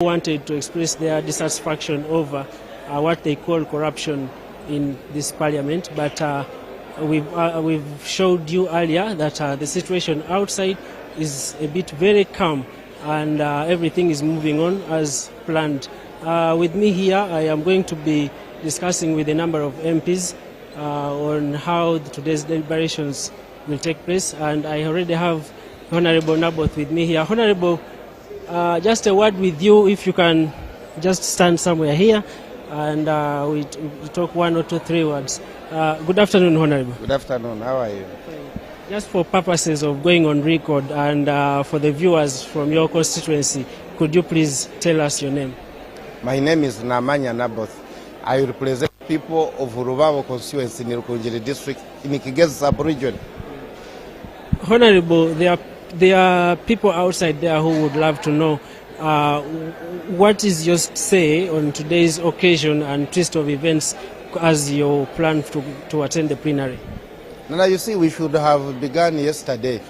wanted to express their dissatisfaction over what they call corruption in this parliament, but we've showed you earlier that the situation outside is a bit very calm and everything is moving on as planned. With me here, I am going to be discussing with a number of MPs on how today's deliberations will take place, and I already have Honorable Naboth with me here. Honorable, just a word with you, if you can just stand somewhere here and we talk 1 or 2, 3 words. Good afternoon, Honorable. Good afternoon, how are you? Just for purposes of going on record and for the viewers from your constituency, could you please tell us your name? My name is Namanya Naboth. I represent people of Ruvavo constituency in Rukunjiri district in Kigezi sub-region. Honorable, there are people outside there who would love to know what is your say on today's occasion and twist of events as you plan to attend the plenary? Now you see, we should have begun yesterday.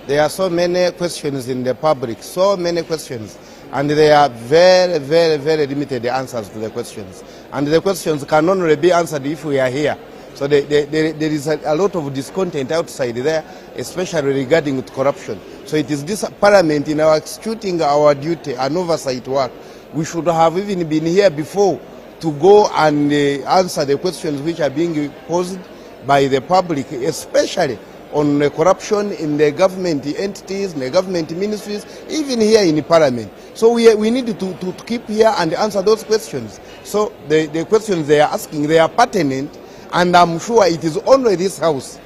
There are so many questions in the public, so many questions, and there are very, very, very limited answers to the questions. And the questions can only be answered if we are here. So there is a lot of discontent outside there, especially regarding corruption. So it is this parliament, in our executing our duty and oversight work, we should have even been here before to go and answer the questions which are being posed by the public, especially on corruption in the government entities, in the government ministries, even here in Parliament. So we need to keep here and answer those questions. So the questions they are asking, they are pertinent, and I'm sure it is only this house,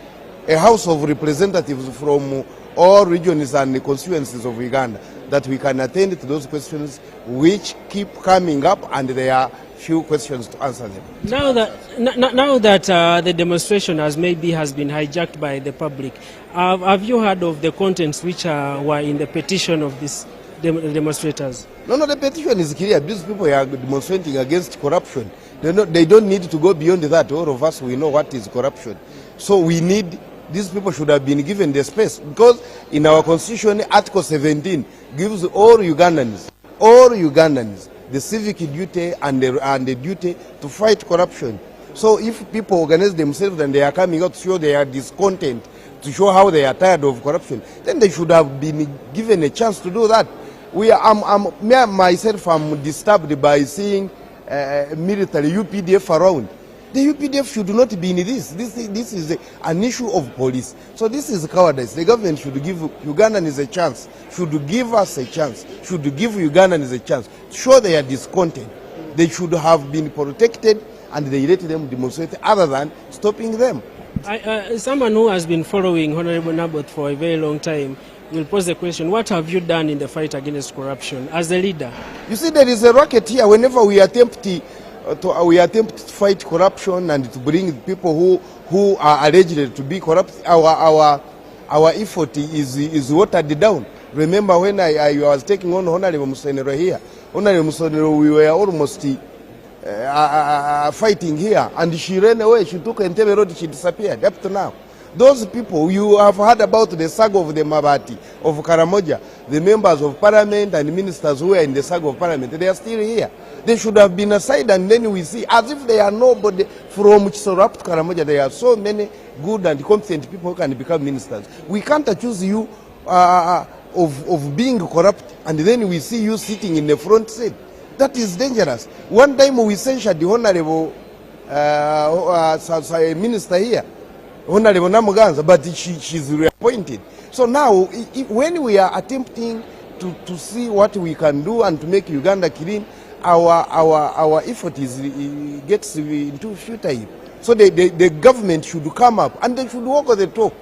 a house of representatives from all regions and constituencies of Uganda, that we can attend to those questions which keep coming up, and there are few questions to answer them. Now that the demonstration has been hijacked by the public, have you heard of the contents which were in the petition of these demonstrators? No, the petition is clear. These people are demonstrating against corruption. They don't need to go beyond that. All of us, we know what is corruption. So we need, these people should have been given the space, because in our constitution, Article 17 gives all Ugandans, the civic duty and the duty to fight corruption. So if people organize themselves and they are coming out to show their discontent, to show how they are tired of corruption, then they should have been given a chance to do that. I'm disturbed by seeing military UPDF around. The UPDF should not be in this. This is an issue of police. So this is cowardice. The government should give Ugandans a chance, should give us a chance, should give Ugandans a chance to show their discontent. They should have been protected and they let them demonstrate other than stopping them. Someone who has been following Honorable Naboth for a very long time will pose the question, what have you done in the fight against corruption as a leader? You see, there is a racket here. Whenever we attempt to fight corruption and to bring people who are alleged to be corrupt, our effort is watered down. Remember when I was taking on Honorable Musonero here, Honorable Musonero, we were almost fighting here, and she ran away. She took Entebbe Road, she disappeared. Up to now, those people, you have heard about the saga of the Mabati, of Karamoja, the members of parliament and ministers who were in the saga of parliament, they are still here. They should have been aside, and then we see, as if they are nobody from Chisoro up to Karamoja, there are so many good and competent people who can become ministers. We can't accuse you of being corrupt, and then we see you sitting in the front seat. That is dangerous. One time we censured the honorable minister here, Honorable Namuganza, but she's reappointed. So now, when we are attempting to see what we can do and to make Uganda clean, our effort gets into futile. So the government should come up and they should walk on the talk.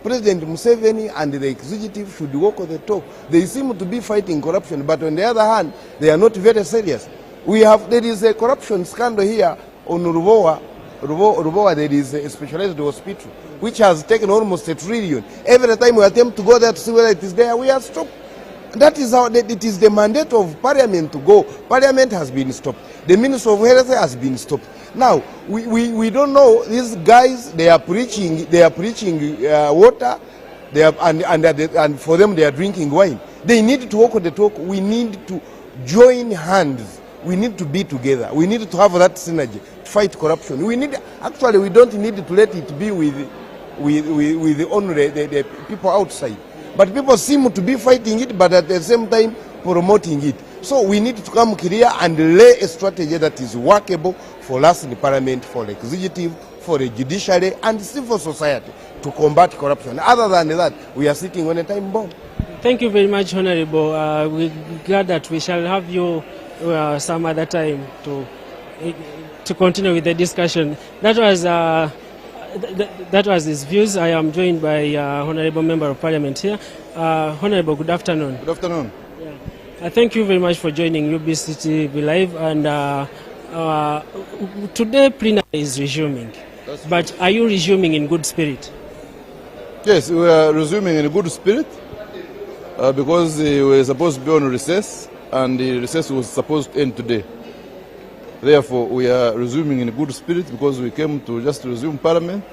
President Museveni and the executive should walk on the talk. They seem to be fighting corruption, but on the other hand, they are not very serious. There is a corruption scandal here on Rubowa, there is a specialized hospital, which has taken almost $1 trillion. Every time we attempt to go there to see whether it is there, we are stopped. That is how it is the mandate of Parliament to go. Parliament has been stopped. The Minister of Health has been stopped. Now we don't know, these guys, they are preaching water, and for them they are drinking wine. They need to walk the talk. We need to join hands. We need to be together. We need to have that synergy to fight corruption. We don't need to let it be with only the people outside. But people seem to be fighting it, but at the same time promoting it. So we need to come clear and lay a strategy that is workable for us in the parliament, for the executive, for the judiciary and civil society to combat corruption. Other than that, we are sitting on a time bomb. Thank you very much, Honorable. We're glad that we shall have you some other time to continue with the discussion. That was his views. I am joined by Honorable Member of Parliament here. Honorable, good afternoon. Good afternoon. Yeah. Thank you very much for joining UBC TV Live. And today plenary is resuming. But are you resuming in good spirit? Yes, we are resuming in good spirit because we were supposed to be on recess and the recess was supposed to end today. Therefore, we are resuming in good spirit because we came to just resume parliament.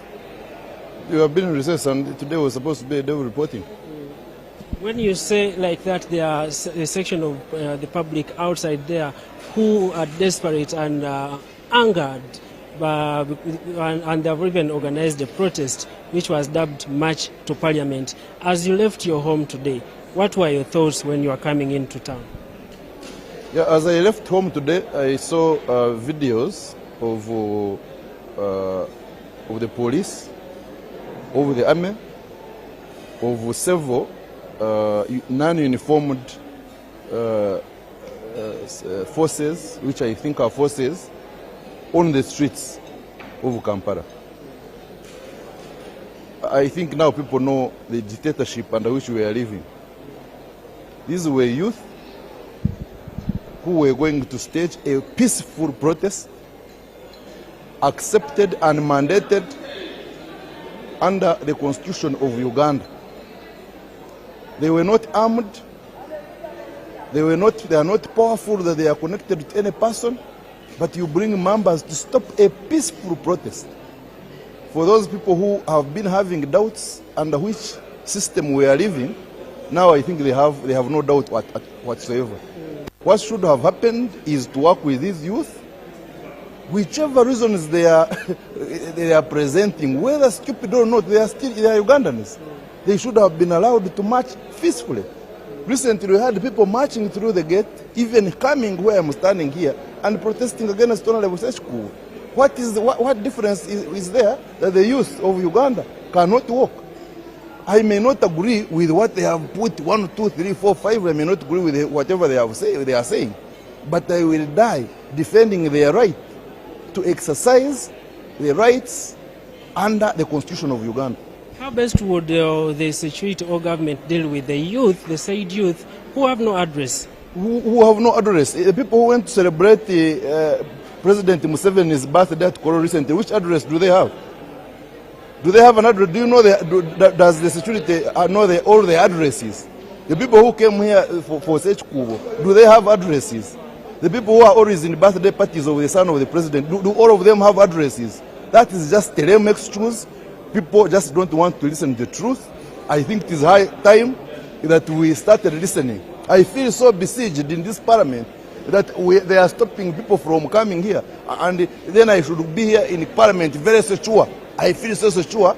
We have been in recess and today was supposed to be a day of reporting. When you say like that, there are a section of the public outside there who are desperate and angered, and they have even organized a protest which was dubbed March to Parliament. As you left your home today, what were your thoughts when you were coming into town? Yeah, as I left home today, I saw videos of the police, of the army, of several non-uniformed forces, which I think are forces, on the streets of Kampala. I think now people know the dictatorship under which we are living. These were youth who were going to stage a peaceful protest accepted and mandated under the Constitution of Uganda. They were not armed, they are not powerful, that they are connected to any person, but you bring members to stop a peaceful protest. For those people who have been having doubts under which system we are living, now I think they have no doubt whatsoever. What should have happened is to work with these youth, whichever reasons they are presenting, whether stupid or not, they are Ugandans. They should have been allowed to march peacefully. Recently we had people marching through the gate, even coming where I'm standing here, and protesting against Honorable Seshku. What difference is there that the youth of Uganda cannot walk? I may not agree with what they have put 1, 2, 3, 4, 5. I may not agree with whatever they are saying, but I will die defending their right to exercise their rights under the Constitution of Uganda. How best would the security or government deal with the youth, the said youth, who have no address? Who have no address? The people who went to celebrate President Museveni's birthday at Koro recently, which address do they have? Do they have an address? Do you know does the security know all the addresses? The people who came here for such Kubo, do they have addresses? The people who are always in the birthday parties of the son of the president, do all of them have addresses? That is just a lame excuse. People just don't want to listen to the truth. I think it is high time that we started listening. I feel so besieged in this parliament that they are stopping people from coming here. And then I should be here in parliament very secure. I feel so secure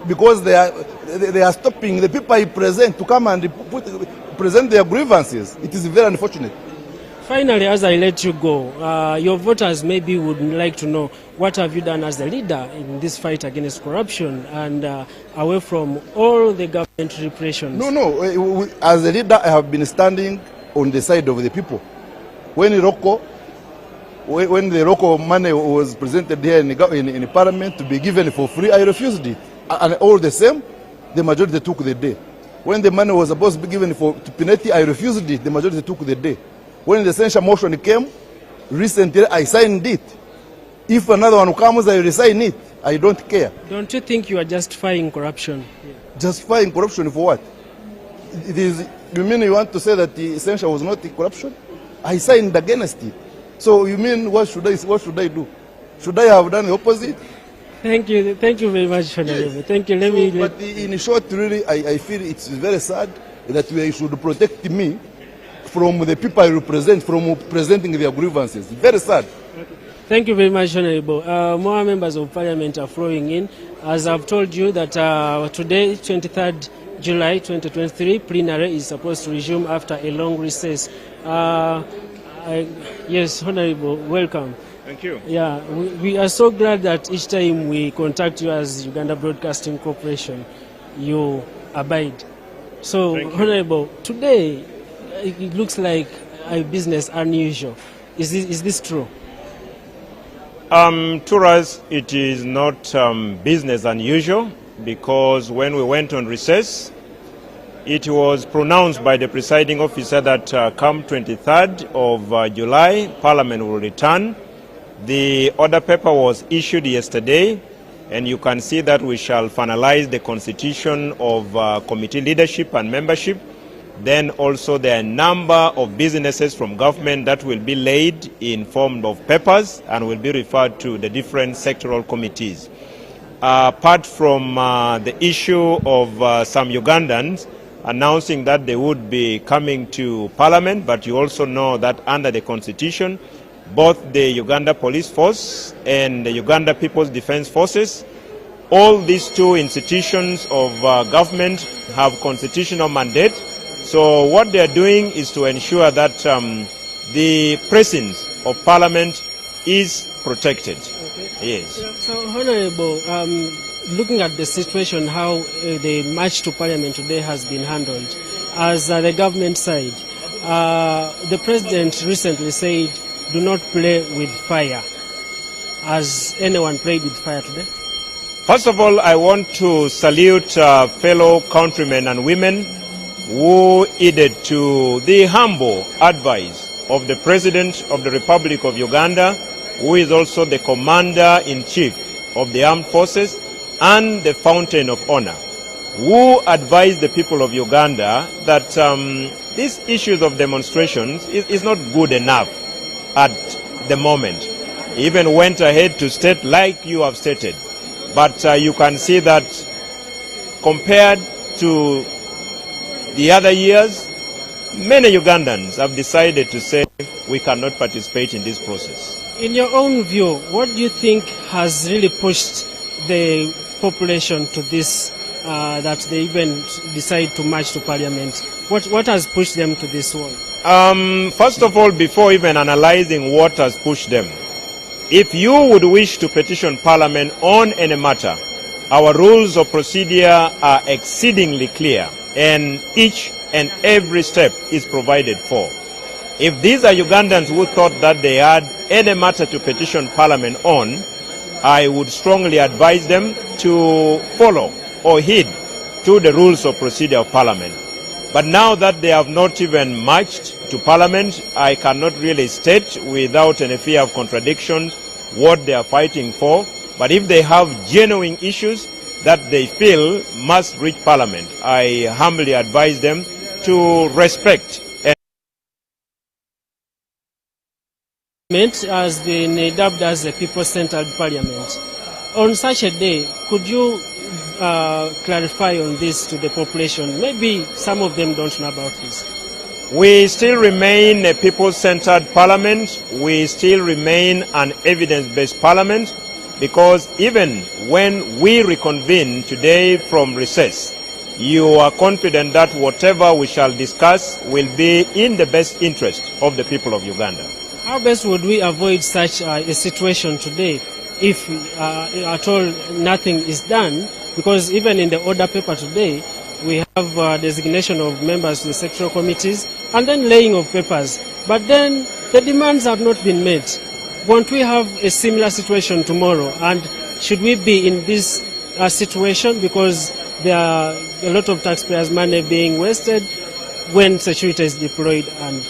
because they are stopping the people I present to come and present their grievances. It is very unfortunate. Finally, as I let you go, your voters maybe would like to know what have you done as a leader in this fight against corruption and away from all the government repressions? No. As a leader, I have been standing on the side of the people. When the local money was presented here in Parliament to be given for free, I refused it. And all the same, the majority took the day. When the money was supposed to be given to Pineti, I refused it. The majority took the day. When the censure motion came, recently I signed it. If another one comes, I resign it. I don't care. Don't you think you are justifying corruption? Justifying corruption for what? You mean you want to say that the censure was not corruption? I signed against it. So you mean what should I do? Should I have done the opposite? Thank you very much, Honorable. Yes. Thank you. But in short, really, I feel it's very sad that we should protect me from the people I represent, from presenting their grievances. Very sad. Thank you very much, Honorable. More members of Parliament are flowing in. As I've told you that today, 23rd July 2023, plenary is supposed to resume after a long recess. Yes, Honorable, welcome. Thank you. Yeah, we are so glad that each time we contact you as Uganda Broadcasting Corporation, you abide. So, Honorable, today it looks like a business unusual. Is this true? To us, it is not business unusual, because when we went on recess, it was pronounced by the presiding officer that come 23rd of July, Parliament will return. The order paper was issued yesterday, and you can see that we shall finalize the constitution of committee leadership and membership. Then also there are a number of businesses from government that will be laid in form of papers and will be referred to the different sectoral committees. Apart from the issue of some Ugandans announcing that they would be coming to Parliament, but you also know that under the Constitution, both the Uganda Police Force and the Uganda People's Defense Forces, all these two institutions of government have constitutional mandate. So what they are doing is to ensure that the presence of Parliament is protected. Okay. Yes. So, Honorable, looking at the situation, how the march to Parliament today has been handled, as the government side, the President recently said, do not play with fire. Has anyone played with fire today? First of all, I want to salute fellow countrymen and women who heeded to the humble advice of the President of the Republic of Uganda, who is also the Commander-in-Chief of the Armed Forces and the Fountain of Honor, who advised the people of Uganda that these issues of demonstrations is not good enough at the moment. He even went ahead to state, like you have stated, but you can see that compared to the other years, many Ugandans have decided to say we cannot participate in this process. In your own view, what do you think has really pushed the population to this, that they even decide to march to Parliament? What has pushed them to this one? First of all, before even analyzing what has pushed them, if you would wish to petition Parliament on any matter, our rules of procedure are exceedingly clear, and each and every step is provided for. If these are Ugandans who thought that they had any matter to petition Parliament on, I would strongly advise them to follow or heed to the rules of procedure of Parliament. But now that they have not even marched to Parliament, I cannot really state without any fear of contradictions what they are fighting for. But if they have genuine issues that they feel must reach Parliament, I humbly advise them to respect. Has been dubbed as a people-centered Parliament. On such a day, could you clarify on this to the population? Maybe some of them don't know about this. We still remain a people-centered Parliament. We still remain an evidence-based Parliament, because even when we reconvene today from recess, you are confident that whatever we shall discuss will be in the best interest of the people of Uganda. How best would we avoid such a situation today if at all nothing is done? Because even in the order paper today, we have designation of members to the sectoral committees and then laying of papers. But then the demands have not been met. Won't we have a similar situation tomorrow? And should we be in this situation because there are a lot of taxpayers' money being wasted when security is deployed and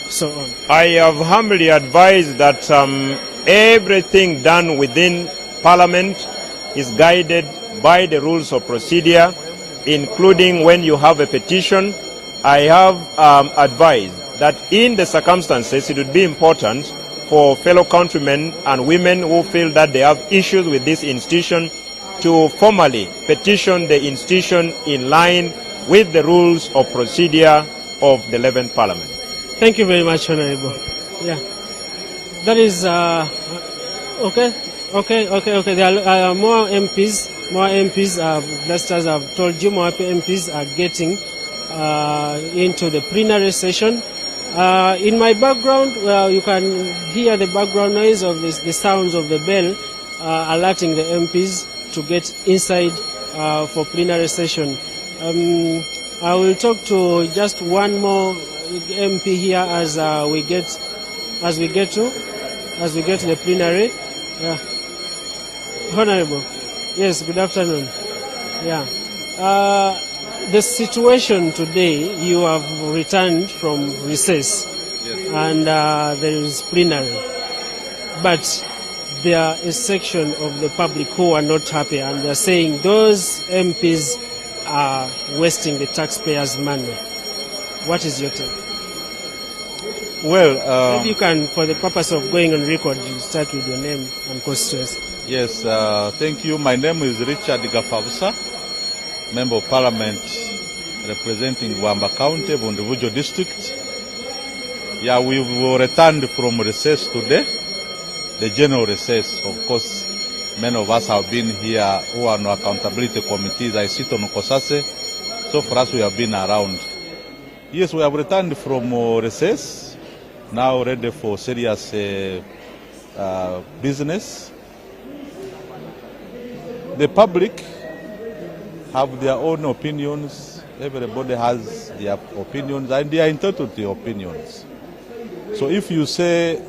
so on? I have humbly advised that everything done within Parliament is guided by the rules of procedure, including when you have a petition. I have advised that in the circumstances it would be important for fellow countrymen and women who feel that they have issues with this institution to formally petition the institution in line with the rules of procedure of the 11th Parliament. Thank you very much, Honorable. Yeah. That is, okay. There are more MPs. Just as I've told you, more MPs are getting into the plenary session. In my background, you can hear the background noise of the sounds of the bell alerting the MPs to get inside for plenary session. I will talk to just one more MP here as we get to the plenary. Honorable, yes, good afternoon. Yeah, the situation today, you have returned from recess, yes, and there is plenary, but there is a section of the public who are not happy, and they are saying those MPs are wasting the taxpayers' money. What is your take? Well, maybe you can, for the purpose of going on record, you start with your name and constituency. Yes, thank you. My name is Richard Gafabusa, Member of Parliament representing Wamba County, Bundubujo District. Yeah, we've returned from recess today, the general recess. Of course, many of us have been here who are on accountability committees. I sit on Kosase, so for us we have been around. Yes, we have returned from recess, now ready for serious business. The public have their own opinions. Everybody has their opinions, and they are entitled to their opinions. So if you say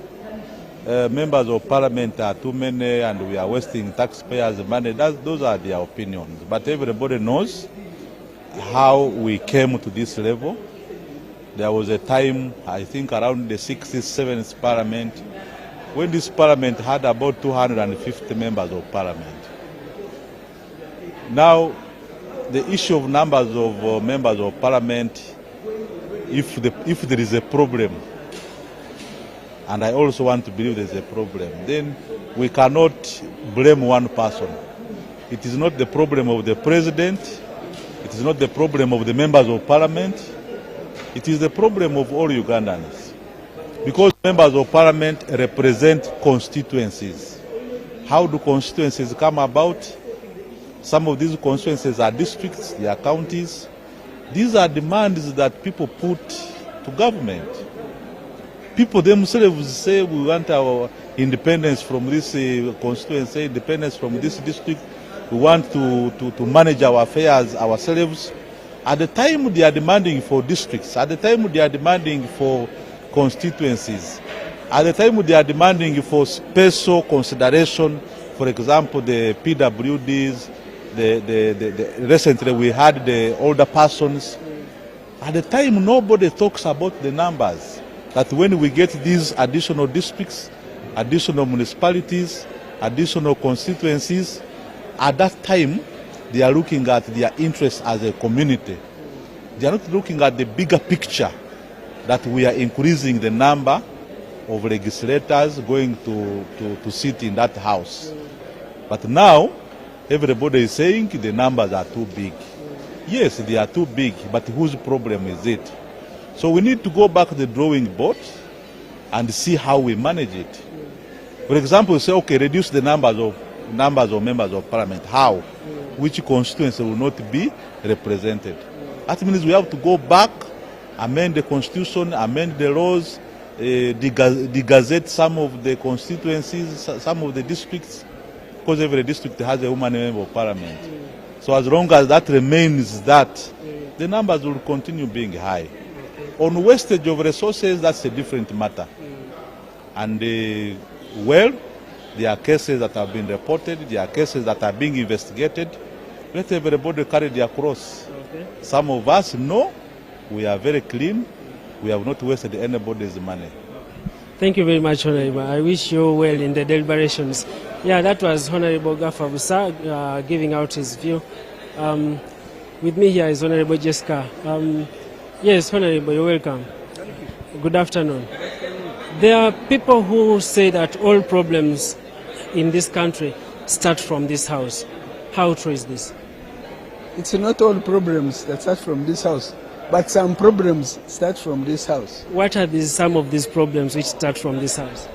members of parliament are too many and we are wasting taxpayers' money, those are their opinions. But everybody knows how we came to this level. There was a time, I think around the 67th parliament, when this parliament had about 250 members of parliament. Now, the issue of numbers of members of parliament, if there is a problem, and I also want to believe there is a problem, then we cannot blame one person. It is not the problem of the president, it is not the problem of the members of parliament, it is the problem of all Ugandans. Because members of parliament represent constituencies. How do constituencies come about? Some of these constituencies are districts, they are counties. These are demands that people put to government. People themselves say we want our independence from this constituency, independence from this district. We want to manage our affairs ourselves. At the time they are demanding for districts, at the time they are demanding for constituencies, at the time they are demanding for special consideration, for example, the PWDs, recently we had the older persons. At the time nobody talks about the numbers, that when we get these additional districts, additional municipalities, additional constituencies, at that time they are looking at their interests as a community. They are not looking at the bigger picture, that we are increasing the number of legislators going to sit in that house. But now, everybody is saying the numbers are too big. Yes, they are too big, but whose problem is it? So we need to go back to the drawing board and see how we manage it. For example, say, okay, reduce the numbers of members of parliament. How? Which constituency will not be represented? That means we have to go back, amend the constitution, amend the laws, de-gazette some of the constituencies, some of the districts, because every district has a woman member of parliament. So as long as that remains that, the numbers will continue being high. On wastage of resources, that's a different matter. And well, there are cases that have been reported, there are cases that are being investigated. Let everybody carry their cross. Okay. Some of us know we are very clean, we have not wasted anybody's money. Thank you very much, Honorable. I wish you well in the deliberations. Yeah, that was Honorable Gafabusa giving out his view. With me here is Honorable Jessica. Yes, Honorable, you're welcome. Thank you. Good afternoon. There are people who say that all problems in this country start from this house. How true is this? It's not all problems that start from this house. But some problems start from this house. What are some of these problems which start from this house?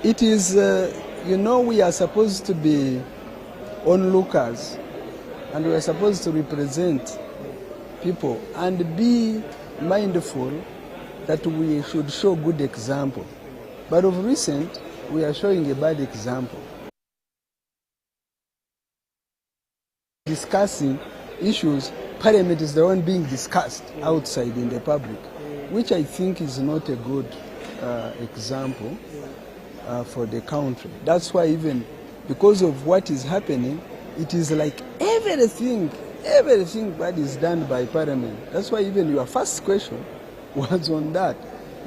It is, we are supposed to be onlookers, and we are supposed to represent people and be mindful that we should show good example. But of recent, we are showing a bad example. Discussing issues, Parliament is the one being discussed outside in the public, which I think is not a good example for the country. That's why even because of what is happening, it is like everything that is done by Parliament. That's why even your first question was on that.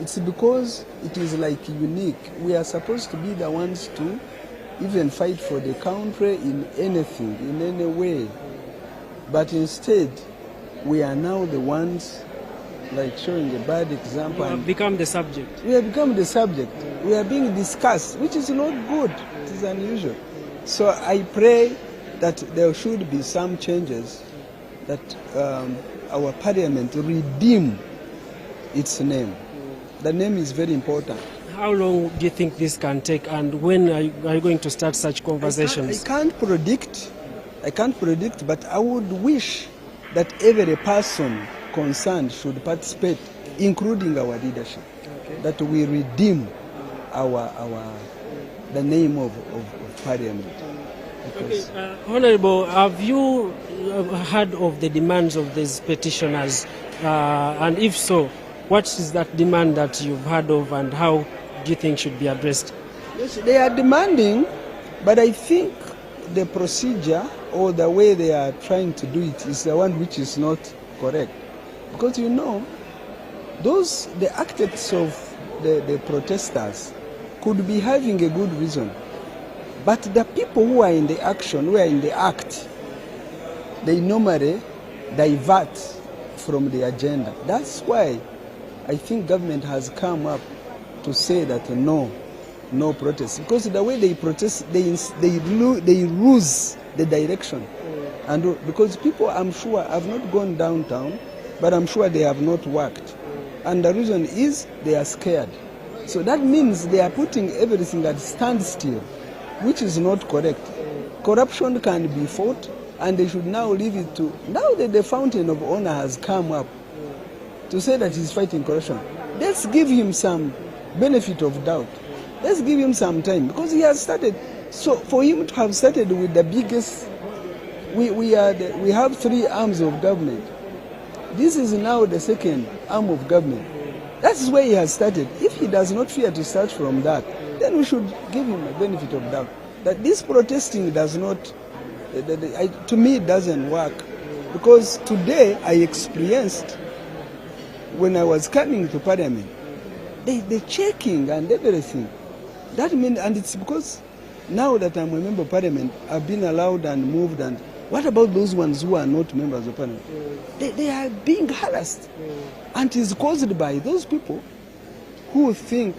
It's because it is like unique. We are supposed to be the ones to even fight for the country in anything, in any way. But instead, we are now the ones like showing a bad example. We have become the subject. We have become the subject. We are being discussed, which is not good. It is unusual. So I pray that there should be some changes, that our Parliament redeem its name. The name is very important. How long do you think this can take, and when are you going to start such conversations? I can't predict, but I would wish that every person concerned should participate, including our leadership, that we redeem the name of Parliament. Okay, Honorable, have you heard of the demands of these petitioners? And if so, what is that demand that you've heard of, and how do you think should be addressed? Yes, they are demanding, but I think the procedure or the way they are trying to do it is the one which is not correct. Because the architects of the protesters could be having a good reason. But the people who are in the action, who are in the act, they normally divert from the agenda. That's why I think government has come up to say that no protest. Because the way they protest, they lose the direction. And because people, I'm sure, have not gone downtown, but I'm sure they have not worked. And the reason is they are scared. So that means they are putting everything at standstill, which is not correct. Corruption can be fought, and they should now leave it to, now that the fountain of honor has come up to say that he's fighting corruption, let's give him some benefit of doubt. Let's give him some time, because he has started. So for him to have started with the biggest, we have 3 arms of government. This is now the second arm of government. That is where he has started. If he does not fear to start from that, then we should give him a benefit of doubt. That this protesting does not, to me, it doesn't work. Because today I experienced, when I was coming to Parliament, the checking and everything. That means, and it's because now that I'm a member of Parliament, I've been allowed and moved. And what about those ones who are not members of Parliament? They are being harassed. And it is caused by those people who think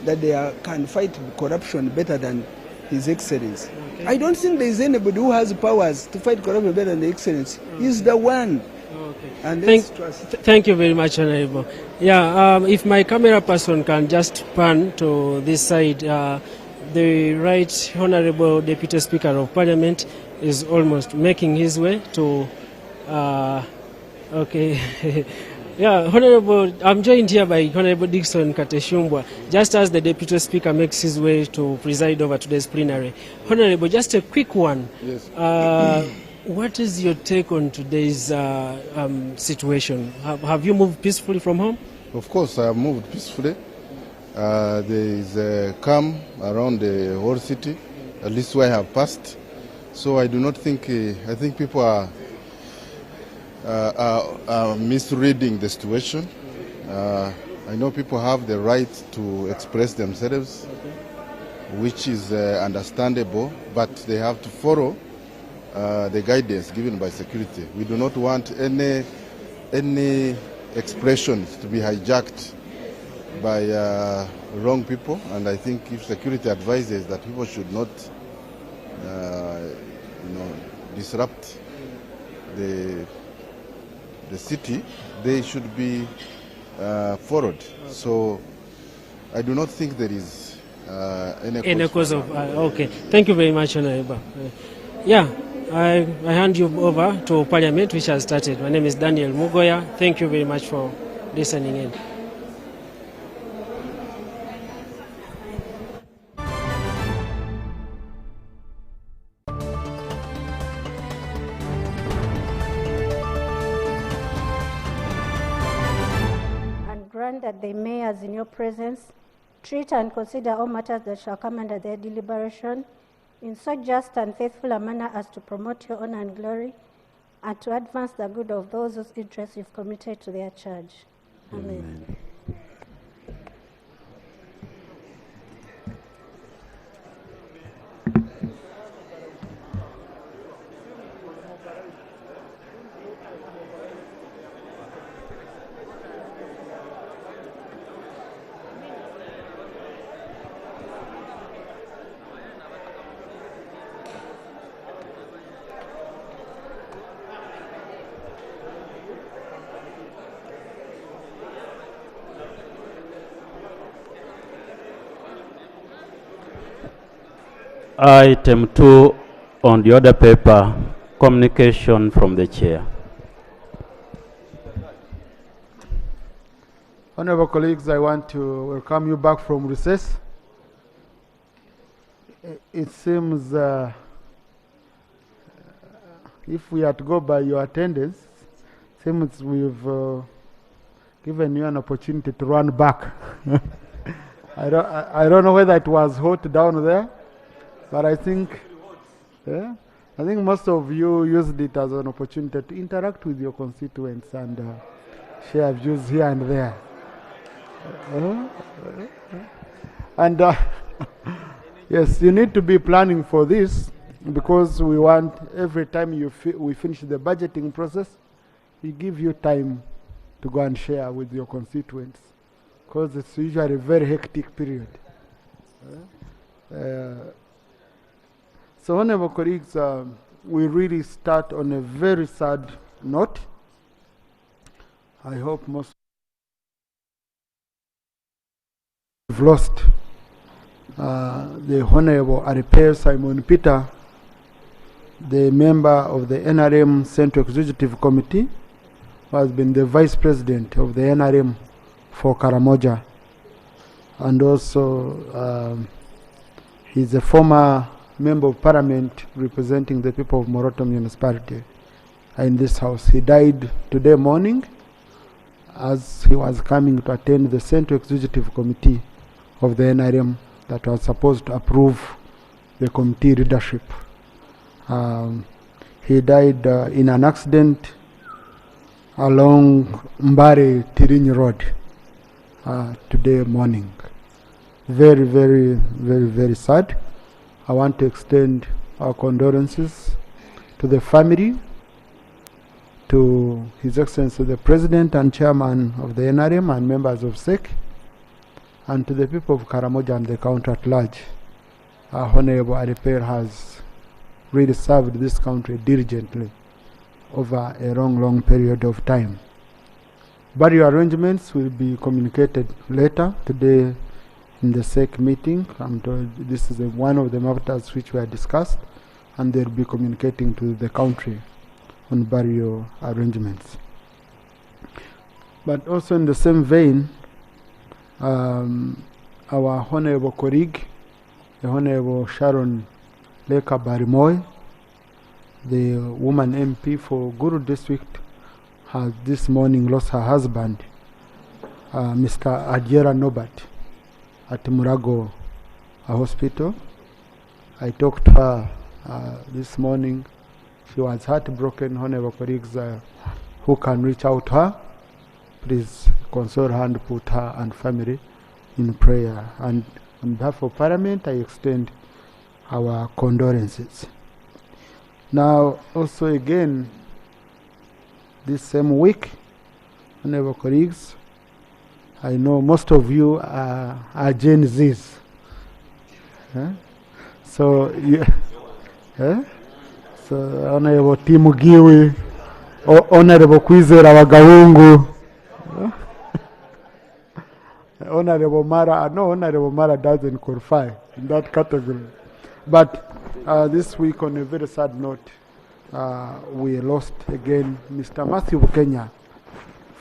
that they can fight corruption better than His Excellency. Okay. I don't think there is anybody who has powers to fight corruption better than the Excellency. Okay. He's the one. Okay. And thank you very much, Honorable. Yeah, if my camera person can just pan to this side, the Right Honorable Deputy Speaker of Parliament is almost making his way to. Okay. Yeah, Honorable, I'm joined here by Honorable Dickson Kateshumbwa, just as the Deputy Speaker makes his way to preside over today's plenary. Honorable, just a quick one. Yes. What is your take on today's situation? Have you moved peacefully from home? Of course, I have moved peacefully. There is a calm around the whole city, at least where I have passed. So I do not think, I think people are misreading the situation. I know people have the right to express themselves, which is understandable, but they have to follow the guidance given by security. We do not want any expressions to be hijacked by wrong people, and I think if security advises that people should not disrupt the the city, they should be followed. So I do not think there is any cause of okay. Thank you very much, Honorable. Yeah, I hand you over to Parliament, which has started. My name is Daniel Mugoya. Thank you very much for listening in. Grant that they may, as in your presence, treat and consider all matters that shall come under their deliberation in so just and faithful a manner as to promote your honor and glory and to advance the good of those whose interests you've committed to their charge. Amen. Amen. Item 2 on the order paper, communication from the chair. Honorable colleagues, I want to welcome you back from recess. It seems if we had to go by your attendance, it seems we've given you an opportunity to run back. I don't know whether it was hot down there, but I think most of you used it as an opportunity to interact with your constituents and share views here and there. And yes, you need to be planning for this, because we want every time we finish the budgeting process, we give you time to go and share with your constituents, because it's usually a very hectic period. So, honorable colleagues, we really start on a very sad note. I hope most have lost the Honorable Aripe Simon Peter, the member of the NRM Central Executive Committee, who has been the Vice President of the NRM for Karamoja, and also he's a former Member of Parliament representing the people of Moroto Municipality in this house. He died today morning as he was coming to attend the Central Executive Committee of the NRM that was supposed to approve the committee leadership. He died in an accident along Mbare Tirinyi Road today morning. Very, very, very, very sad. I want to extend our condolences to the family, to His Excellency the President and Chairman of the NRM and members of SEC, and to the people of Karamoja and the county at large. Our Honorable Aripe has really served this country diligently over a long period of time. Burial arrangements will be communicated later today in the SEC meeting. I'm told this is one of the matters which were discussed, and they'll be communicating to the country on burial arrangements. But also in the same vein, our Honorable colleague, the Honorable Sharon Leka Barimoy, the woman MP for Guru District, has this morning lost her husband, Mr. Adjera Nobat, at Murago Hospital. I talked to her this morning. She was heartbroken. Honorable colleagues who can reach out to her, please console her and put her and family in prayer. And on behalf of Parliament, I extend our condolences. Now, also again, this same week, honorable colleagues, I know most of you are Gen Zs. So, so Honorable Timu Giwi, Honorable Kwizera Wagahungu. Honorable Mara, no, Honorable Mara doesn't qualify in that category. But this week, on a very sad note, we lost again Mr. Matthew Bukenya,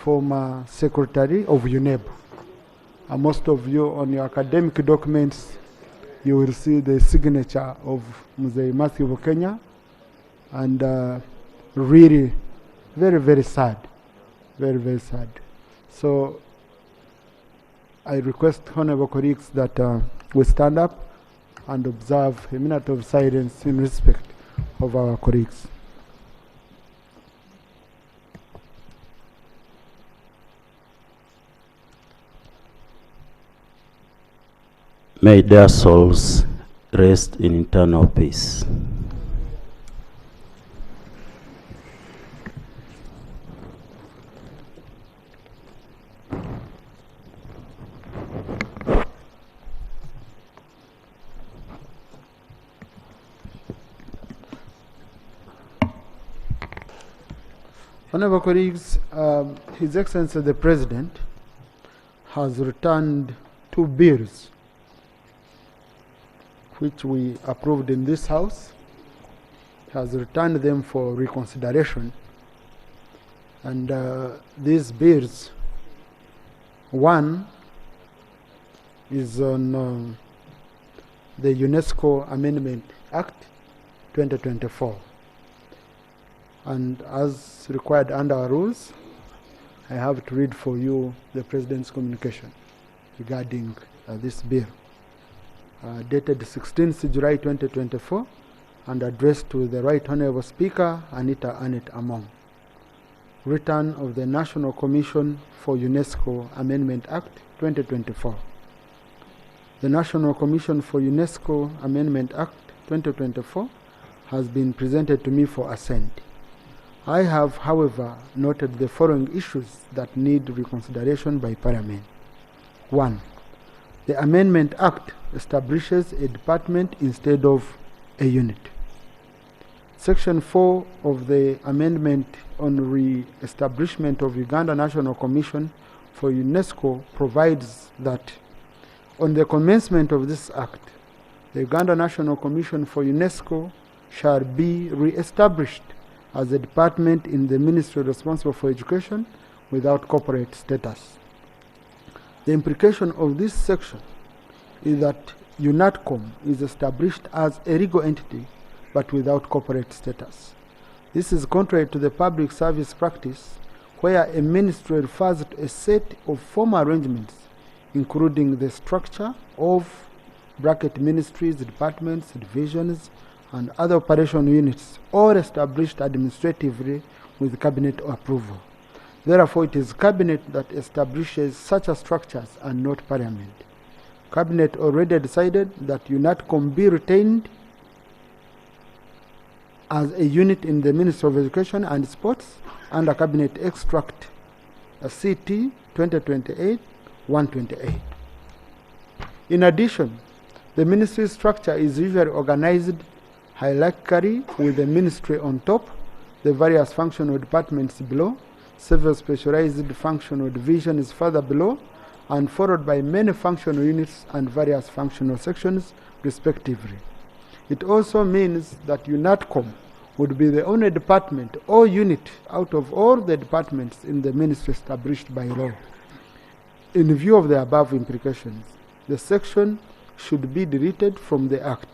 former Secretary of UNEB. Most of you on your academic documents, you will see the signature of Mzee Matthew Bukenya, and really very, very sad, very, very sad. So I request honorable colleagues that we stand up and observe a minute of silence in respect of our colleagues. May their souls rest in eternal peace. Honorable colleagues, His Excellency the President has returned 2 bills which we approved in this House. He has returned them for reconsideration. And these bills, one is on the UNESCO Amendment Act 2024. And as required under our rules, I have to read for you the President's communication regarding this bill. Dated 16th July 2024 and addressed to the Right Honorable Speaker Anita Annette Among. Return of the National Commission for UNESCO Amendment Act 2024. The National Commission for UNESCO Amendment Act 2024 has been presented to me for assent. I have, however, noted the following issues that need reconsideration by Parliament. 1. The Amendment Act establishes a department instead of a unit. Section 4 of the Amendment on Re-establishment of Uganda National Commission for UNESCO provides that on the commencement of this Act, the Uganda National Commission for UNESCO shall be re-established as a department in the ministry responsible for education without corporate status. The implication of this section is that UNATCOM is established as a legal entity but without corporate status. This is contrary to the public service practice where a ministry refers to a set of formal arrangements including the structure of ministries, departments, divisions, and other operation units, all established administratively with cabinet approval. Therefore, it is cabinet that establishes such structures and not Parliament. Cabinet already decided that UNATCOM be retained as a unit in the Ministry of Education and Sports under Cabinet Extract CT 2028-128. In addition, the ministry structure is usually organized hierarchically with the ministry on top, the various functional departments below, several specialized functional divisions further below, and followed by many functional units and various functional sections, respectively. It also means that UNATCOM would be the only department or unit out of all the departments in the ministry established by law. In view of the above implications, the section should be deleted from the Act.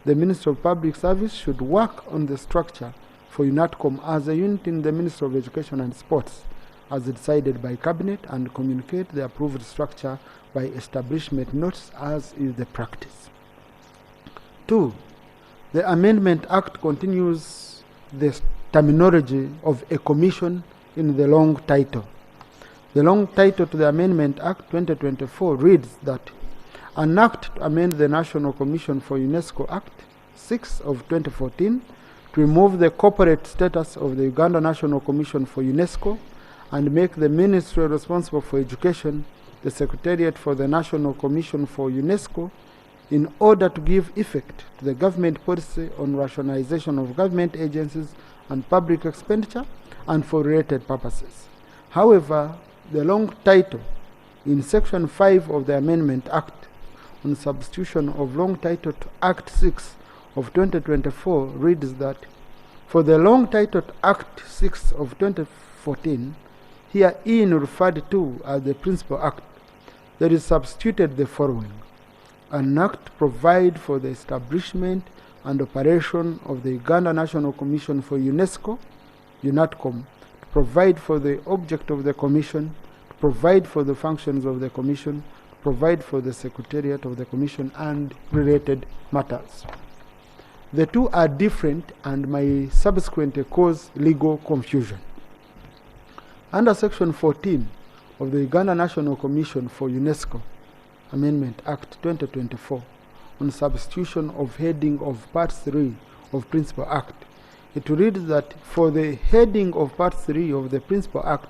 The Ministry of Public Service should work on the structure for UNATCOM as a unit in the Ministry of Education and Sports, as decided by Cabinet, and communicate the approved structure by establishment notes, as is the practice. 2. The Amendment Act continues the terminology of a commission in the long title. The long title to the Amendment Act 2024 reads that an act to amend the National Commission for UNESCO Act 6 of 2014 to remove the corporate status of the Uganda National Commission for UNESCO and make the ministry responsible for education the Secretariat for the National Commission for UNESCO in order to give effect to the government policy on rationalization of government agencies and public expenditure and for related purposes. However, the long title in Section 5 of the Amendment Act on substitution of long title to Act 6 of 2024 reads that for the long title to Act 6 of 2014, herein referred to as the Principal Act, there is substituted the following: an act provide for the establishment and operation of the Uganda National Commission for UNESCO, UNATCOM, to provide for the object of the Commission, to provide for the functions of the Commission, to provide for the Secretariat of the Commission, and related matters. The two are different and may subsequently cause legal confusion. Under Section 14 of the Uganda National Commission for UNESCO, Amendment Act 2024, on substitution of heading of Part 3 of Principal Act, it reads that for the heading of Part 3 of the Principal Act,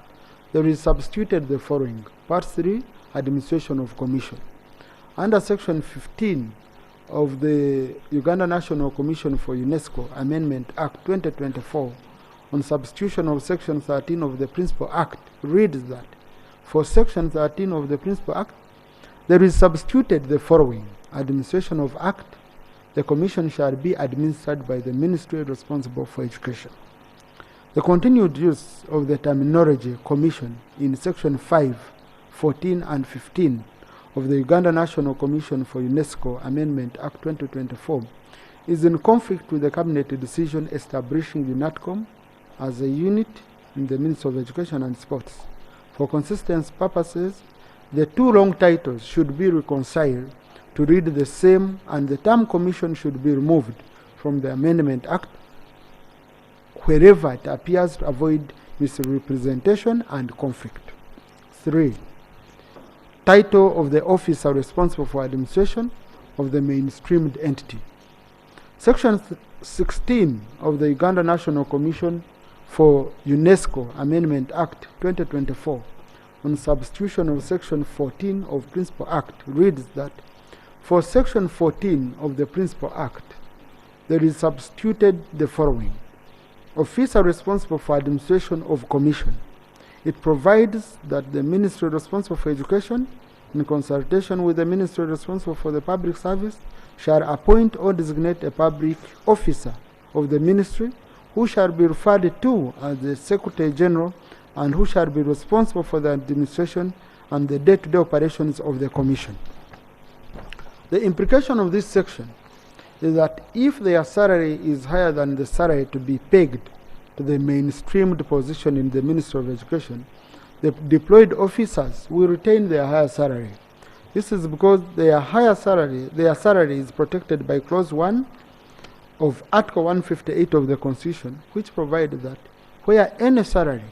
there is substituted the following: Part 3, Administration of Commission. Under Section 15 of the Uganda National Commission for UNESCO, Amendment Act 2024, on substitution of Section 13 of the Principal Act, reads that for Section 13 of the Principal Act, there is substituted the following: Administration of Act, the Commission shall be administered by the Ministry responsible for education. The continued use of the terminology Commission in Section 5, 14, and 15 of the Uganda National Commission for UNESCO Amendment Act 2024 is in conflict with the Cabinet decision establishing UNATCOM as a unit in the Ministry of Education and Sports. For consistency purposes, the two long titles should be reconciled to read the same, and the term Commission should be removed from the Amendment Act wherever it appears to avoid misrepresentation and conflict. 3. Title of the officer responsible for administration of the mainstreamed entity. Section 16 of the Uganda National Commission for UNESCO Amendment Act 2024 on substitution of Section 14 of Principal Act reads that for Section 14 of the Principal Act, there is substituted the following: officer responsible for administration of commission. It provides that the ministry responsible for education, in consultation with the ministry responsible for the public service, shall appoint or designate a public officer of the ministry who shall be referred to as the Secretary General and who shall be responsible for the administration and the day-to-day operations of the commission. The implication of this section is that if their salary is higher than the salary to be pegged to the mainstreamed position in the Ministry of Education, the deployed officers will retain their higher salary. This is because their salary is protected by Clause 1 of Article 158 of the Constitution, which provides that where any salary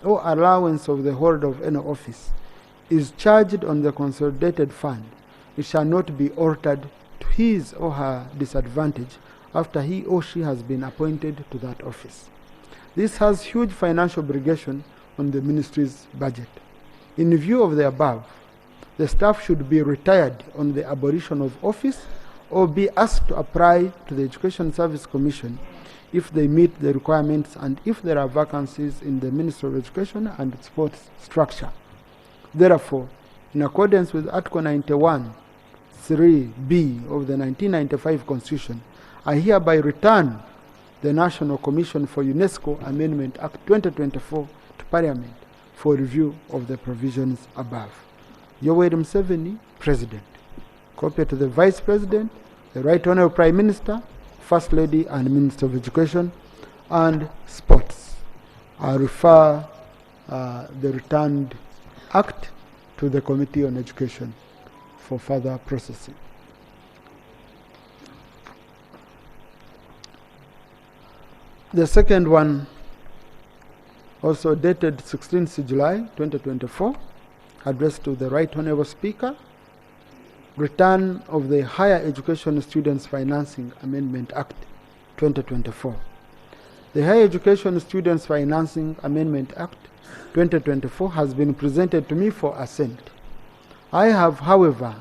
or allowance of the holder of any office is charged on the consolidated fund, it shall not be altered to his or her disadvantage after he or she has been appointed to that office. This has huge financial obligation on the ministry's budget. In view of the above, the staff should be retired on the abolition of office or be asked to apply to the Education Service Commission if they meet the requirements and if there are vacancies in the Ministry of Education and Sports structure. Therefore, in accordance with Article 91, 3B of the 1995 Constitution, I hereby return the National Commission for UNESCO Amendment Act 2024 to Parliament for review of the provisions above. Yoweri Museveni, President. Copy to the Vice President, the Right Honourable Prime Minister, First Lady and Minister of Education and Sports. I refer the returned Act to the Committee on Education for further processing. The second one, also dated 16th July 2024, addressed to the Right Honourable Speaker, return of the Higher Education Students Financing Amendment Act 2024. The Higher Education Students Financing Amendment Act 2024 has been presented to me for assent. I have, however,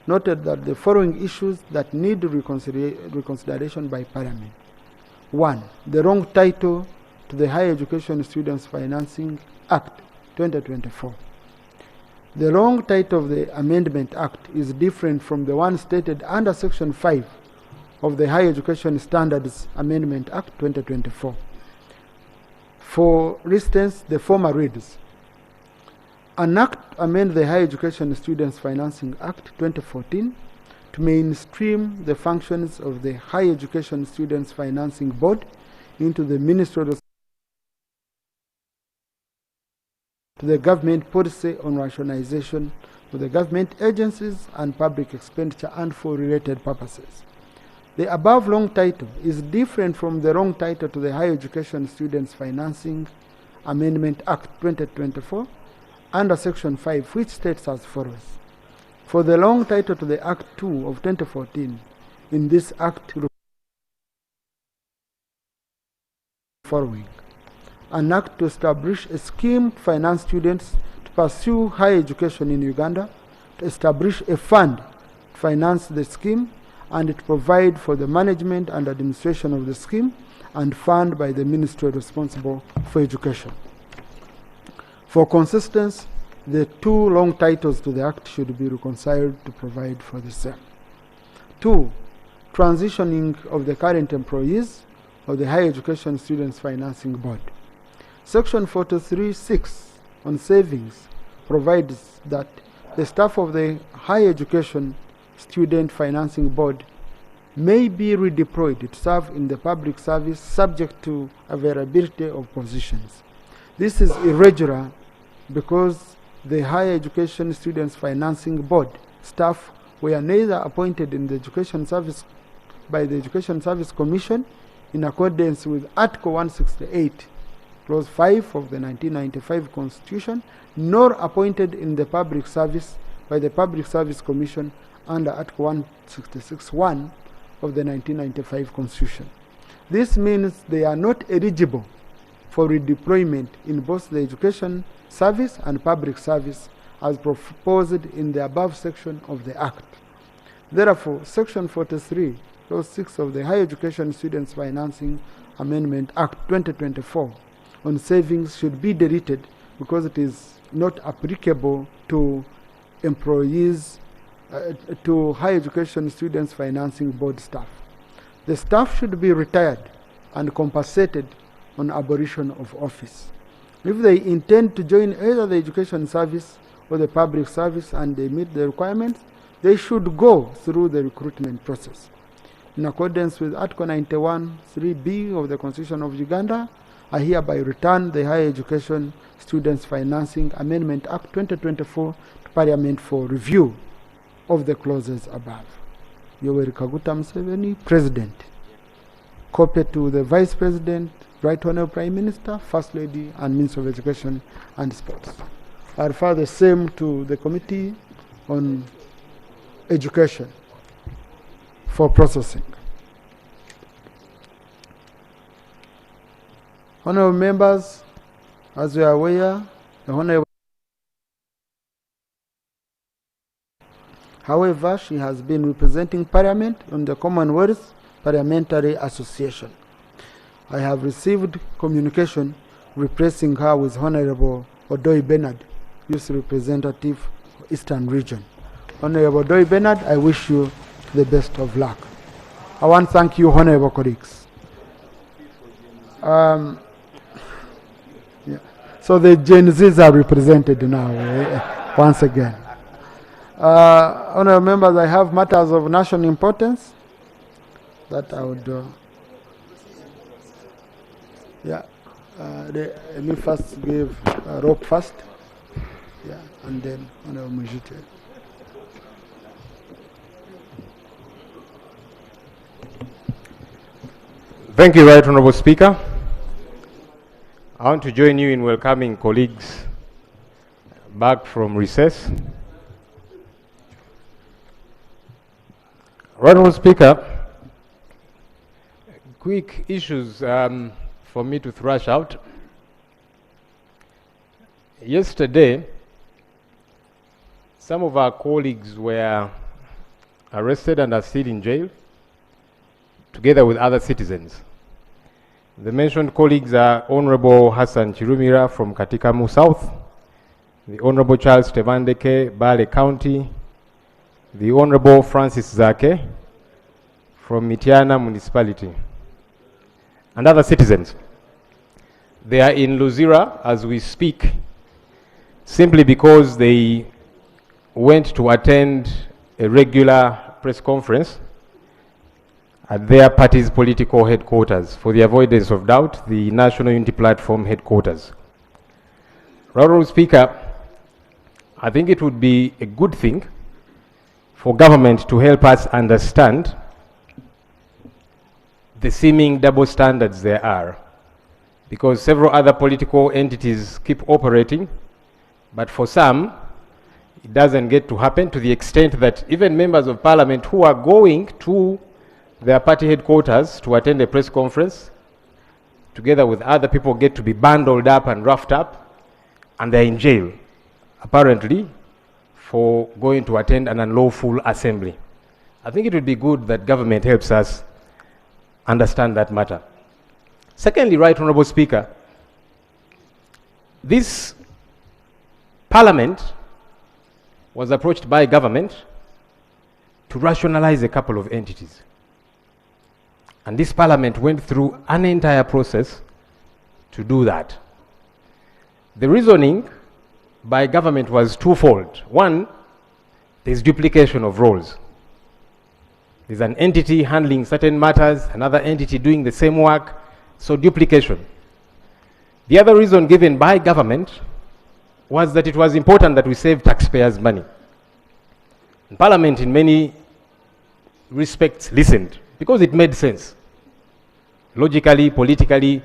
noted that the following issues that need reconsideration by Parliament. 1. The wrong title to the Higher Education Students Financing Act 2024. The long title of the Amendment Act is different from the one stated under Section 5 of the Higher Education Standards Amendment Act 2024. For instance, the former reads, an act to amend the Higher Education Students Financing Act 2014 to mainstream the functions of the Higher Education Students Financing Board into the Ministry of to the government policy on rationalization of the government agencies and public expenditure and for related purposes. The above long title is different from the long title to the Higher Education Students Financing Amendment Act 2024 under Section 5, which states as follows. For the long title to the Act 2 of 2014, in this Act following. An act to establish a scheme to finance students to pursue higher education in Uganda, to establish a fund to finance the scheme, and to provide for the management and administration of the scheme and fund by the ministry responsible for education. For consistency, the two long titles to the Act should be reconciled to provide for the same. 2. Transitioning of the current employees of the Higher Education Students Financing Board. Section 43(6) on savings provides that the staff of the Higher Education Student Financing Board may be redeployed to serve in the public service subject to availability of positions. This is irregular because the Higher Education Students Financing Board staff were neither appointed in the Education Service by the Education Service Commission in accordance with Article 168, Clause 5 of the 1995 Constitution, nor appointed in the public service by the Public Service Commission under Article 166(1) of the 1995 Constitution. This means they are not eligible for redeployment in both the education service and public service as proposed in the above section of the Act. Therefore, Section 43, Clause 6 of the Higher Education Students Financing Amendment Act 2024 on savings should be deleted because it is not applicable to employees, to Higher Education Students Financing Board staff. The staff should be retired and compensated on abolition of office. If they intend to join either the education service or the public service and they meet the requirements, they should go through the recruitment process. In accordance with Article 91(3)(b) of the Constitution of Uganda, I hereby return the Higher Education Students Financing Amendment Act 2024 to Parliament for review of the clauses above. Yoweri Kaguta Museveni, President. Copy to the Vice President, Right Honourable Prime Minister, First Lady, and Minister of Education and Sports. I refer the same to the Committee on Education for processing. Honourable members, as you are aware, the Honourable. However, she has been representing Parliament on the Commonwealth Parliamentary Association. I have received communication replacing her with Honourable Odoi Bernard, Youth Representative for Eastern Region. Honourable Odoi Bernard, I wish you the best of luck. I want to thank you, Honourable colleagues. So the Gen Zs are represented now, once again. Honourable members, I have matters of national importance that I would... let me first give Rope first, and then Honourable Mujite. Thank you, Right Honourable Speaker. I want to join you in welcoming colleagues back from recess. Right Honourable Speaker, quick issues for me to thrash out. Yesterday, some of our colleagues were arrested and are still in jail, together with other citizens. The mentioned colleagues are Honorable Hassan Chirumira from Katikamu South, the Honorable Charles Tevandeke, Bale County, the Honorable Francis Zake from Mitiana Municipality, and other citizens. They are in Luzira as we speak, simply because they went to attend a regular press conference at their party's political headquarters, for the avoidance of doubt, the National Unity Platform headquarters. Honorable Speaker, I think it would be a good thing for government to help us understand the seeming double standards there are, because several other political entities keep operating, but for some, it doesn't get to happen, to the extent that even members of parliament who are going to their party headquarters to attend a press conference, together with other people, get to be bundled up and roughed up, and they're in jail, apparently, for going to attend an unlawful assembly. I think it would be good that government helps us understand that matter. Secondly, Right Honorable Speaker, this parliament was approached by government to rationalize a couple of entities. And this parliament went through an entire process to do that. The reasoning by government was twofold. One, there's duplication of roles. There's an entity handling certain matters, another entity doing the same work, so duplication. The other reason given by government was that it was important that we save taxpayers' money. And Parliament, in many respects, listened, because it made sense, logically, politically,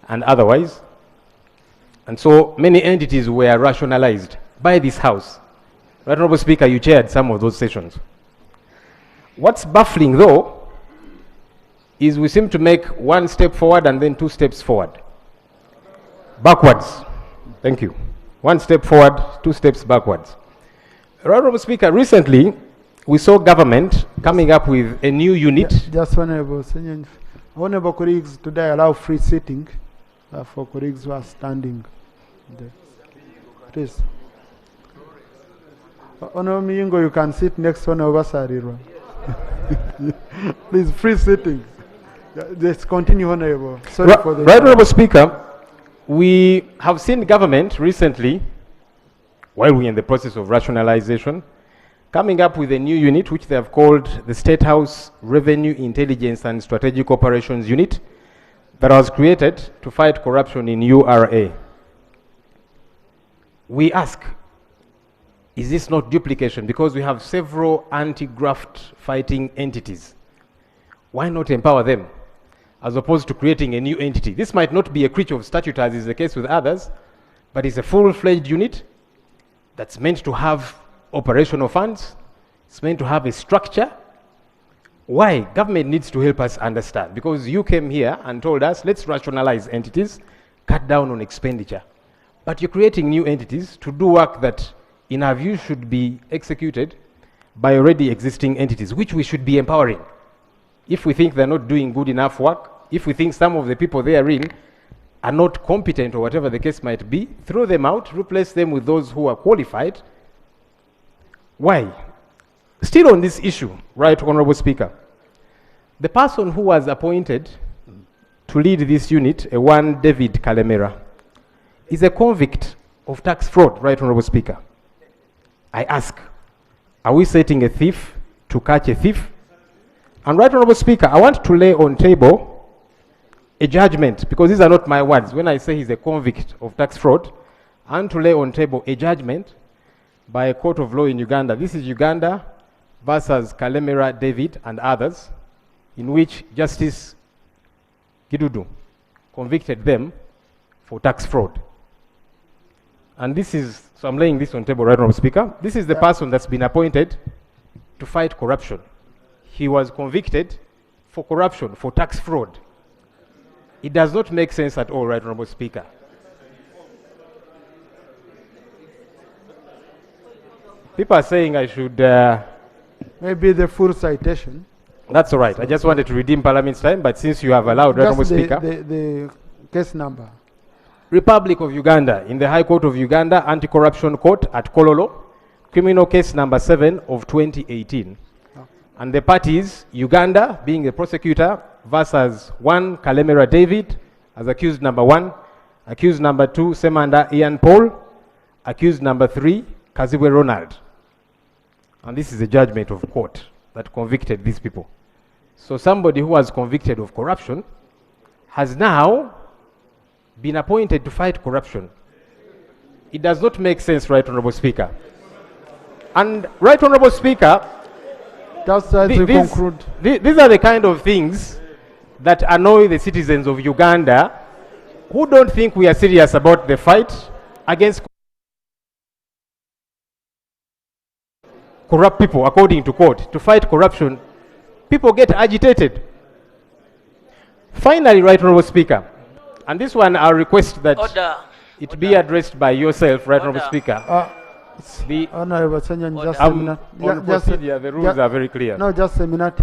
and otherwise. And so many entities were rationalized by this House. Right Honorable Speaker, you chaired some of those sessions. What's baffling, though, is we seem to make one step forward and then two steps forward. Backwards. Thank you. One step forward, two steps backwards. Right Honorable Speaker, recently we saw government coming up with a new unit. Just honorable colleagues, today allow free sitting for colleagues who are standing there. Please. Honorable Miyingo, you can sit next to Honorable Sarirwa. Please, free sitting. Let's continue, Honorable. Sorry for the... Right Honorable Speaker, we have seen government recently, while we're in the process of rationalization, coming up with a new unit which they have called the State House Revenue Intelligence and Strategic Operations Unit, that was created to fight corruption in URA. We ask, is this not duplication? Because we have several anti-graft fighting entities. Why not empower them, as opposed to creating a new entity? This might not be a creature of statute, as is the case with others, but it's a full-fledged unit that's meant to have operational funds. It's meant to have a structure. Why? Government needs to help us understand, because you came here and told us, let's rationalize entities, cut down on expenditure. But you're creating new entities to do work that, in our view, should be executed by already existing entities, which we should be empowering. If we think they're not doing good enough work, if we think some of the people they are in are not competent, or whatever the case might be, throw them out, replace them with those who are qualified. Why? Still on this issue, Right Honorable Speaker, the person who was appointed to lead this unit, a one David Kalemera, is a convict of tax fraud, Right Honorable Speaker. I ask, are we setting a thief to catch a thief? And Right Honorable Speaker, I want to lay on table a judgment, because these are not my words. When I say he's a convict of tax fraud, I want to lay on table a judgment by a court of law in Uganda. This is Uganda versus Kalemera David and others, in which Justice Gidudu convicted them for tax fraud. And this is, so I'm laying this on table, Right Honorable Speaker. This is the person that's been appointed to fight corruption. He was convicted for corruption, for tax fraud. It does not make sense at all, Right Honorable Speaker. People are saying I should... maybe the full citation. That's all right. I just wanted to redeem Parliament's time, but since you have allowed, Honourable Just Speaker. the case number. Republic of Uganda, in the High Court of Uganda, Anti-Corruption Court at Kololo, criminal case number 7 of 2018. And the parties, Uganda being the prosecutor, versus 1 Kalemera David as accused number 1, accused number 2 Semanda Ian Paul, accused number 3 Kazibwe Ronald. And this is a judgment of court that convicted these people. So somebody who was convicted of corruption has now been appointed to fight corruption. It does not make sense, Right Honourable Speaker. And Right Honourable Speaker, Just as we conclude. These are the kind of things that annoy the citizens of Uganda who don't think we are serious about the fight against corrupt people, according to court. To fight corruption, people get agitated. Finally, Right Honourable Speaker, and this one I'll request that it be addressed by yourself, Right Honourable Speaker. The Honourable Senyon, just a minute. on procedure, the rules are very clear. No, just a minute.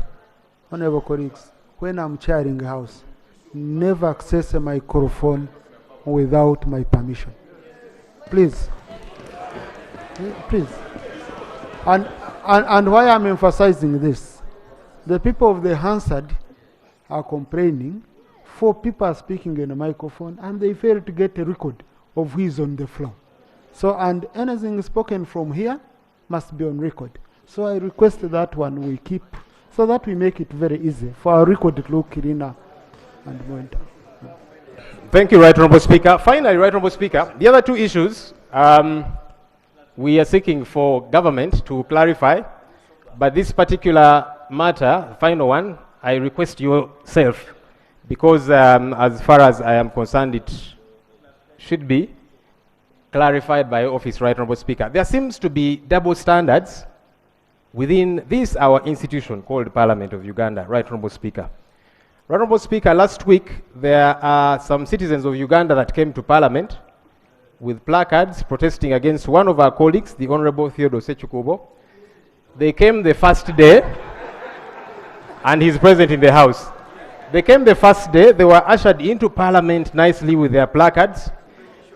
Honourable colleagues, when I'm chairing a house, never access a microphone without my permission. Please. Please. And why I'm emphasizing this, the people of the Hansard are complaining for people are speaking in a microphone and they fail to get a record of who is on the floor. So, and anything spoken from here must be on record. So I request that one we keep, so that we make it very easy for our record to look cleaner and more. Thank you, Right Honourable Speaker. Finally, Right Honourable Speaker, the other two issues we are seeking for government to clarify, but this particular matter, the final one, I request yourself, because as far as I am concerned, it should be clarified by office, Right Honourable Speaker. There seems to be double standards within this, our institution called Parliament of Uganda, Right Honourable Speaker. Right Honourable Speaker, last week there are some citizens of Uganda that came to Parliament with placards protesting against one of our colleagues, the Honourable Theodore Sechukubo. They came the first day, and he's present in the House. They came the first day, they were ushered into Parliament nicely with their placards.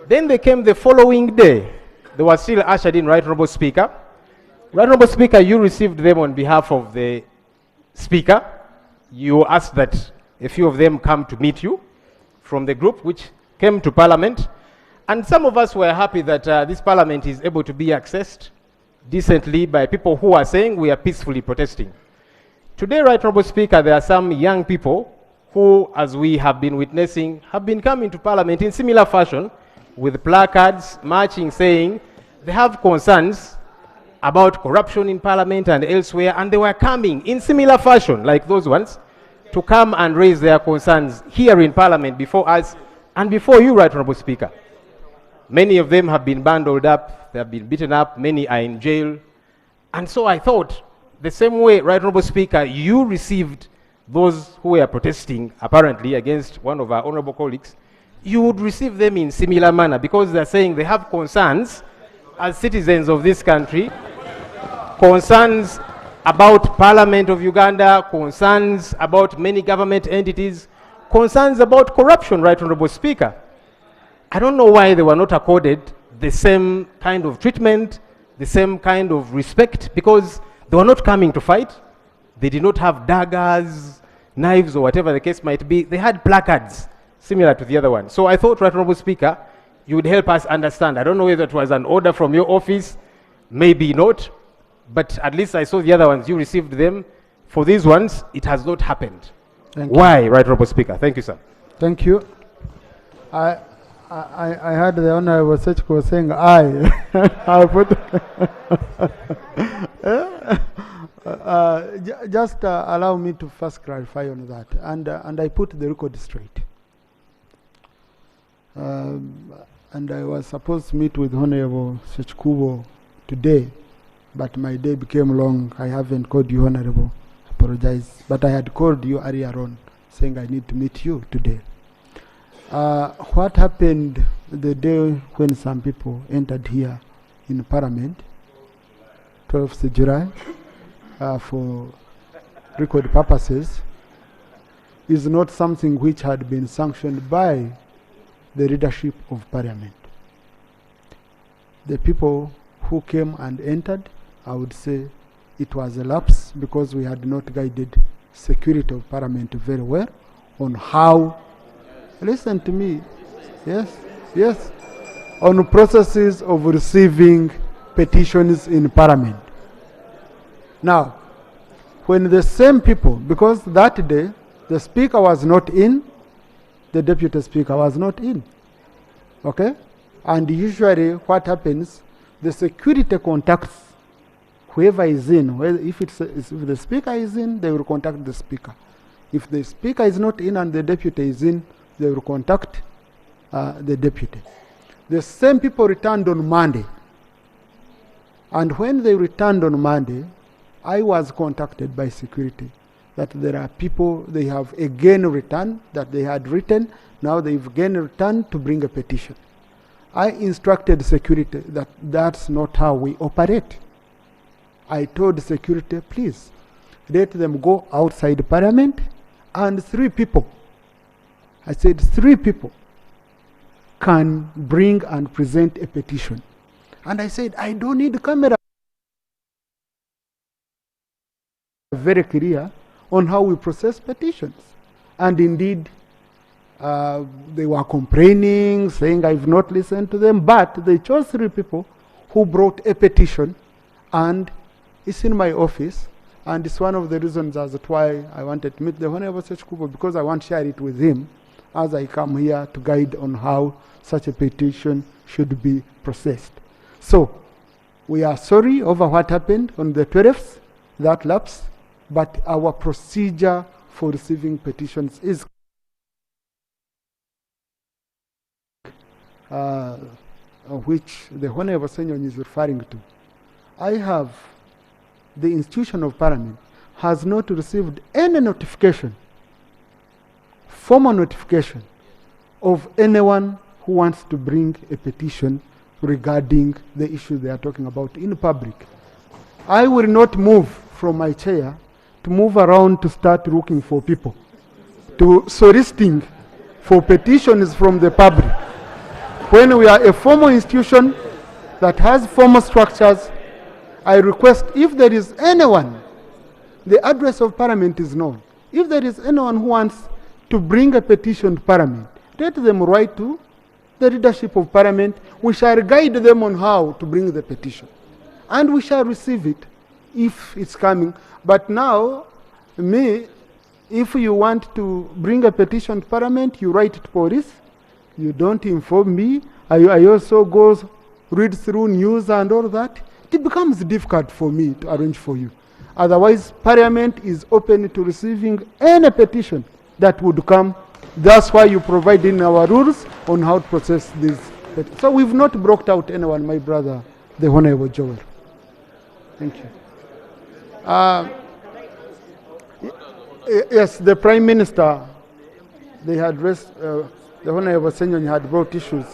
Then they came the following day. They were still ushered in, Right Honourable Speaker. Right Honourable Speaker, you received them on behalf of the Speaker. You asked that a few of them come to meet you from the group which came to Parliament. And some of us were happy that this Parliament is able to be accessed decently by people who are saying we are peacefully protesting. Today, Right Honourable Speaker, there are some young people who, as we have been witnessing, have been coming to Parliament in similar fashion with placards, marching, saying they have concerns about corruption in Parliament and elsewhere, and they were coming in similar fashion, like those ones, to come and raise their concerns here in Parliament before us and before you, Right Honourable Speaker. Many of them have been bundled up, they have been beaten up, many are in jail. And so I thought, the same way, Right Honourable Speaker, you received those who were protesting, apparently, against one of our honourable colleagues, you would receive them in similar manner, because they're saying they have concerns as citizens of this country, concerns about Parliament of Uganda, concerns about many government entities, concerns about corruption, Right Honourable Speaker. I don't know why they were not accorded the same kind of treatment, the same kind of respect, because they were not coming to fight. They did not have daggers, knives, or whatever the case might be. They had placards similar to the other one. So I thought, Right Honourable Speaker, you would help us understand. I don't know whether it was an order from your office, maybe not, but at least I saw the other ones, you received them. For these ones, it has not happened. Why, Right Honourable Speaker? Thank you, sir. Thank you. I heard the Honourable Sechko saying I. I put just allow me to first clarify on that, and I put the record straight. And I was supposed to meet with Honourable Sechkubo today, but my day became long. I haven't called you, Honourable. Apologize. But I had called you earlier on, saying I need to meet you today. What happened the day when some people entered here in Parliament, 12th July, for record purposes is not something which had been sanctioned by the leadership of Parliament. The people who came and entered, I would say it was a lapse because we had not guided security of Parliament very well on how, listen to me, yes, on processes of receiving petitions in Parliament. Now, when the same people, because that day the Speaker was not in, the Deputy Speaker was not in, okay? And usually what happens, the security contacts whoever is in. If the Speaker is in, they will contact the Speaker. If the Speaker is not in and the Deputy is in, they will contact the Deputy. The same people returned on Monday. And when they returned on Monday, I was contacted by security that there are people, they have again returned, that they had written, now they've again returned to bring a petition. I instructed security that that's not how we operate. I told security, please, let them go outside Parliament, and 3 people, I said 3 people can bring and present a petition. And I said, I don't need camera. Very clear on how we process petitions. And indeed, they were complaining, saying I've not listened to them, but they chose 3 people who brought a petition, and it's in my office, and it's one of the reasons as to why I wanted to meet the Honorable Sechkubo, because I want to share it with him as I come here to guide on how such a petition should be processed. So, we are sorry over what happened on the 12th, that lapse, but our procedure for receiving petitions is which the Honorable Senyon is referring to. I have, the institution of Parliament has not received any notification, formal notification, of anyone who wants to bring a petition regarding the issue they are talking about in public. I will not move from my chair to move around to start looking for people, to soliciting for petitions from the public. When we are a formal institution that has formal structures, I request if there is anyone, the address of Parliament is known. If there is anyone who wants to bring a petition to Parliament, let them write to the leadership of Parliament. We shall guide them on how to bring the petition. And we shall receive it if it's coming. But now, if you want to bring a petition to Parliament, you write to police. You don't inform me. I also go read through news and all that. It becomes difficult for me to arrange for you. Otherwise, Parliament is open to receiving any petition that would come. That's why you provide in our rules on how to process this. So we've not blocked out anyone, my brother, the Honorable Joel. Thank you. Yes, the Prime Minister, they had raised, the Honorable Senyon had brought issues.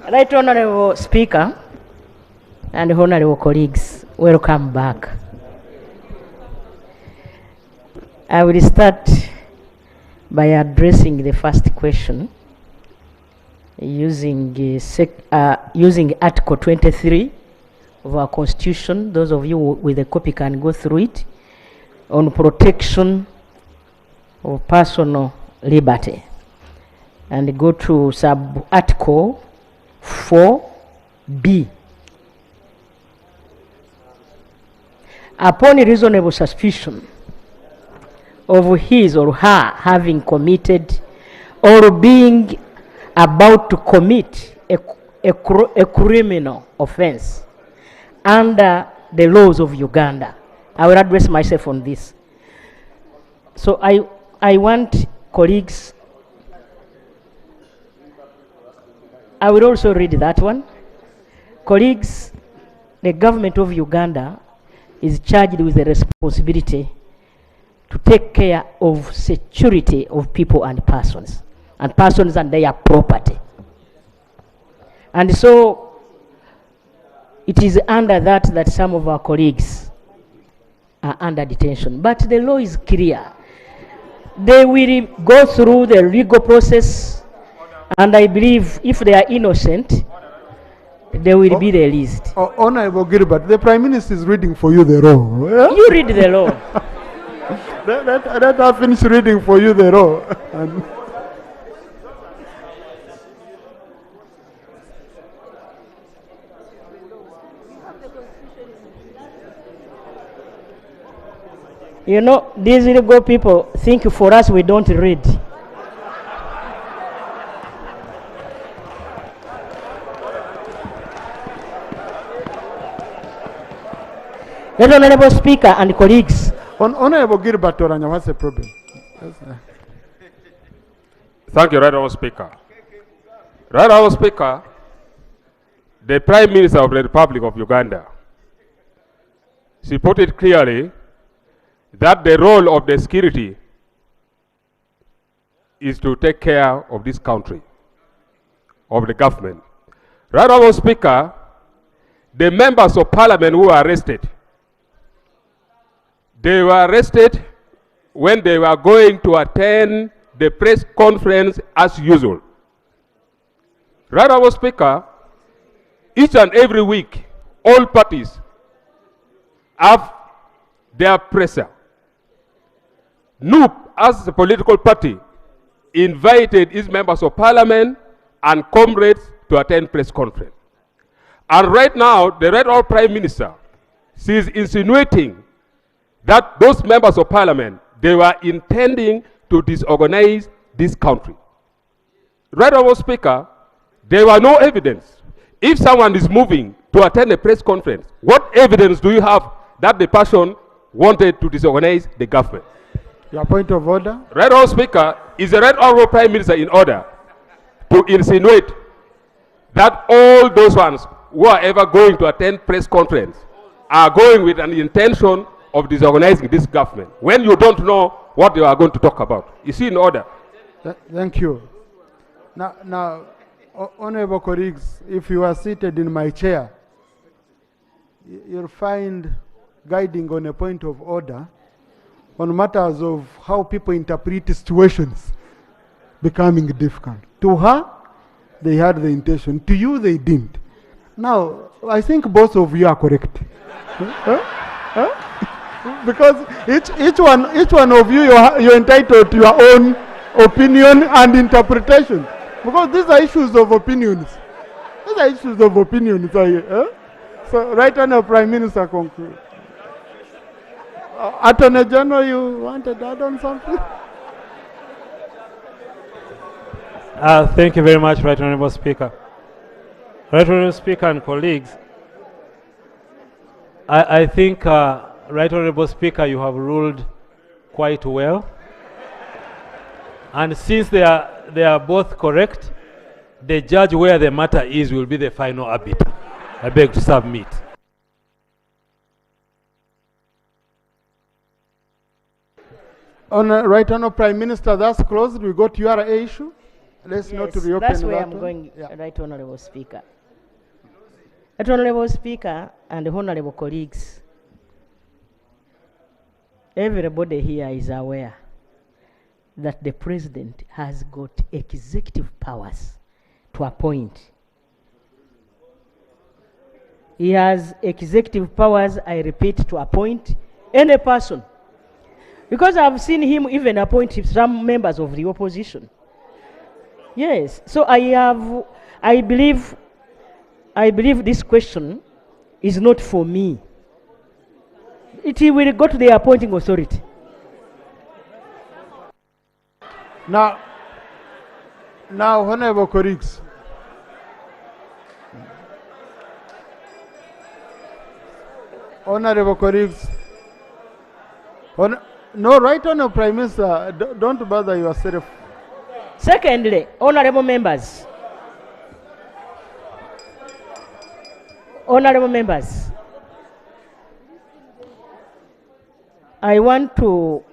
Right Honorable Speaker and Honorable colleagues, welcome back. I will start by addressing the first question using Article 23 of our Constitution. Those of you with a copy can go through it, on protection of personal liberty, and go to sub-article 4B. Upon reasonable suspicion of his or her having committed or being about to commit a criminal offense under the laws of Uganda. I will address myself on this. So I want colleagues, I will also read that one. Colleagues, the government of Uganda is charged with the responsibility to take care of security of people and persons and their property. And so it is under that some of our colleagues are under detention. But the law is clear. They will go through the legal process, and I believe if they are innocent, they will be released. Honorable Gilbert, the Prime Minister is reading for you the law. Yeah? You read the law. Let her finish reading for you the law. You know, these legal people think for us we don't read. Let Honorable Speaker and colleagues. Honorable Gilbert Oranya, what's the problem? Thank you, Right Honourable Speaker. Right Honourable Speaker, the Prime Minister of the Republic of Uganda, she put it clearly that the role of the security is to take care of this country, of the government. Right Honourable Speaker, the members of Parliament who were arrested, they were arrested when they were going to attend the press conference as usual. Right Honourable Speaker, each and every week, all parties have their presser. NUP, as a political party, invited its members of Parliament and comrades to attend press conference. And right now, the Right Honourable Prime Minister, she is insinuating that those members of Parliament, they were intending to disorganize this country. Right Honourable Speaker, there were no evidence. If someone is moving to attend a press conference, what evidence do you have that the person wanted to disorganize the government? Your point of order? Right Honourable Speaker, is the Right Honourable Prime Minister in order to insinuate that all those ones who are ever going to attend press conference are going with an intention of disorganizing this government when you don't know what they are going to talk about? Is he in order? Thank you. Now, honorable colleagues, if you are seated in my chair, you'll find guiding on a point of order on matters of how people interpret situations becoming difficult. To her, they had the intention. To you, they didn't. Now, I think both of you are correct. Because each one of you, you're entitled to your own opinion and interpretation. Because these are issues of opinions. These are issues of opinions. So, Right Honourable Prime Minister, conclude. Attorney General, you wanted to add on something? Thank you very much, Right Honourable Speaker. Right Honourable Speaker and colleagues, I think, Right Honourable Speaker, you have ruled quite well. And since they are both correct, the judge where the matter is will be the final arbiter. I beg to submit. Right Honourable Prime Minister, that's closed. We got URA issue. Let's not reopen that's where that I'm one. going, Right Honourable Speaker. Right Honourable Speaker and Honourable colleagues, everybody here is aware that the President has got executive powers to appoint. He has executive powers, I repeat, to appoint any person. Because I've seen him even appoint some members of the opposition. Yes, so I believe this question is not for me. It will go to the appointing authority. Now, honourable colleagues, no, Right Honourable Prime Minister, don't bother yourself. Secondly, honourable members, I want to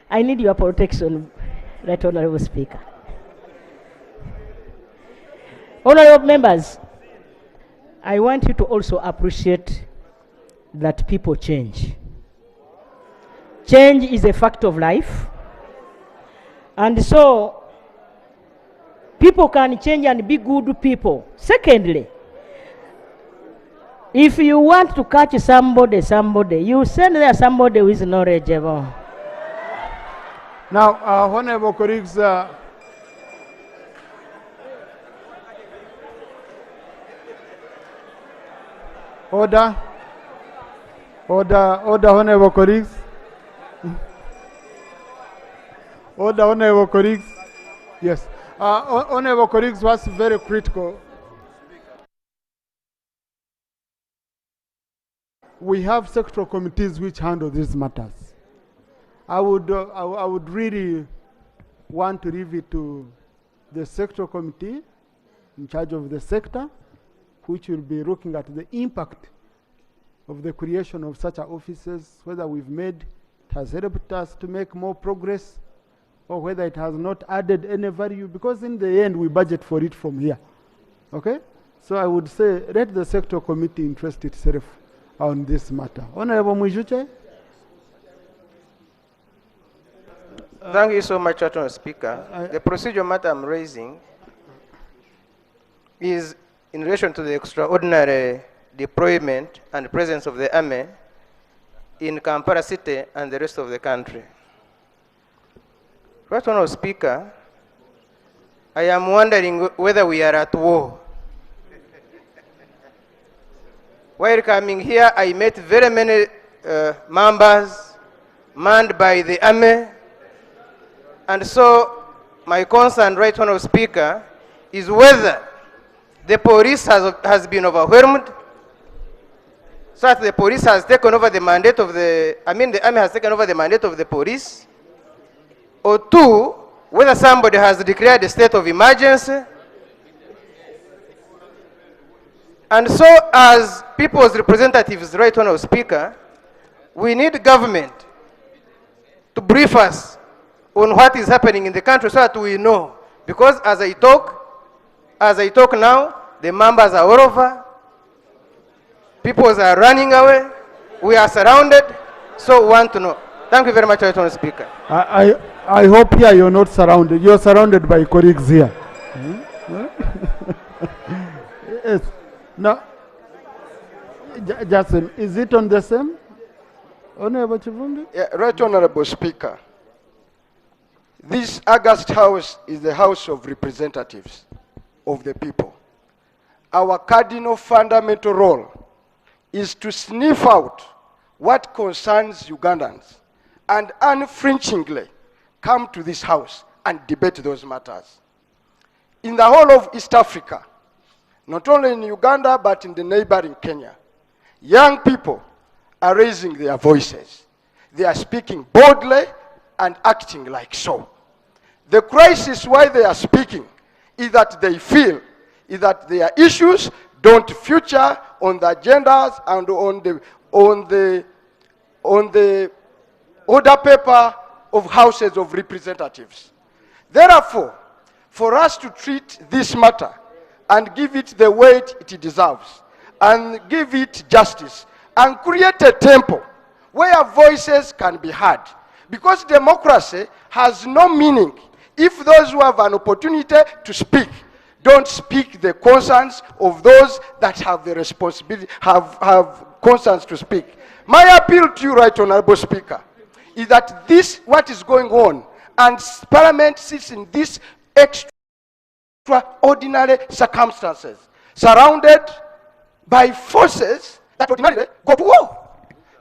I need your protection, Right Honourable Speaker. Honorable members, I want you to also appreciate that people change. Change is a fact of life. And so, people can change and be good people. Secondly, if you want to catch somebody, you send there somebody who is knowledgeable. Now, honorable colleagues, order, honorable colleagues. Order, honorable colleagues. Yes. Honorable colleagues, what's very critical, we have sectoral committees which handle these matters. I would really want to leave it to the sectoral committee in charge of the sector, which will be looking at the impact of the creation of such offices, whether it has helped us to make more progress, or whether it has not added any value, because in the end we budget for it from here. Okay? So I would say let the sectoral committee interest itself on this matter. Honorable Mwijuche. Thank you so much, Honorable Speaker. The procedural matter I'm raising is in relation to the extraordinary deployment and presence of the army in Kampala City and the rest of the country. Right, Honorable Speaker, I am wondering whether we are at war. While coming here, I met very many members manned by the army. And so my concern, right, Honorable Speaker, is whether the police has been overwhelmed, so that the police has taken over the mandate of the army has taken over the mandate of the police, or two, whether somebody has declared a state of emergency. And so as people's representatives, right, Honorable Speaker, we need government to brief us on what is happening in the country so that we know. Because as I talk now, the members are all over, people are running away, we are surrounded, so we want to know. Thank you very much, Honorable Speaker. I hope here you're not surrounded. You're surrounded by colleagues here. Yes. Now, Jackson, is it on the same? Honorable Chivumbi? Yeah, right, Honorable Speaker. This August House is the House of Representatives of the people. Our cardinal fundamental role is to sniff out what concerns Ugandans and unflinchingly come to this house and debate those matters. In the whole of East Africa, not only in Uganda, but in the neighboring Kenya, young people are raising their voices. They are speaking boldly and acting like so. The crisis why they are speaking is that they feel is that their issues don't feature on the agendas and on the order paper of houses of representatives. Therefore, for us to treat this matter and give it the weight it deserves, and give it justice, and create a tempo where voices can be heard. Because democracy has no meaning if those who have an opportunity to speak don't speak the concerns of those that have the responsibility, have concerns to speak. My appeal to you, Right Honorable Speaker, is that this, what is going on, and Parliament sits in this extraordinary circumstances, surrounded by forces that ordinarily go to war.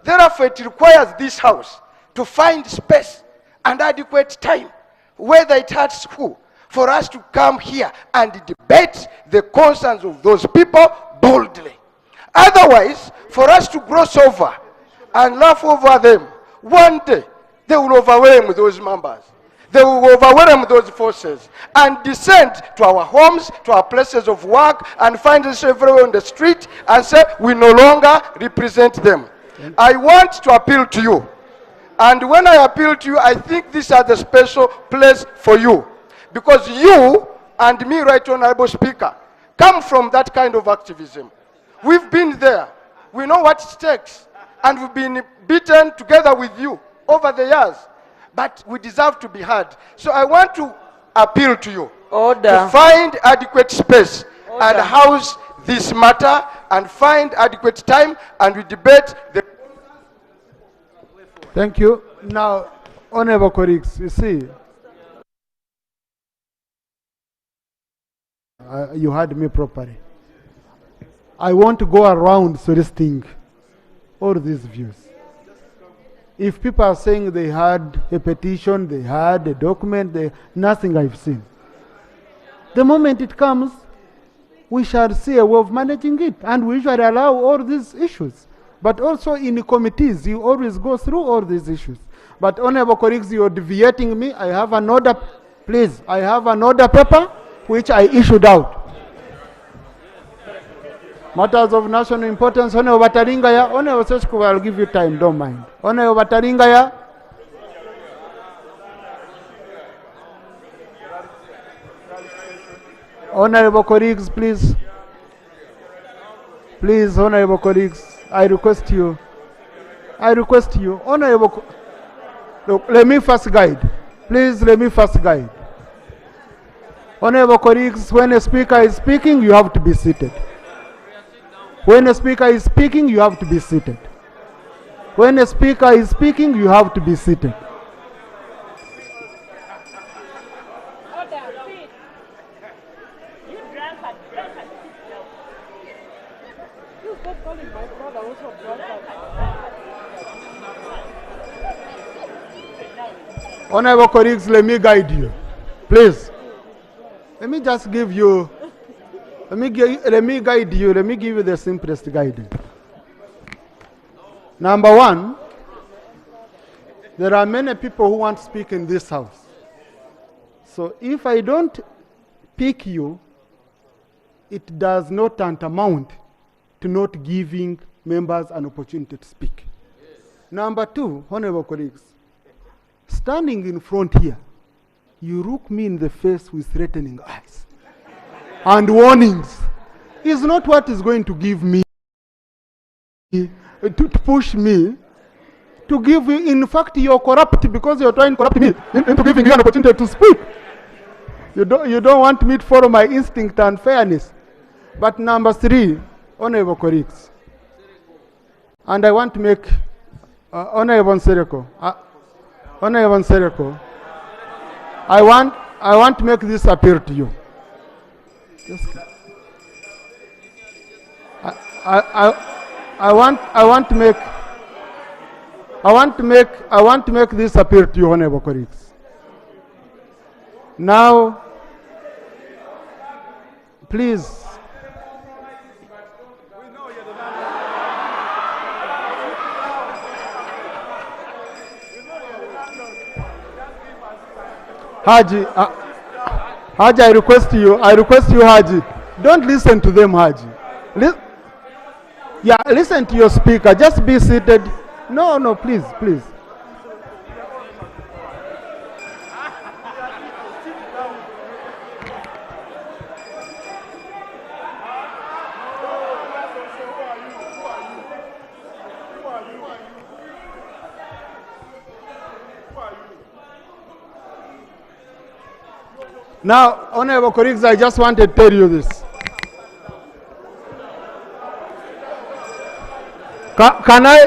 Therefore, it requires this House to find space and adequate time, whether it hurts who, for us to come here and debate the concerns of those people boldly. Otherwise, for us to gloss over and laugh over them, one day they will overwhelm those members. They will overwhelm those forces and descend to our homes, to our places of work, and find us everywhere on the street and say, we no longer represent them. I want to appeal to you. And when I appeal to you, I think this is the special place for you. Because you and me, Right Honorable Speaker, come from that kind of activism. We've been there. We know what it takes. And we've been beaten together with you over the years. But we deserve to be heard. So I want to appeal to you to find adequate space and house this matter and find adequate time and we debate the... Thank you. Now, honorable colleagues, you see, you heard me properly. I want to go around soliciting all these views. If people are saying they had a petition, they had a document, nothing I've seen. The moment it comes, we shall see a way of managing it, and we usually allow all these issues. But also in the committees, you always go through all these issues. But honorable colleagues, you're deviating me. I have an order, please. I have an order paper which I issued out. Matters of national importance, Honorable Bataringaya. Honorable Seshkuba, I'll give you time, don't mind. Honorable Bataringaya. Honorable colleagues, please. Please, honorable colleagues, I request you. Honorable, look, let me first guide. Please, let me first guide. Honorable colleagues, when a speaker is speaking, you have to be seated. When a speaker is speaking, you have to be seated. When a speaker is speaking, you have to be seated. Honorable colleagues, let me guide you. Please. Let me just give you, let me guide you, let me give you the simplest guidance. Number one, there are many people who want to speak in this house. So if I don't pick you, it does not tantamount to not giving members an opportunity to speak. Yes. Number two, honorable colleagues, standing in front here, you look me in the face with threatening eyes and warnings is not what is going to give me, to push me, to give you, in fact, you're corrupt because you're trying to corrupt me into giving you an opportunity to speak. You don't want me to follow my instinct and fairness. But number three, honorable colleagues, and I want to make, Honorable Sereko, I want to make this appeal to you. I want to make this appeal to you, honorable colleagues. Now, please. Haji, I request you, Haji, don't listen to them, Haji. Listen to your speaker, just be seated. No, please. Now, honorable colleagues, I just want to tell you this. Can I,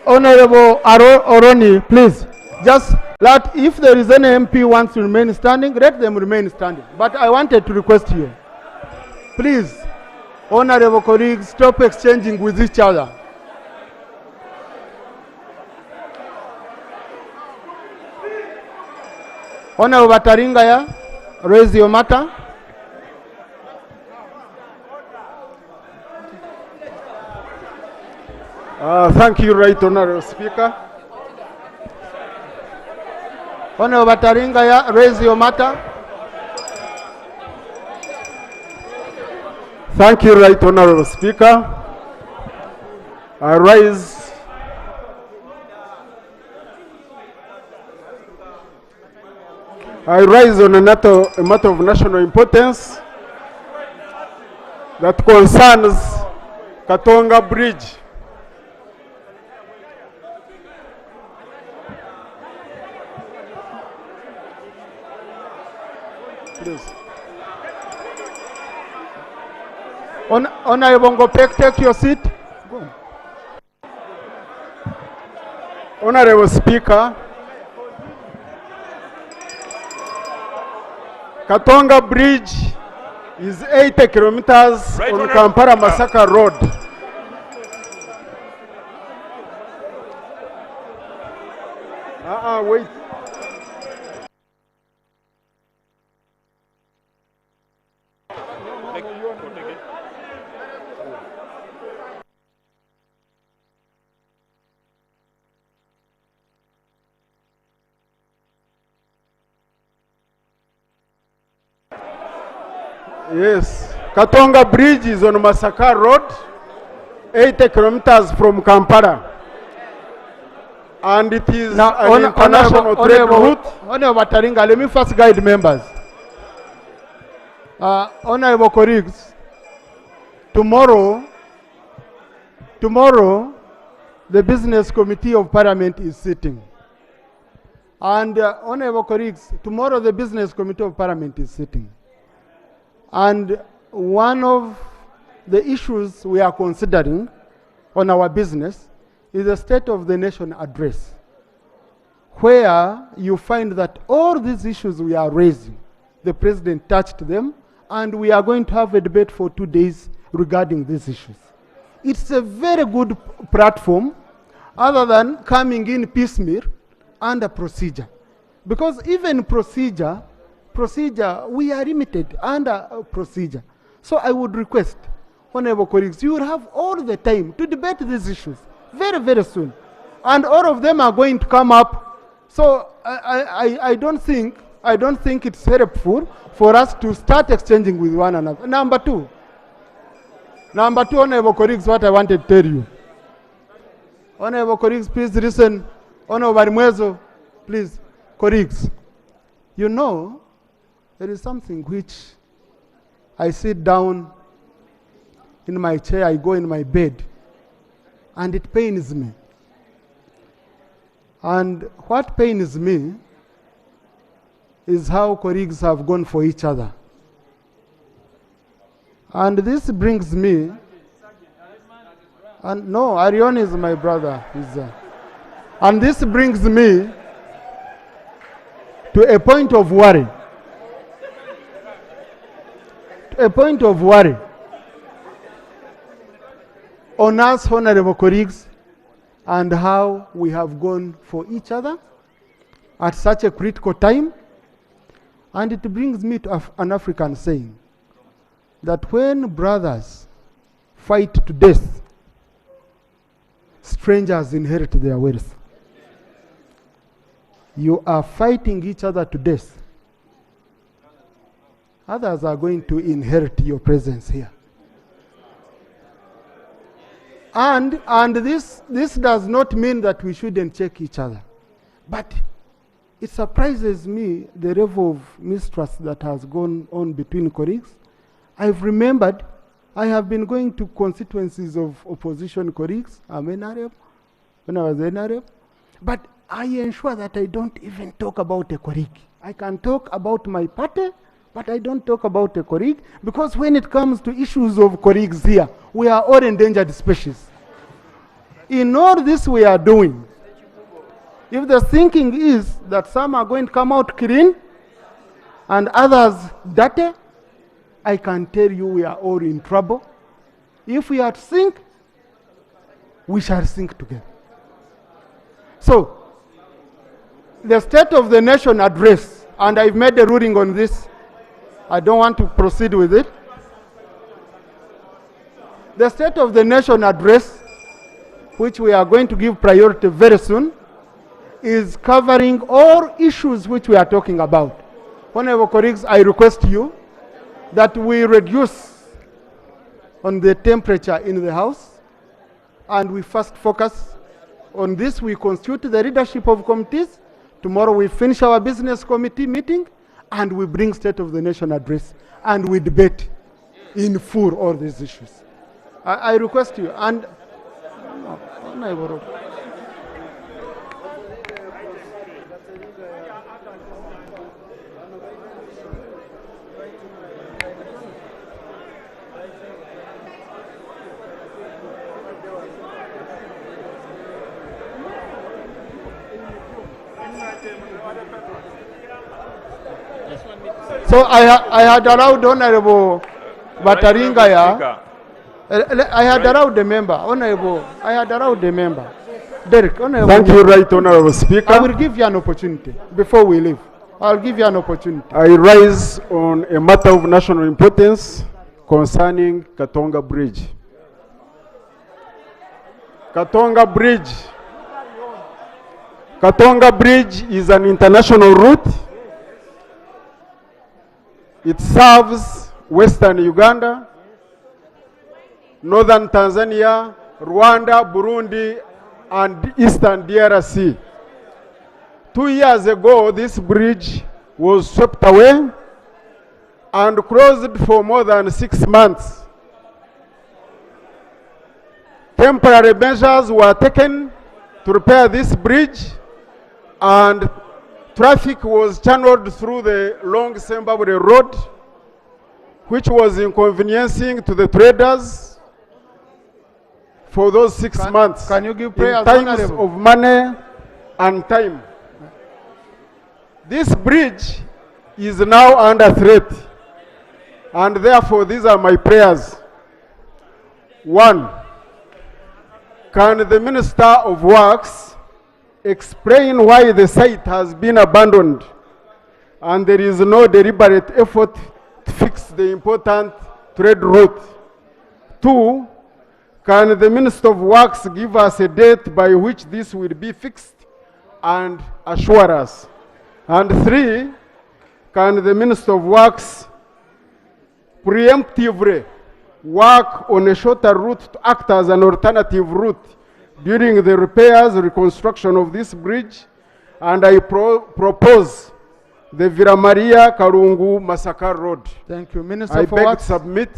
Honorable Oroni, please, just let, if there is any MP wants to remain standing, let them remain standing. But I wanted to request you, please, honorable colleagues, stop exchanging with each other. Honorable Bataringaya, raise your matter. Thank you, Right Honorable Speaker. Honorable Bataringaya, raise your matter. Thank you, Right Honorable Speaker. I rise on a matter of national importance. that concerns Katonga Bridge. Please. Honorable Ngopek, take your seat. Go. Honorable Speaker, Katonga Bridge is 80 kilometers Right, on Kampala Masaka Road. Wait. Yes, Katonga Bridge is on Masaka Road, 80 kilometers from Kampala. And it is Now, an international trade route. Honorable Taringa, let me first guide members. Honorable colleagues, tomorrow, the Business Committee of Parliament is sitting. And honorable colleagues, tomorrow the Business Committee of Parliament is sitting. And one of the issues we are considering on our business is the State of the Nation address, where you find that all these issues we are raising, the President touched them, and we are going to have a debate for 2 days regarding these issues. It's a very good platform, other than coming in piecemeal under procedure. Because even procedure, we are limited under procedure. So I would request, honorable colleagues, you will have all the time to debate these issues very, very soon. And all of them are going to come up. So I don't think it's helpful for us to start exchanging with one another. Number two, honorable colleagues, what I wanted to tell you. Honorable colleagues, please listen. Honorable Mwezo, please, colleagues. You know, there is something which I sit down in my chair, I go in my bed, and it pains me. And what pains me is how colleagues have gone for each other. And this brings me, and no, Arion is my brother. And this brings me to a point of worry. A point of worry on us, honorable colleagues, and how we have gone for each other at such a critical time. And it brings me to an African saying that when brothers fight to death, strangers inherit their wealth. You are fighting each other to death. Others are going to inherit your presence here. And this does not mean that we shouldn't check each other. But it surprises me the level of mistrust that has gone on between colleagues. I've remembered I have been going to constituencies of opposition colleagues. I'm NRM, when I was NRM. But I ensure that I don't even talk about a colleague. I can talk about my party, but I don't talk about a colleague, because when it comes to issues of colleagues here, we are all endangered species. In all this we are doing, if the thinking is that some are going to come out clean and others dirty, I can tell you we are all in trouble. If we are to sink, we shall sink together. So, the State of the Nation address, and I've made a ruling on this, I don't want to proceed with it. The State of the Nation address, which we are going to give priority very soon, is covering all issues which we are talking about. Honorable colleagues, I request you that we reduce on the temperature in the House, and we first focus on this. We constitute the leadership of committees. Tomorrow we finish our business committee meeting, and we bring State of the Nation address, and we debate. in full all these issues. I request you, and Honorable. So I had allowed Honorable Bataringaya. I had allowed the member, Honorable. I had allowed the member. Derek, Honorable. Thank you, Right Honorable Speaker. I will give you an opportunity before we leave. I'll give you an opportunity. I rise on a matter of national importance concerning Katonga Bridge. Katonga Bridge. Katonga Bridge is an international route. It serves Western Uganda, Northern Tanzania, Rwanda, Burundi, and Eastern DRC. 2 years ago, this bridge was swept away and closed for more than 6 months. Temporary measures were taken to repair this bridge, and traffic was channeled through the long Sembabule Road, which was inconveniencing to the traders for those 6 months. Can you give in prayers, times Honorable? of money and time? This bridge is now under threat, and therefore these are my prayers. 1, can the Minister of Works explain why the site has been abandoned and there is no deliberate effort to fix the important trade route? 2, can the Minister of Works give us a date by which this will be fixed and assure us? And 3, can the Minister of Works preemptively work on a shorter route to act as an alternative route during the repairs, reconstruction of this bridge? And I propose the Villa Maria Karungu Massacre Road. Thank you. Minister I for beg Works. to submit.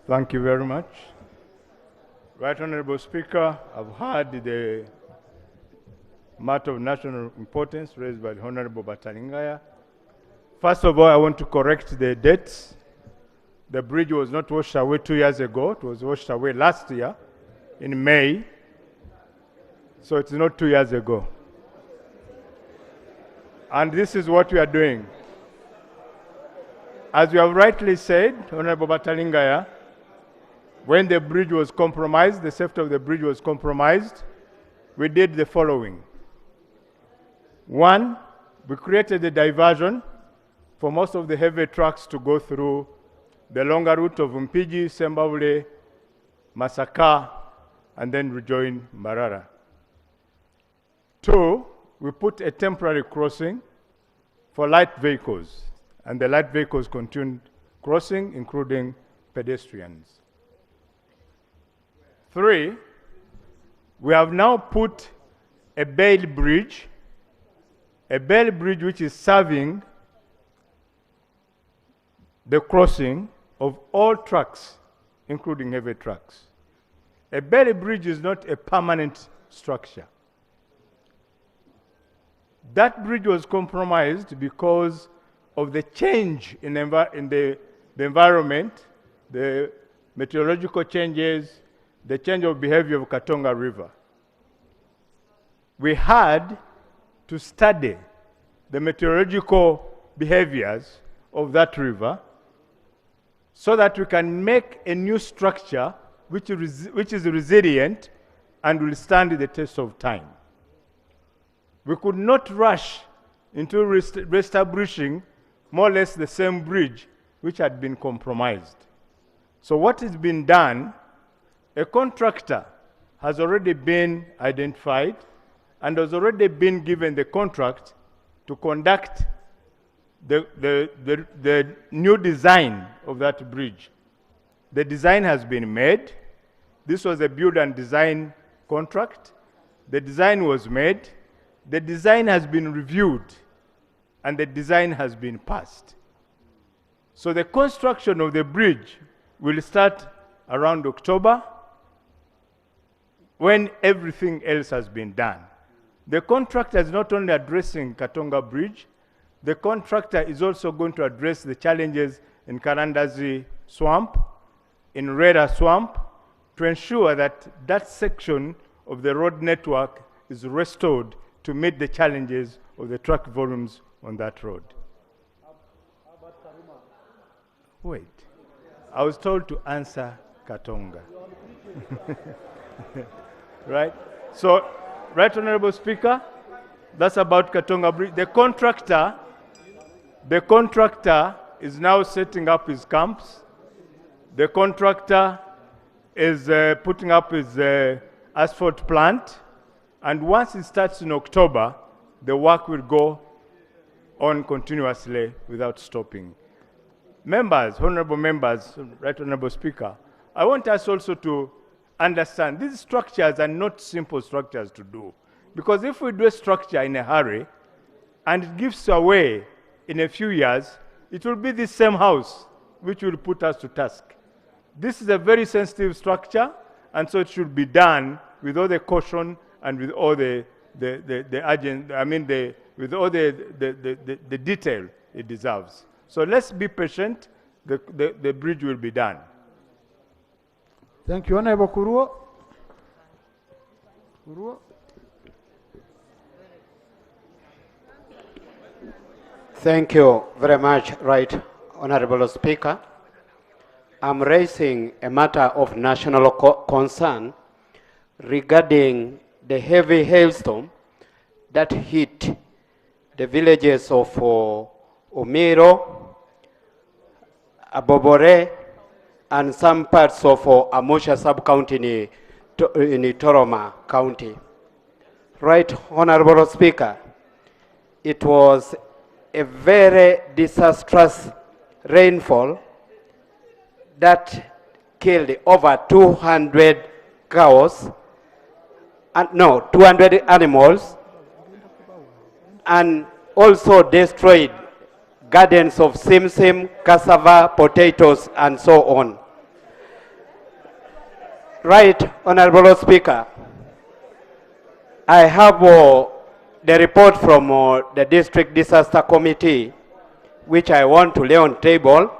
Thank you very much. Right Honorable Speaker, I've heard the matter of national importance raised by the Honorable Batalingaya. First of all, I want to correct the dates. The bridge was not washed away 2 years ago. It was washed away last year in May. So it's not 2 years ago. And this is what we are doing. As you have rightly said, Honorable Batalingaya, when the bridge was compromised, the safety of the bridge was compromised, we did the following. 1, we created a diversion for most of the heavy trucks to go through the longer route of Mpiji, Sembabule, Masaka, and then rejoin Mbarara. 2, we put a temporary crossing for light vehicles, and the light vehicles continued crossing, including pedestrians. 3, we have now put a bail bridge which is serving the crossing of all trucks, including heavy trucks. A bail bridge is not a permanent structure. That bridge was compromised because of the change in the environment, the meteorological changes, the change of behavior of Katonga River. We had to study the meteorological behaviors of that river so that we can make a new structure which is resilient and will stand the test of time. We could not rush into reestablishing more or less the same bridge which had been compromised. So what has been done, a contractor has already been identified and has already been given the contract to conduct the new design of that bridge. The design has been made. This was a build and design contract. The design was made. The design has been reviewed, and the design has been passed. So the construction of the bridge will start around October, when everything else has been done. The contractor is not only addressing Katonga Bridge, the contractor is also going to address the challenges in Karandazi Swamp, in Rera Swamp, to ensure that that section of the road network is restored to meet the challenges of the truck volumes on that road. Wait, I was told to answer Katonga. Right? So, Right Honorable Speaker, that's about Katonga Bridge. The contractor is now setting up his camps. The contractor is putting up his asphalt plant. And once it starts in October, the work will go on continuously without stopping. Members, honorable members, Right Honorable Speaker, I want us also to understand these structures are not simple structures to do. Because if we do a structure in a hurry and it gives away in a few years, it will be the same house which will put us to task. This is a very sensitive structure, and so it should be done with all the caution and with all with all the detail it deserves. So let's be patient. The bridge will be done. Thank you, Honorable Kuruo. Kuruo. Thank you very much, Right Honorable Speaker. I'm raising a matter of national concern regarding the heavy hailstorm that hit the villages of Omiro, Abobore, and some parts of Amusha sub-county in Toroma County. Right Honorable Speaker, it was a very disastrous rainfall that killed over 200 cows, 200 animals, and also destroyed gardens of simsim, cassava, potatoes, and so on. Right, Honorable Speaker, I have the report from the District Disaster Committee, which I want to lay on table.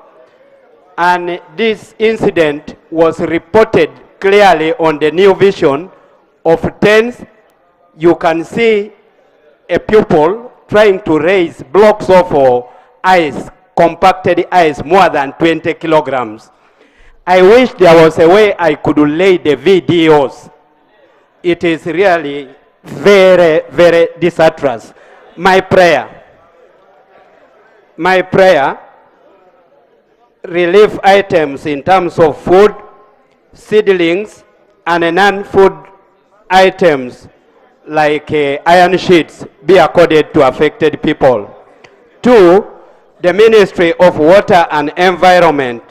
And this incident was reported clearly on the new vision of 10th. You can see a pupil trying to raise blocks of ice, compacted ice, more than 20 kilograms. I wish there was a way I could lay the videos. It is really very, very disastrous. My prayer, relief items in terms of food, seedlings, and non-food items like iron sheets be accorded to affected people. 2, the Ministry of Water and Environment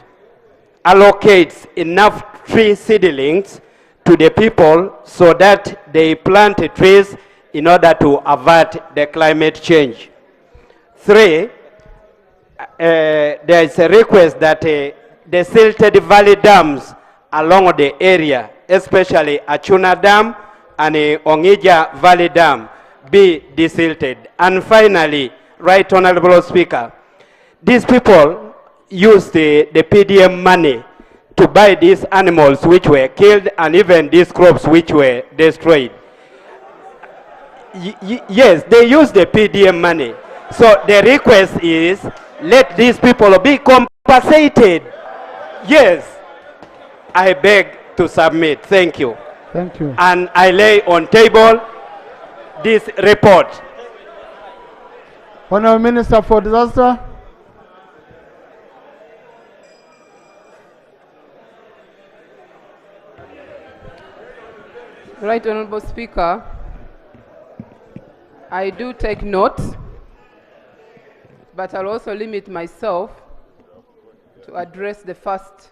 allocates enough tree seedlings to the people so that they plant trees in order to avert the climate change. 3, there is a request that the silted valley dams along the area, especially Achuna Dam and Ongija Valley Dam, be desilted. And finally, Right Honorable Speaker, these people use the PDM money to buy these animals which were killed and even these crops which were destroyed. Yes, they use the PDM money. So the request is, let these people be compensated. Yes, I beg to submit. Thank you. Thank you. And I lay on table this report. Honorable Minister for Disaster. Right Honorable Speaker, I do take note, but I'll also limit myself to address the first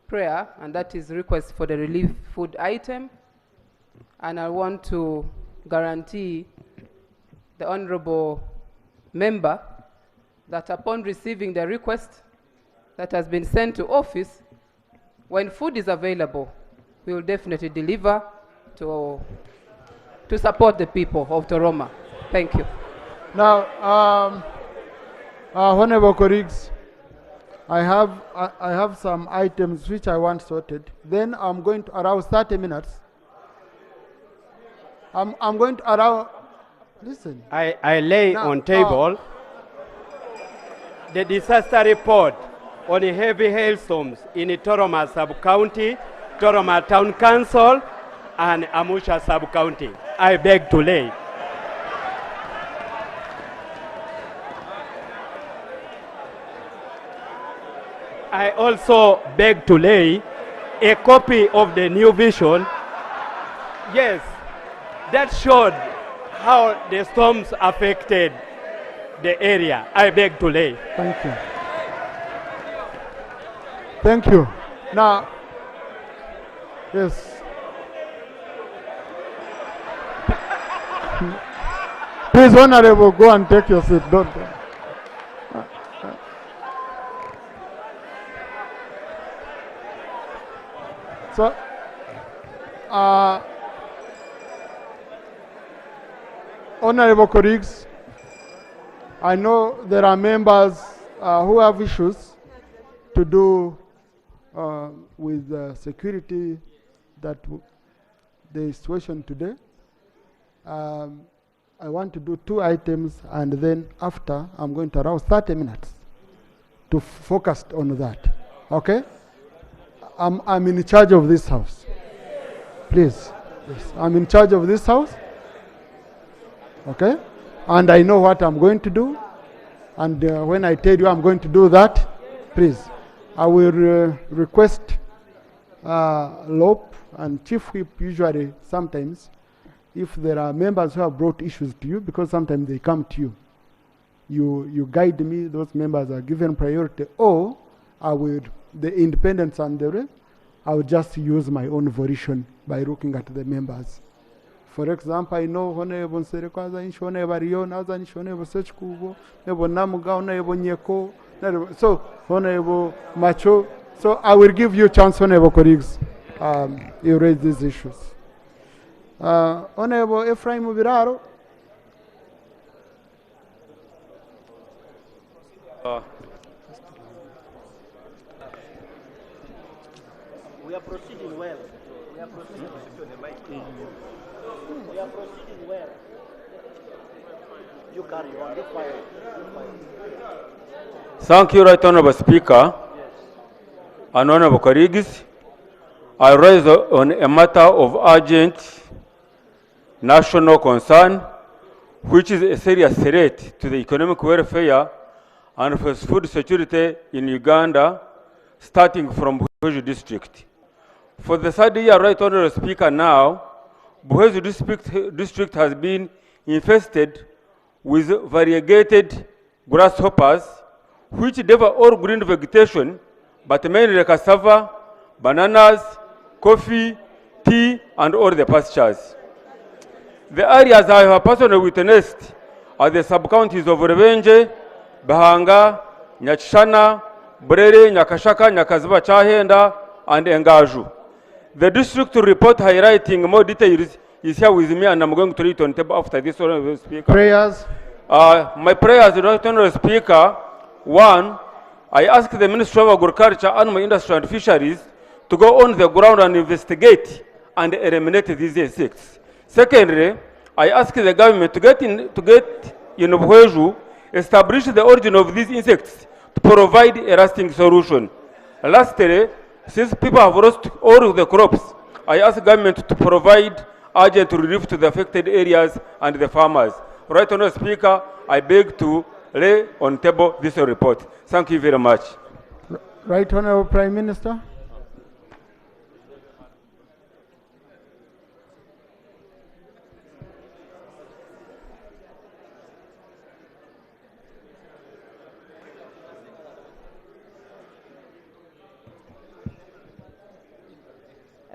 prayer, and that is request for the relief food item. And I want to guarantee the honorable member that upon receiving the request that has been sent to office, when food is available, we will definitely deliver to support the people of Toroma. Thank you. Now, honorable colleagues, I have some items which I want sorted. Then I'm going to allow 30 minutes. I'm going to allow. Listen. I lay Now, on table the disaster report on heavy hailstorms in Toroma Sub-County, Toroma Town Council, and Amusha Sub-County. I beg to lay. I also beg to lay a copy of the new vision. Yes, that showed how the storms affected the area. I beg to lay. Thank you. Thank you. Now, yes. Please, honorable, go and take your seat. Don't. So, honorable colleagues, I know there are members who have issues to do with security, that the situation today. I want to do 2 items, and then after I'm going to allow 30 minutes to focus on that. Okay? I'm in charge of this house. Please. Yes, I'm in charge of this house. Okay? And I know what I'm going to do. And when I tell you I'm going to do that, please, I will request LOP and Chief Whip usually sometimes, if there are members who have brought issues to you, because sometimes they come to you, you guide me, those members are given priority, or I will, the independence and the rest, I will just use my own volition by looking at the members. For example, I know Honorable Nsereko Azanish, Honorable Rion Azanish, Honorable Sechkubo, Honorable Namuga, Honorable Nyeko, so Honorable Macho. So I will give you a chance, Honorable colleagues, you raise these issues. Honorable Ephraim Biraro. We are proceeding well. We are proceeding We are proceeding well. You carry on. You fire. Thank you, Right Honorable Speaker. And Honorable colleagues, I rise on a matter of urgent national concern, which is a serious threat to the economic welfare and food security in Uganda, starting from Buheju district. For the 3rd year, Right Honorable Speaker, now, Buheju district has been infested with variegated grasshoppers, which devour all green vegetation, but mainly cassava, bananas, coffee, tea, and all the pastures. The areas I have personally witnessed are the sub-counties of Revenje, Bahanga, Nyachishana, Burere, Nyakashaka, Nyakaziba, Chahenda, and Engaju. The district report highlighting more details is here with me, and I'm going to read on table after this, Honorable Speaker. Prayers. My prayers, Honorable Speaker. 1, I ask the Ministry of Agriculture, Animal Industry and Fisheries to go on the ground and investigate and eliminate these insects. Secondly, I ask the government to get in Buheju, establish the origin of these insects to provide a lasting solution. Lastly, since people have lost all the crops, I ask government to provide urgent relief to the affected areas and the farmers. Right Honorable Speaker, I beg to lay on table this report. Thank you very much. Right Honorable Prime Minister.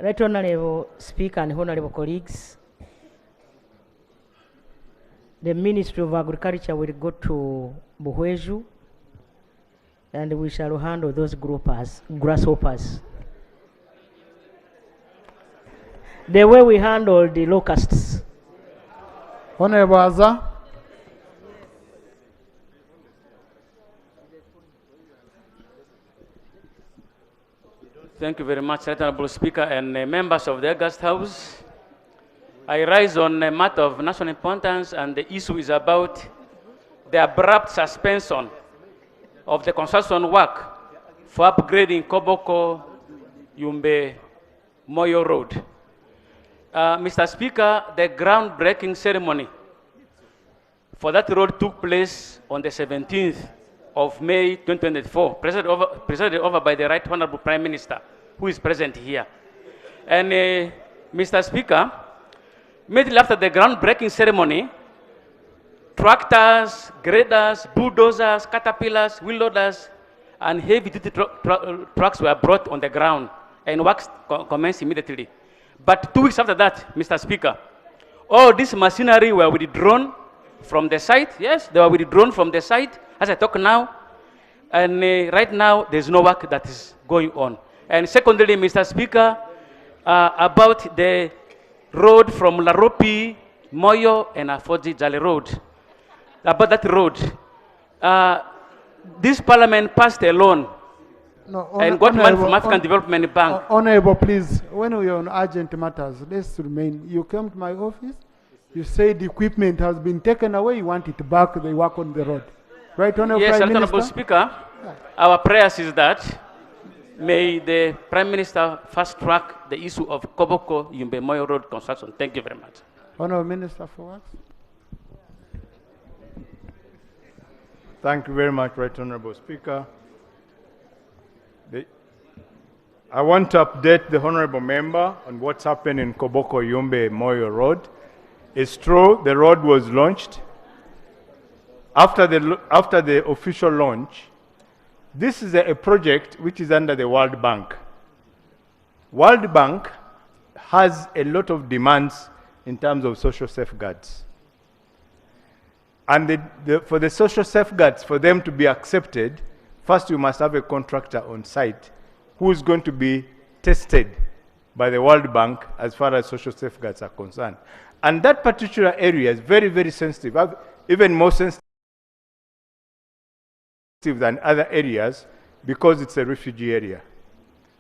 Right Honorable Speaker and Honorable colleagues, the Ministry of Agriculture will go to Buhweju and we shall handle those grasshoppers. The way we handle the locusts. Honorable Aza. Thank you very much, Honorable Speaker and members of the August House. I rise on a matter of national importance, and the issue is about the abrupt suspension of the construction work for upgrading Koboko Yumbe Moyo Road. Mr. Speaker, the groundbreaking ceremony for that road took place on the 17th of May 2024, presided over by the Right Honorable Prime Minister, who is present here. And Mr. Speaker, immediately after the groundbreaking ceremony, tractors, graders, bulldozers, caterpillars, wheel loaders, and heavy-duty trucks were brought on the ground, and works commenced immediately. But 2 weeks after that, Mr. Speaker, all this machinery were withdrawn from the site. Yes, they were withdrawn from the site as I talk now. And right now, there's no work that is going on. And secondly, Mr. Speaker, about the road from Laropi, Moyo, and Afoji Jale Road. About that road, this parliament passed a loan and got money from African Development Bank. Honorable, please, when we are on urgent matters, let's remain. You came to my office, you said the equipment has been taken away, you want it back, they work on the road. Right, Honorable Yes, Prime Honorable Minister? Speaker, our prayers is that may the Prime Minister fast track the issue of Koboko Yumbe Moyo Road construction. Thank you very much. Honorable Minister for Works. Thank you very much, Right Honorable Speaker. I want to update the Honorable Member on what's happened in Koboko Yumbe Moyo Road. It's true, the road was launched. After the official launch, this is a project which is under the World Bank. World Bank has a lot of demands in terms of social safeguards. And for the social safeguards, for them to be accepted, first you must have a contractor on site who is going to be tested by the World Bank as far as social safeguards are concerned. And that particular area is very, very sensitive, even more sensitive than other areas because it's a refugee area.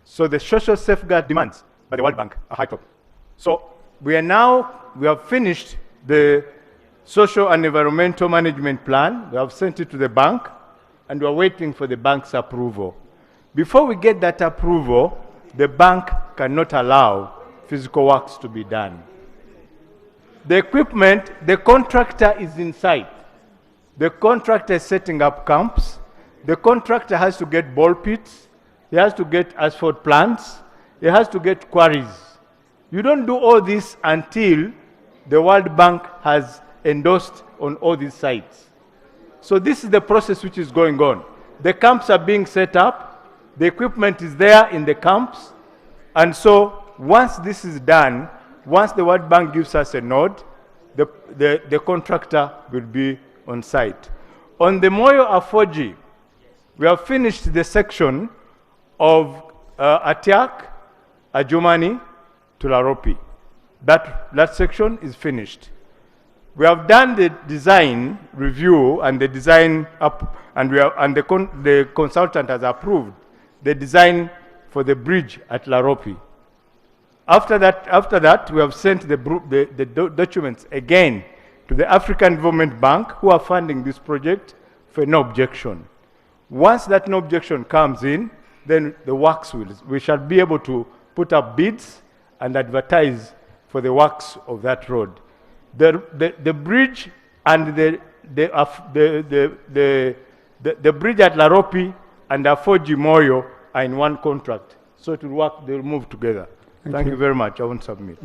So the social safeguard demands by the World Bank are high top. So we have finished the social and environmental management plan. We have sent it to the bank and we're waiting for the bank's approval. Before we get that approval, the bank cannot allow physical works to be done. The equipment, the contractor is in site. The contractor is setting up camps. The contractor has to get ball pits. He has to get asphalt plants. He has to get quarries. You don't do all this until the World Bank has endorsed on all these sites. So this is the process which is going on. The camps are being set up. The equipment is there in the camps. And so once this is done, once the World Bank gives us a nod, the contractor will be on site. On the Moyo Afoji, we have finished the section of Atiak, Ajumani to Laropi. That section is finished. We have done the design review and the design up, and the consultant has approved the design for the bridge at Laropi. After that, we have sent the documents again to the African Development Bank, who are funding this project, for no objection. Once that no objection comes in, then the works we shall be able to put up bids and advertise for the works of that road. The bridge and the bridge at Laropi and Afoji Moyo are in one contract, so it will work. They will move together. Thank you very much. I won't submit.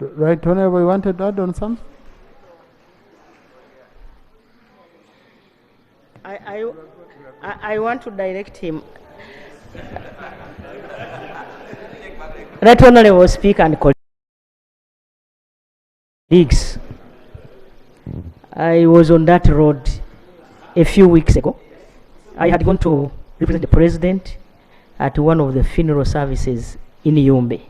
Right, Honorable, you wanted to add on something? I want to direct him. Right Honorable Speaker and colleagues, I was on that road a few weeks ago. I had gone to represent the President at one of the funeral services in Yumbe.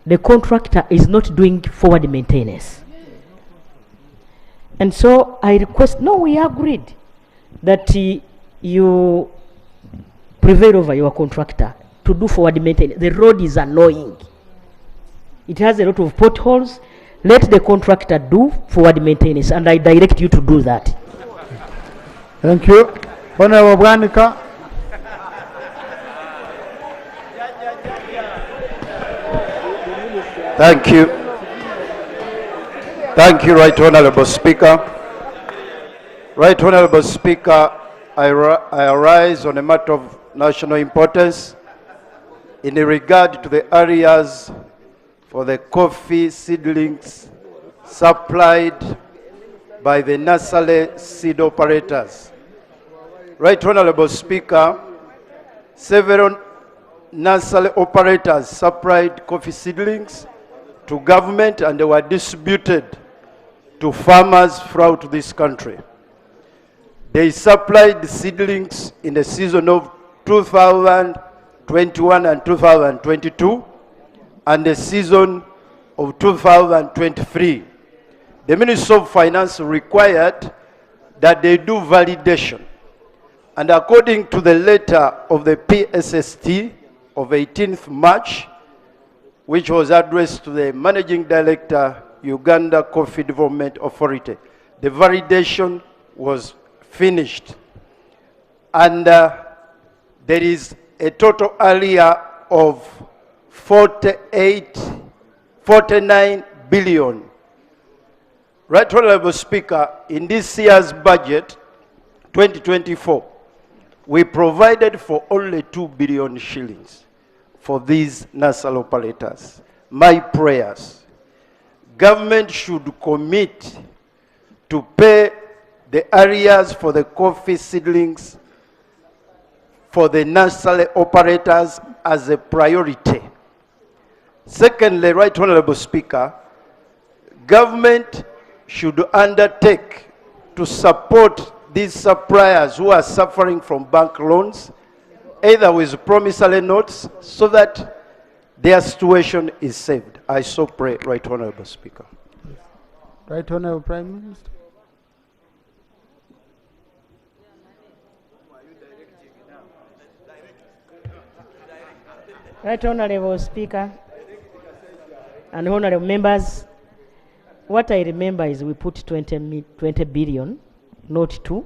The contractor is not doing forward maintenance. And so I request, no, we agreed that you prevail over your contractor to do forward maintenance. The road is annoying. It has a lot of potholes. Let the contractor do forward maintenance, and I direct you to do that. Thank you. Honorable Bwanika. Thank you. Thank you, Right Honorable Speaker. Right Honorable Speaker, I arise on a matter of national importance in regard to the areas for the coffee seedlings supplied by the nursery seed operators. Right Honorable Speaker, several nursery operators supplied coffee seedlings to government and they were distributed to farmers throughout this country. They supplied the seedlings in the season of 2021 and 2022 and the season of 2023. The Ministry of Finance required that they do validation. And according to the letter of the PSST of 18th March, which was addressed to the Managing Director, Uganda Coffee Development Authority, the validation was finished. And there is a total area of 49 billion. Right Honorable Speaker, in this year's budget, 2024, we provided for only 2 billion shillings for these nursery operators. My prayers, government should commit to pay the areas for the coffee seedlings for the nursery operators as a priority. Secondly, Right Honorable Speaker, government should undertake to support these suppliers who are suffering from bank loans, either with promissory notes, so that their situation is saved. I so pray, Right Honorable Speaker. Right Honorable Prime Minister. Right Honorable Speaker and honorable members, what I remember is we put 20 billion, not 2.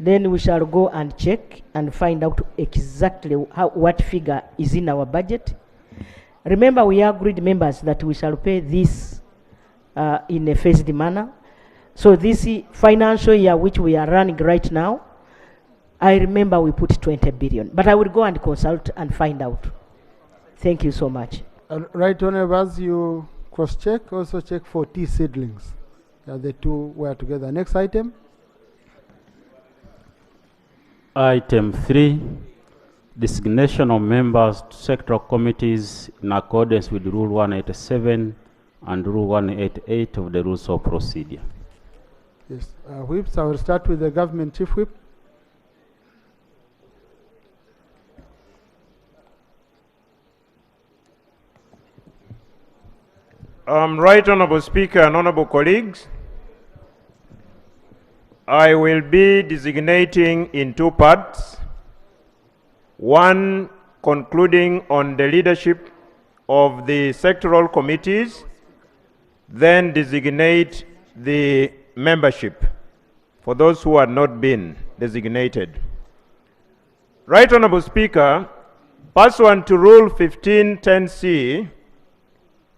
Then we shall go and check and find out exactly what figure is in our budget. Remember, we agreed, members, that we shall pay this in a phased manner. So this financial year which we are running right now, I remember we put 20 billion. But I will go and consult and find out. Thank you so much. Right Honorable, as you cross-check, also check for tea seedlings. The two were together. Next item. Item 3, designation of members to sectoral committees in accordance with Rule 187 and Rule 188 of the Rules of Procedure. Yes, whips, I will start with the government chief whip. Right Honorable Speaker and honorable colleagues, I will be designating in 2 parts. One concluding on the leadership of the sectoral committees, then designate the membership for those who had not been designated. Right Honorable Speaker, pursuant to Rule 1510C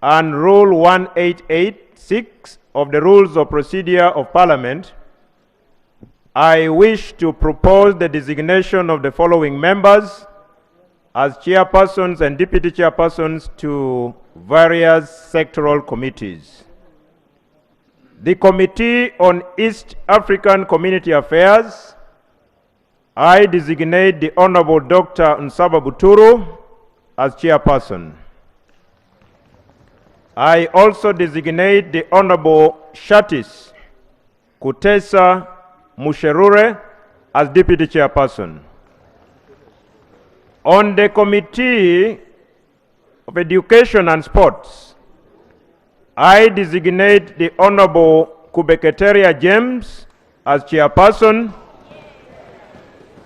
and Rule 1886 of the Rules of Procedure of Parliament, I wish to propose the designation of the following members as chairpersons and deputy chairpersons to various sectoral committees. The Committee on East African Community Affairs, I designate the Honorable Dr. Nsaba Buturu as chairperson. I also designate the Honorable Shatis Kutesa Musherure as deputy chairperson. On the Committee of Education and Sports, I designate the Honorable Kubeketeria James as chairperson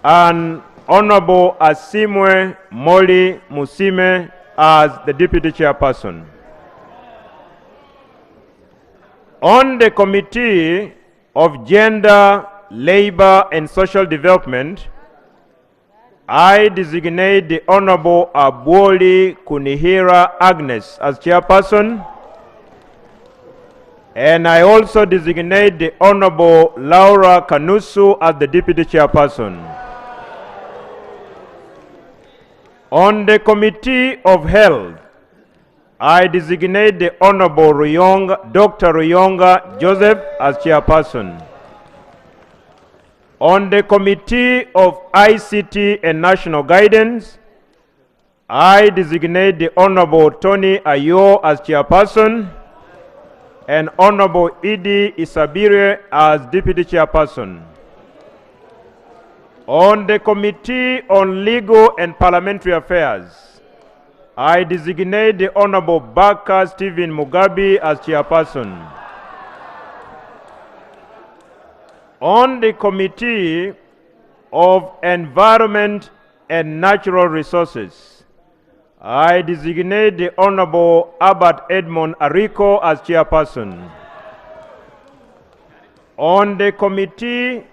and Honorable Asimwe Moli Musime as the deputy chairperson. On the Committee of Gender, Labor and Social Development, I designate the Honorable Abuoli Kunihira Agnes as chairperson, and I also designate the Honorable Laura Kanusu as the deputy chairperson. On the Committee of Health, I designate the Honorable Dr. Ruyonga Joseph as chairperson. On the Committee of ICT and National Guidance, I designate the Honorable Tony Ayo as chairperson and Honorable Idi Isabire as deputy chairperson. On the Committee on Legal and Parliamentary Affairs, I designate the Honorable Baka Stephen Mugabe as chairperson. On the Committee of Environment and Natural Resources, I designate the Honorable Albert Edmond Ariko as chairperson. On the Committee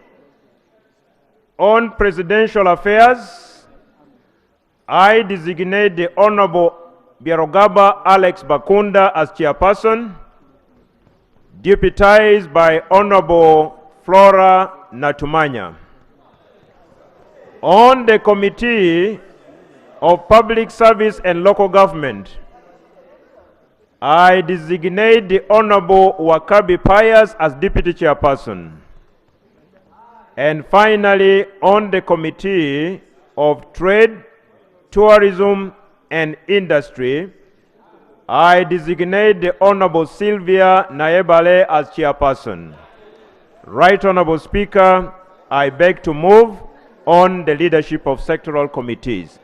on Presidential Affairs, I designate the Honorable Biarogaba Alex Bakunda as chairperson, deputized by Honorable Flora Natumanya. On the Committee of Public Service and Local Government, I designate the Honorable Wakabi Pius as deputy chairperson. And finally, on the Committee of Trade, Tourism and Industry, I designate the Honorable Sylvia Naebale as chairperson. Right Honorable Speaker, I beg to move on the leadership of sectoral committees.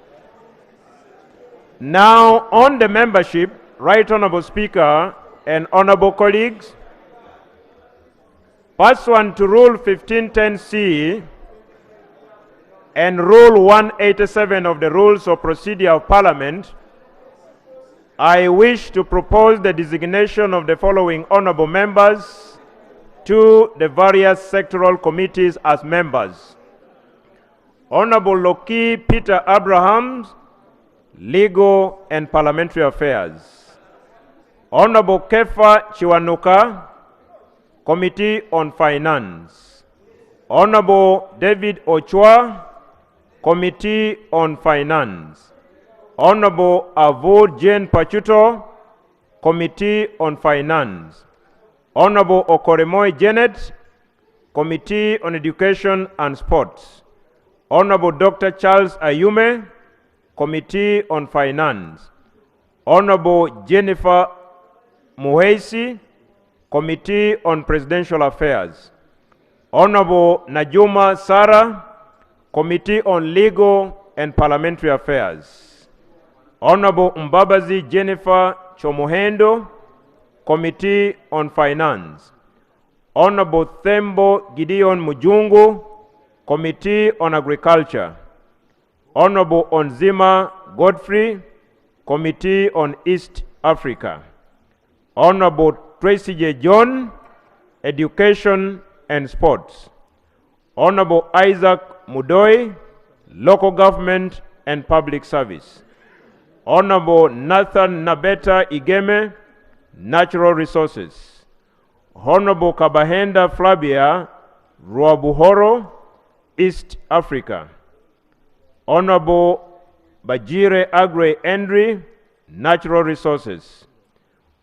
Now, on the membership, Right Honorable Speaker and honorable colleagues, pursuant to Rule 1510C and Rule 187 of the Rules of Procedure of Parliament, I wish to propose the designation of the following honorable members to the various sectoral committees as members. Honorable Loki Peter Abrahams, Legal and Parliamentary Affairs. Honorable Kefa Chiwanuka, Committee on Finance. Honorable David Ochwa, Committee on Finance. Honorable Avod Jane Pachuto, Committee on Finance. Honorable Okoremoy Janet, Committee on Education and Sports. Honorable Dr. Charles Ayume, Committee on Finance. Honorable Jennifer Muheisi, Committee on Presidential Affairs. Honorable Najuma Sarah, Committee on Legal and Parliamentary Affairs. Honorable Mbabazi Jennifer Chomohendo, Committee on Finance. Honorable Thembo Gideon Mujungu, Committee on Agriculture. Honorable Onzima Godfrey, Committee on East Africa. Honorable Tracy J. John, Education and Sports. Honorable Isaac Mudoi, Local Government and Public Service. Honorable Nathan Nabeta Igeme, Natural Resources. Honorable Kabahenda Flavia Ruabuhoro, East Africa. Honorable Bajire Agre Endri, Natural Resources.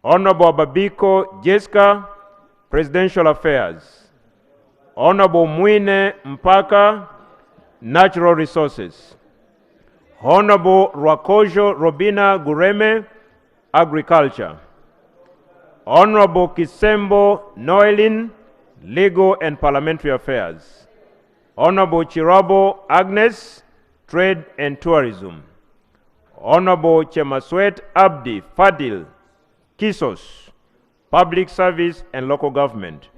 Honorable Babiko Jessica, Presidential Affairs. Honorable Mwine Mpaka, Natural Resources. Honorable Rwakojo Robina Gureme, Agriculture. Honorable Kisembo Noelin, Legal and Parliamentary Affairs. Honorable Chirabo Agnes, Trade and Tourism. Honorable Chemaswet Abdi Fadil, Kisos, Public Service and Local Government.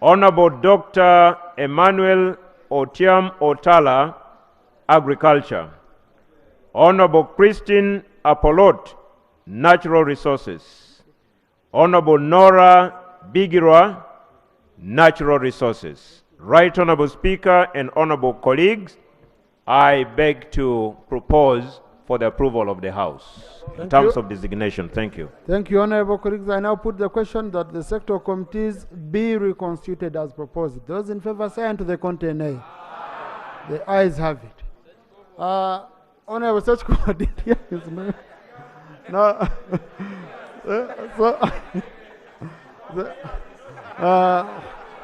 Honorable Dr. Emmanuel Otiam Otala, Agriculture. Honorable Christine Apolot, Natural Resources. Honorable Nora Bigirwa, Natural Resources. Right Honorable Speaker and Honorable colleagues, I beg to propose for the approval of the House in terms of designation. Thank you. Thank you, Honorable colleagues. I now put the question that the sector committees be reconstituted as proposed. Those in favor say and to the contrary nay. The ayes have it. Honorable Sachko did hear his name. No.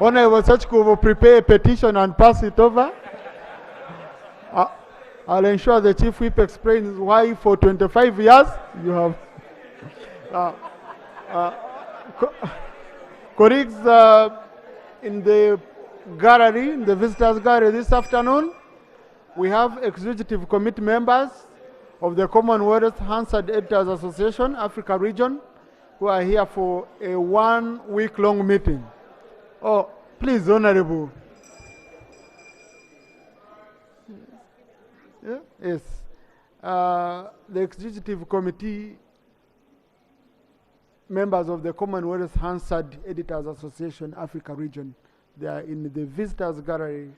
Honorable Sachko will prepare a petition and pass it over. I'll ensure the Chief Whip explains why for 25 years you have... colleagues, in the gallery, in the visitors gallery this afternoon, we have executive committee members of the Commonwealth Hansard Editors Association, Africa Region, who are here for a 1-week-long meeting. Oh, please, Honorable. Yeah? Yes. The executive committee members of the Commonwealth Hansard Editors Association, Africa Region, they are in the visitors gallery,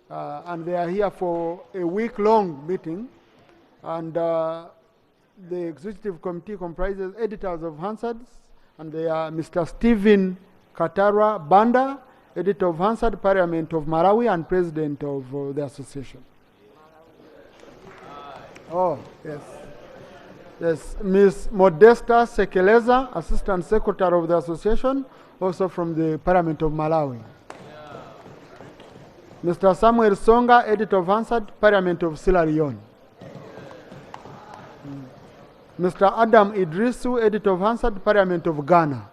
and they are here for a week-long meeting. And the executive committee comprises editors of Hansards, and they are Mr. Stephen Katara Banda, editor of Hansard, Parliament of Malawi, and president of the association. Oh, yes. Yes, Ms. Modesta Sekeleza, assistant secretary of the association, also from the Parliament of Malawi. Mr. Samuel Songa, editor of Hansard, Parliament of Sierra Leone. Mr. Adam Idrisu, editor of Hansard, Parliament of Ghana.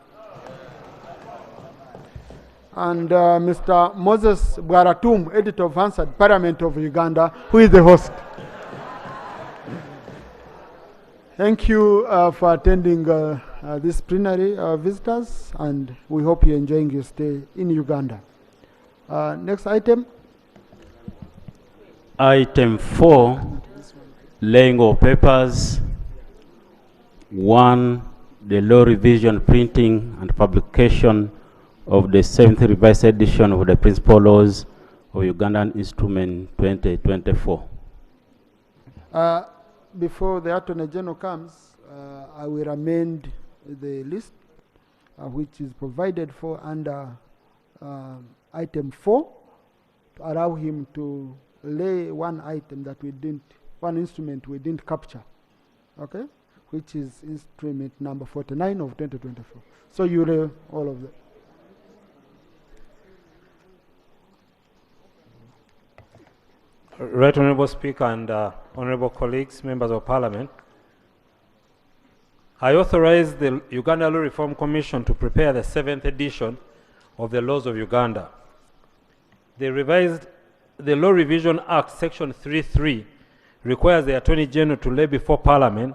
And Mr. Moses Bwaratum, editor of Hansard, Parliament of Uganda, who is the host. Thank you for attending this plenary, visitors, and we hope you're enjoying your stay in Uganda. Next item. Item 4, laying of papers. 1, the law revision, printing, and publication of the 7th revised edition of the principal laws of Ugandan Instrument 2024. Before the Attorney General comes, I will amend the list which is provided for under item 4 to allow him to lay one item that we didn't, one instrument we didn't capture, okay, which is instrument number 49 of 2024. So you lay all of them. Right Honourable Speaker and Honourable colleagues, members of Parliament, I authorize the Uganda Law Reform Commission to prepare the 7th edition of the laws of Uganda. The Law Revision Act, Section 3.3, requires the Attorney General to lay before Parliament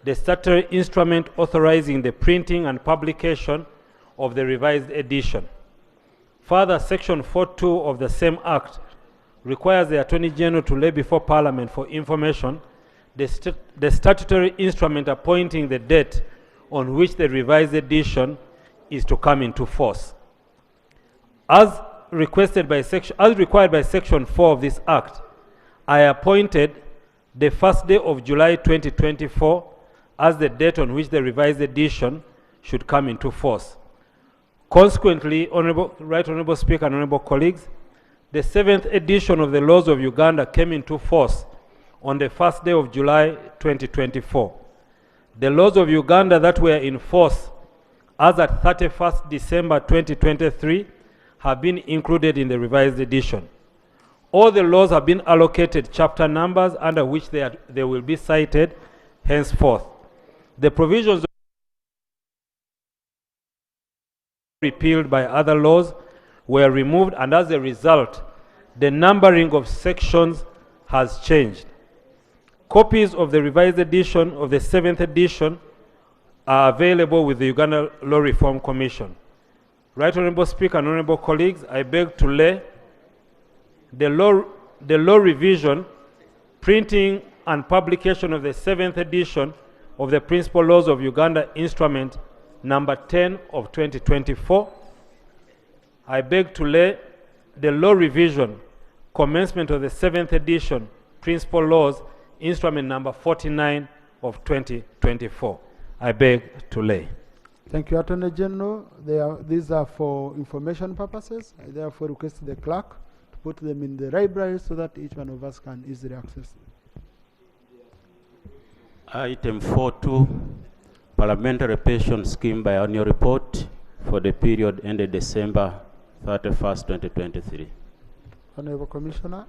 the statutory instrument authorizing the printing and publication of the revised edition. Further, Section 4.2 of the same Act requires the Attorney General to lay before Parliament for information the statutory instrument appointing the date on which the revised edition is to come into force. As required by Section 4 of this Act, I appointed the first day of July 2024 as the date on which the revised edition should come into force. Consequently, Right Honourable Speaker and Honourable colleagues, the 7th edition of the laws of Uganda came into force on the first day of July 2024. The laws of Uganda that were in force as at 31st December 2023 have been included in the revised edition. All the laws have been allocated chapter numbers under which they will be cited henceforth. The provisions repealed by other laws were removed, and as a result, the numbering of sections has changed. Copies of the revised edition of the 7th edition are available with the Uganda Law Reform Commission. Right Honorable Speaker and Honorable colleagues, I beg to lay the law revision, printing and publication of the 7th edition of the Principal Laws of Uganda Instrument number 10 of 2024. I beg to lay the law revision, commencement of the 7th edition Principal Laws Instrument number 49 of 2024. I beg to lay. Thank you, Attorney General. These are for information purposes. I therefore request the clerk to put them in the library so that each one of us can easily access them. Item 4.2, Parliamentary Pension Scheme Biennial Report for the period ended December 31st, 2023. Honorable Commissioner.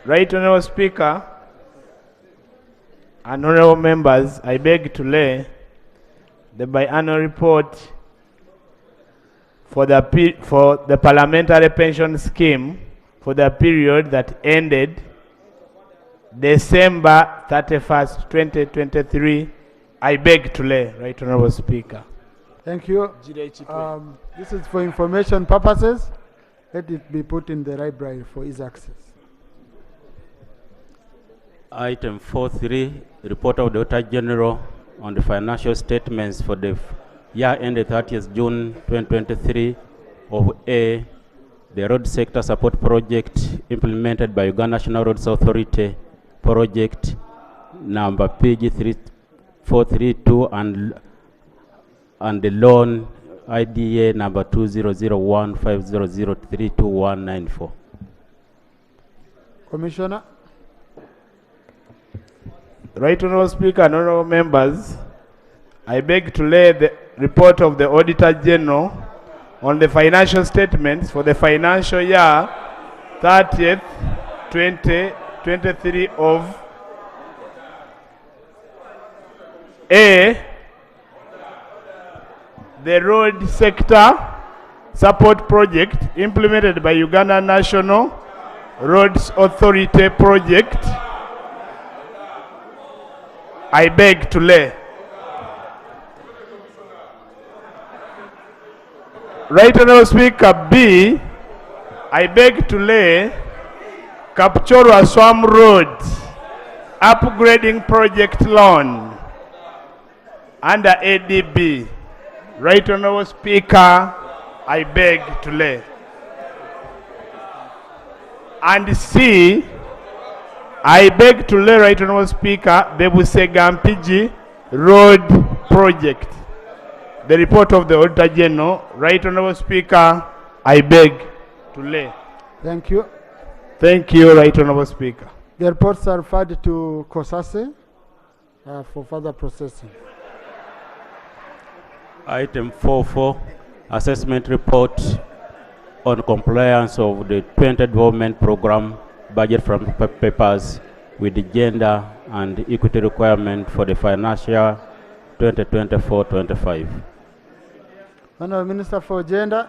Right Honorable Speaker and honorable members, I beg to lay the biannual report for the Parliamentary Pension Scheme for the period that ended December 31st, 2023. I beg to lay, Right Honorable Speaker. Thank you. This is for information purposes. Let it be put in the library for easy access. Item 4.3, Report of the Auditor General on the financial statements for the year ended 30th June 2023 of A, the road sector support project implemented by Uganda National Roads Authority, project number PG 3432 and the loan IDA number 200150032194. Commissioner. Right Honorable Speaker and honorable members, I beg to lay the report of the Auditor General on the financial statements for the financial year 30th, 2023 of A, the road sector support project implemented by Uganda National Roads Authority project. I beg to lay. Right Honorable Speaker B, I beg to lay Kapchorwa Swam Road upgrading project loan under ADB. Right Honorable Speaker, I beg to lay. And C, I beg to lay, Right Honorable Speaker, Bebusegampiji Road Project. The report of the Auditor General. Right Honorable Speaker, I beg to lay. Thank you. Thank you, Right Honorable Speaker. The reports are referred to COSASE for further processing. Item 4.4, Assessment Report on compliance of the 20 Development Program budget from papers with the gender and equity requirement for the financial 2024-25. Honorable Minister for Gender.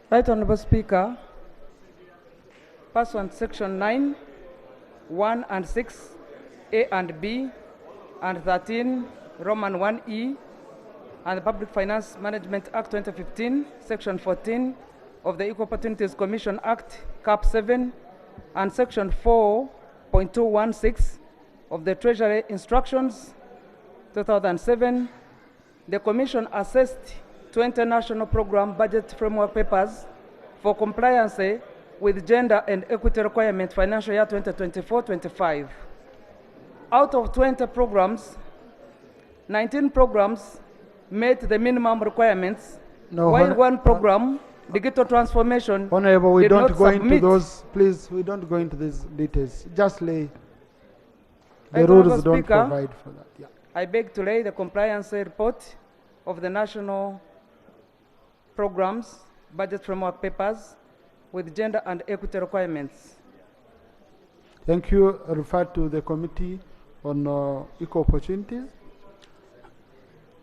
Right Honorable Speaker, pursuant Section 9, 1 and 6, A and B, and 13, Roman 1E, and the Public Finance Management Act 2015, Section 14 of the Equal Opportunities Commission Act, Cap 7, and Section 4.216 of the Treasury Instructions 2007, the Commission assessed 20 national program budget framework papers for compliance with gender and equity requirement financial year 2024-25. Out of 20 programs, 19 programs met the minimum requirements, while one program digital transformation. Honorable, we did don't not go into submit. those, please, we don't go into these details. Just lay, the Right, rules Honorable don't Speaker, provide for that. Yeah. I beg to lay the compliance report of the national programs, budget framework papers with gender and equity requirements. Thank you. Refer to the Committee on Equal Opportunities.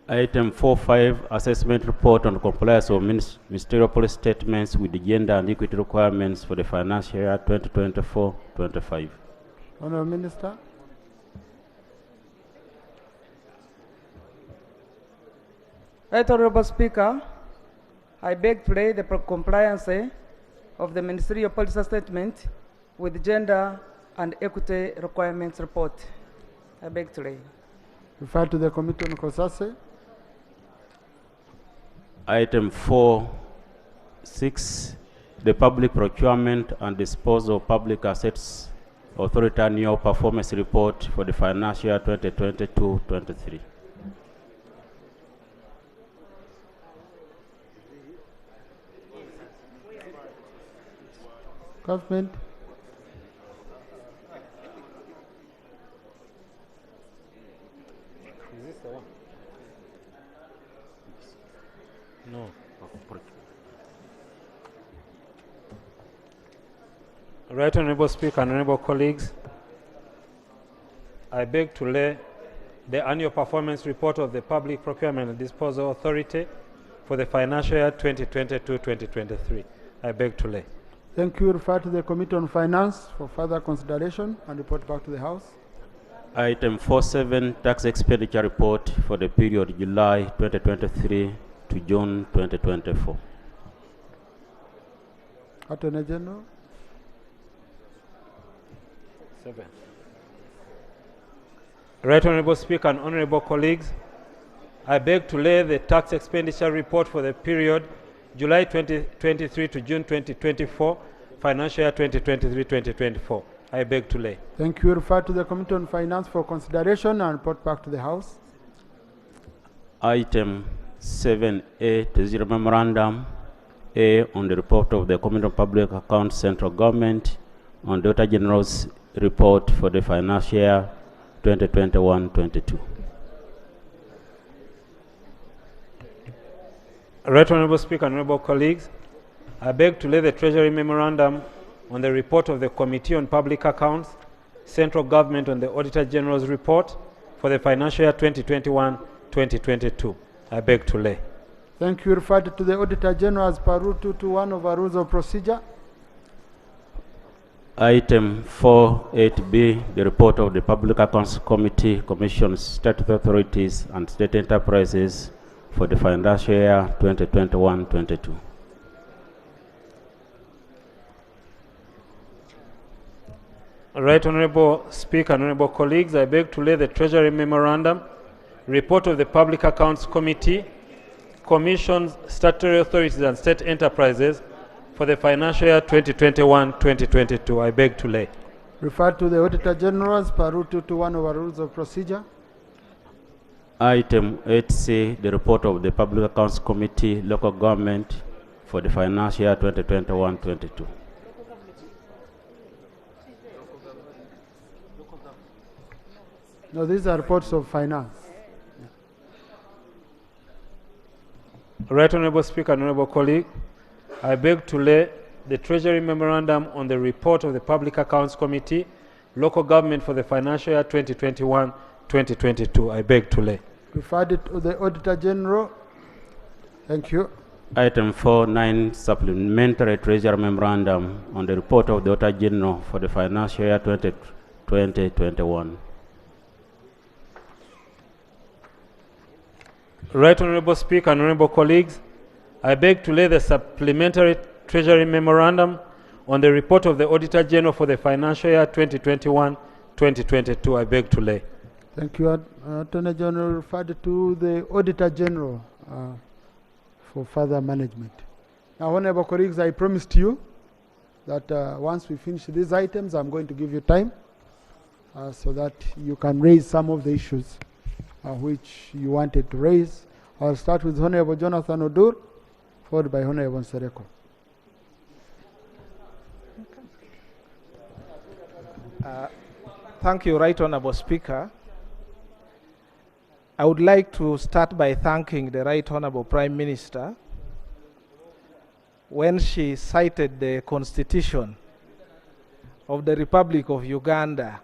Item 4.5, assessment report on compliance of ministerial policy statements with the gender and equity requirements for the financial year 2024-25. Honourable Minister. Right, Honorable Speaker, I beg to lay the compliance of the ministerial policy statement with gender and equity requirements report. I beg to lay. Refer to the Committee on Kosase. Item 4.6, the public procurement and disposal of public assets authority annual performance report for the financial year 2022-23. Government. Is this the one? No. Right, Honorable Speaker and Honorable colleagues, I beg to lay the annual performance report of the Public Procurement and Disposal Authority for the financial year 2022-2023. I beg to lay. Thank you. Refer to the Committee on Finance for further consideration and report back to the House. Item 4.7, tax expenditure report for the period July 2023 to June 2024. Attorney General. 7. Right, Honorable Speaker and Honorable colleagues, I beg to lay the tax expenditure report for the period July 2023 to June 2024, financial year 2023-2024. I beg to lay. Thank you. Refer to the Committee on Finance for consideration and report back to the House. Item 7A, to zero memorandum A on the report of the Committee on Public Accounts, Central Government on the Auditor General's report for the financial year 2021-22. Right, Honorable Speaker and Honorable colleagues, I beg to lay the Treasury Memorandum on the report of the Committee on Public Accounts, Central Government on the Auditor General's report for the financial year 2021-2022. I beg to lay. Thank you. Referred to the Auditor General as per Rule 221 of our Rules of Procedure. Item 4.8b, the report of the Public Accounts Committee commissions state authorities and state enterprises for the financial year 2021-22. Right, Honorable Speaker and Honorable colleagues, I beg to lay the Treasury Memorandum, report of the Public Accounts Committee, commissions, statutory authorities and state enterprises for the financial year 2021-2022. I beg to lay. Referred to the Auditor General as per Rule 221 of our Rules of Procedure. Item 8C, the report of the Public Accounts Committee, local government for the financial year 2021-22. No, these are reports of finance. Right, Honorable Speaker and Honorable colleague, I beg to lay the Treasury Memorandum on the report of the Public Accounts Committee, local government for the financial year 2021-2022. I beg to lay. Referred it to the Auditor General. Thank you. Item 4.9, supplementary Treasury Memorandum on the report of the Auditor General for the financial year 2020-21. Right, Honorable Speaker and Honorable colleagues, I beg to lay the supplementary Treasury Memorandum on the report of the Auditor General for the financial year 2021-2022. I beg to lay. Thank you. Attorney General referred to the Auditor General for further management. Now, honorable colleagues, I promised you that once we finish these items, I'm going to give you time so that you can raise some of the issues which you wanted to raise. I'll start with Honorable Jonathan Odur. followed by Honorable Sereko. Thank you, Right Honorable Speaker. I would like to start by thanking the Right Honorable Prime Minister when she cited the Constitution of the Republic of Uganda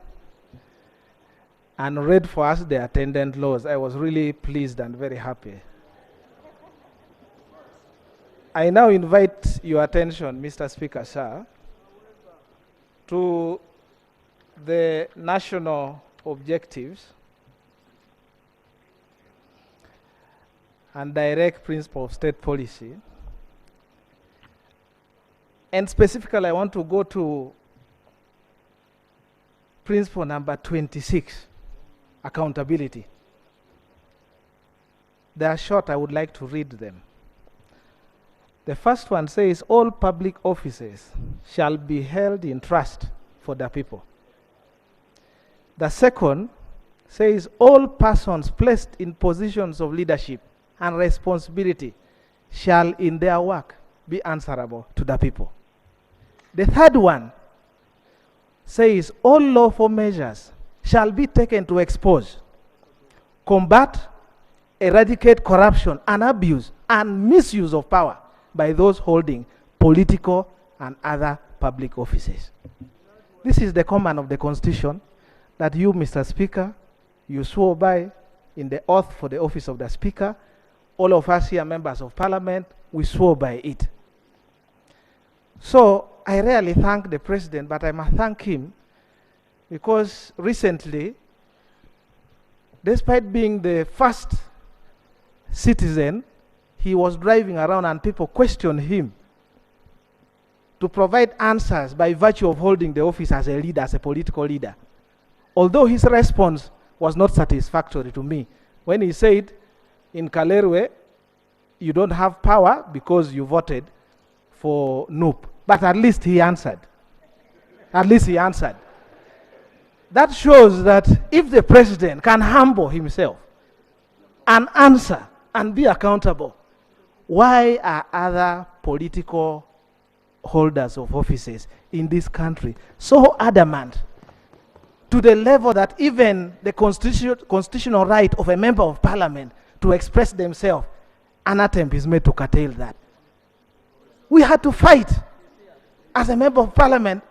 and read for us the attendant laws. I was really pleased and very happy. I now invite your attention, Mr. Speaker, sir, to the national objectives and direct principle of state policy. And specifically, I want to go to principle number 26, accountability. They are short, I would like to read them. The first one says, all public offices shall be held in trust for the people. The second says, all persons placed in positions of leadership and responsibility shall in their work be answerable to the people. The third one says, all lawful measures shall be taken to expose, combat, eradicate corruption and abuse and misuse of power by those holding political and other public offices. This is the command of the Constitution that you, Mr. Speaker, you swore by in the oath for the office of the Speaker. All of us here, members of Parliament, we swore by it. So I rarely thank the President, but I must thank him because recently, despite being the first citizen, he was driving around and people questioned him to provide answers by virtue of holding the office as a leader, as a political leader. Although his response was not satisfactory to me. When he said, in Kalerwe, you don't have power because you voted for NUP. But at least he answered. At least he answered. That shows that if the President can humble himself and answer and be accountable, why are other political holders of offices in this country so adamant to the level that even the constitutional right of a member of Parliament to express themselves, an attempt is made to curtail that? We had to fight. As a member of Parliament,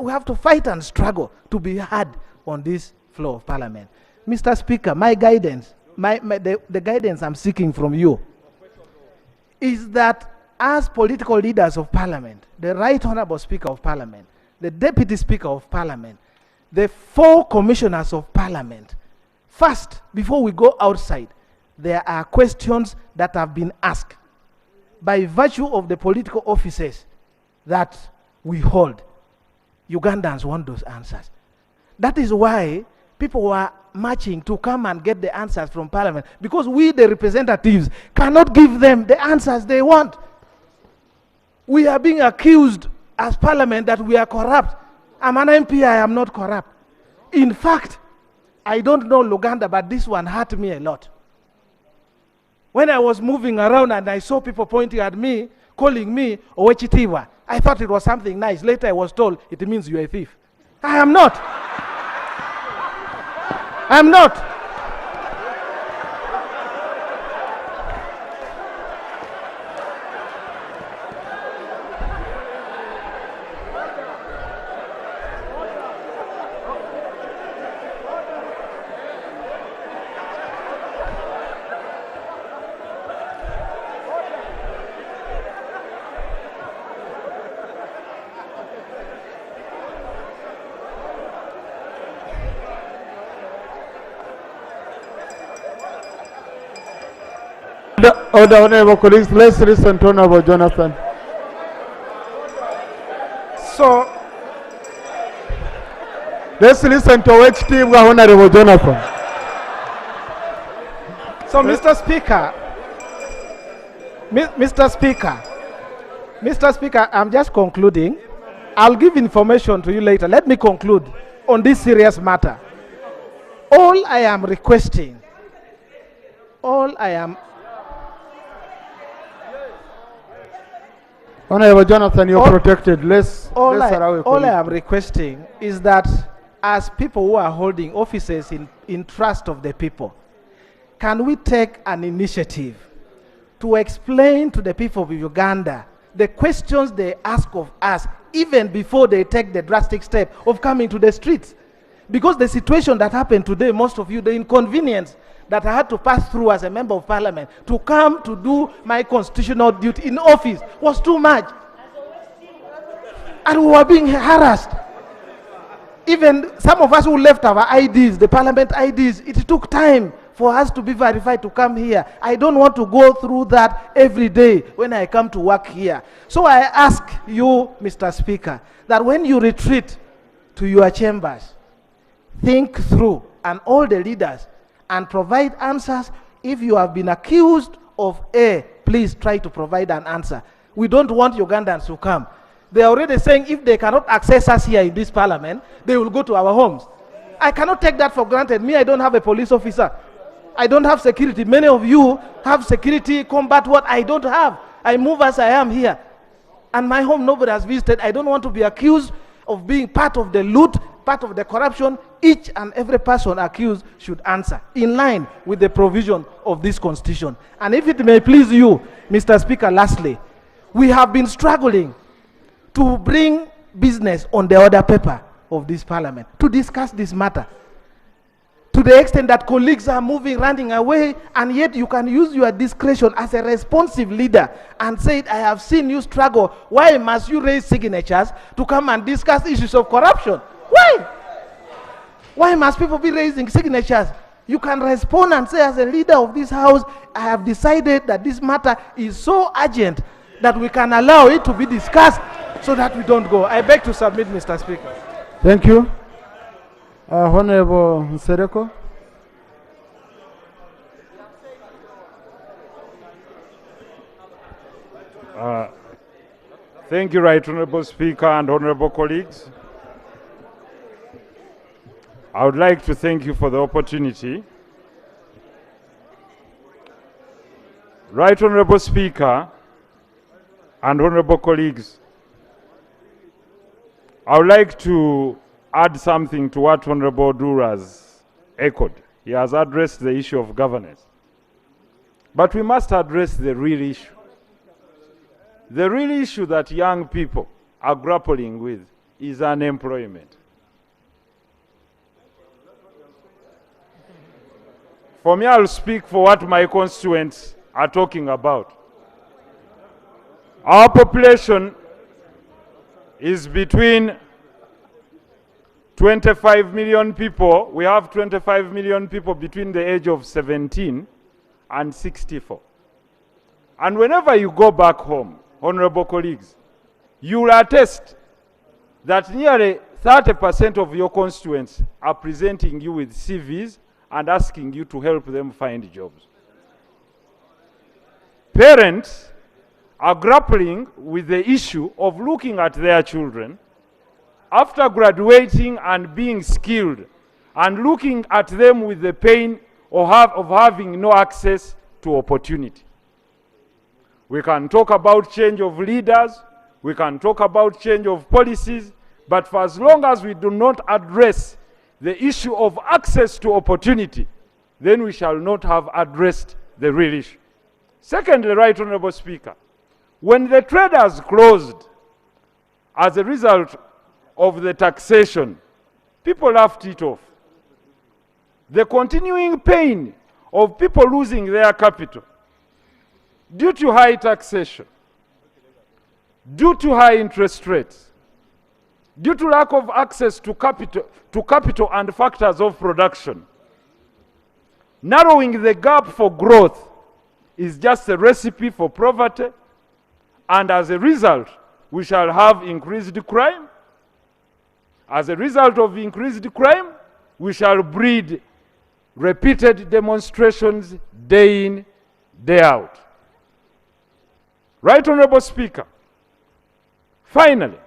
we have to fight and struggle to be heard on this floor of Parliament. Mr. Speaker, my guidance, the guidance I'm seeking from you is that as political leaders of Parliament, the Right Honourable Speaker of Parliament, the Deputy Speaker of Parliament, the 4 commissioners of Parliament, first, before we go outside, there are questions that have been asked by virtue of the political offices that we hold. Ugandans want those answers. That is why people were marching to come and get the answers from Parliament, because we, the representatives, cannot give them the answers they want. We are being accused as Parliament that we are corrupt. I'm an MP, I am not corrupt. In fact, I don't know Luganda, but this one hurt me a lot. When I was moving around and I saw people pointing at me, calling me Owechitiwa, I thought it was something nice. Later I was told it means you're a thief. I am not. I am not. Order, honorable colleagues, let's listen to Honorable Jonathan. So, let's listen to which team Honorable Jonathan. So, Mr. Speaker, Mr. Speaker, I'm just concluding. I'll give information to you later. Let me conclude on this serious matter. All I am requesting, all I am Honorable Jonathan, you're All- protected. Let's All allow a I colleague. am requesting is that as people who are holding offices in trust of the people, can we take an initiative to explain to the people of Uganda the questions they ask of us even before they take the drastic step of coming to the streets? Because the situation that happened today, most of you, the inconvenience that I had to pass through as a member of parliament to come to do my constitutional duty in office was too much. And we were being harassed. Even some of us who left our IDs, the parliament IDs, it took time for us to be verified to come here. I don't want to go through that every day when I come to work here. So I ask you, Mr. Speaker, that when you retreat to your chambers, think through, and all the leaders, and provide answers. If you have been accused of A, please try to provide an answer. We don't want Ugandans to come. They are already saying if they cannot access us here in this parliament, they will go to our homes. I cannot take that for granted. Me, I don't have a police officer. I don't have security. Many of you have security, combat what I don't have. I move as I am here. And my home, nobody has visited. I don't want to be accused of being part of the loot, part of the corruption. Each and every person accused should answer in line with the provision of this constitution. And if it may please you, Mr. Speaker, lastly, we have been struggling to bring business on the order paper of this parliament to discuss this matter, to the extent that colleagues are moving, running away, and yet you can use your discretion as a responsive leader and say, I have seen you struggle. Why must you raise signatures to come and discuss issues of corruption? Why? Why must people be raising signatures? You can respond and say, as a leader of this house, I have decided that this matter is so urgent that we can allow it to be discussed so that we don't go. I beg to submit, Mr. Speaker. Thank you. Honorable Nsereko. Thank you, Right Honorable Speaker and honorable colleagues. I would like to thank you for the opportunity. Right Honorable Speaker and honorable colleagues, I would like to add something to what Honorable Dura has echoed. He has addressed the issue of governance. But we must address the real issue. The real issue that young people are grappling with is unemployment. For me, I'll speak for what my constituents are talking about. Our population is between 25 million people. We have 25 million people between the age of 17 and 64. And whenever you go back home, honorable colleagues, you will attest that nearly 30% of your constituents are presenting you with CVs and asking you to help them find jobs. Parents are grappling with the issue of looking at their children after graduating and being skilled and looking at them with the pain of having no access to opportunity. We can talk about change of leaders, we can talk about change of policies, but for as long as we do not address the issue of access to opportunity, then we shall not have addressed the real issue. Secondly, Right Honorable Speaker, when the traders closed as a result of the taxation, people laughed it off. The continuing pain of people losing their capital due to high taxation, due to high interest rates, due to lack of access to capital and factors of production, narrowing the gap for growth is just a recipe for poverty, and as a result, we shall have increased crime. As a result of increased crime, we shall breed repeated demonstrations day in, day out. Right Honorable Speaker, finally,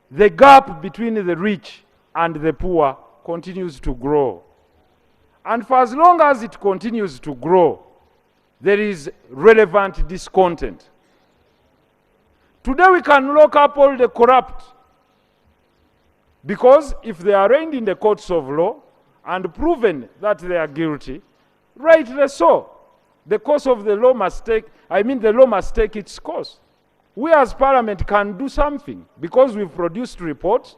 the gap between the rich and the poor continues to grow. And for as long as it continues to grow, there is relevant discontent. Today we can lock up all the corrupt. Because if they are arraigned in the courts of law and proven that they are guilty, rightly so. The course of the law must take, the law must take its course. We as Parliament can do something because we've produced reports.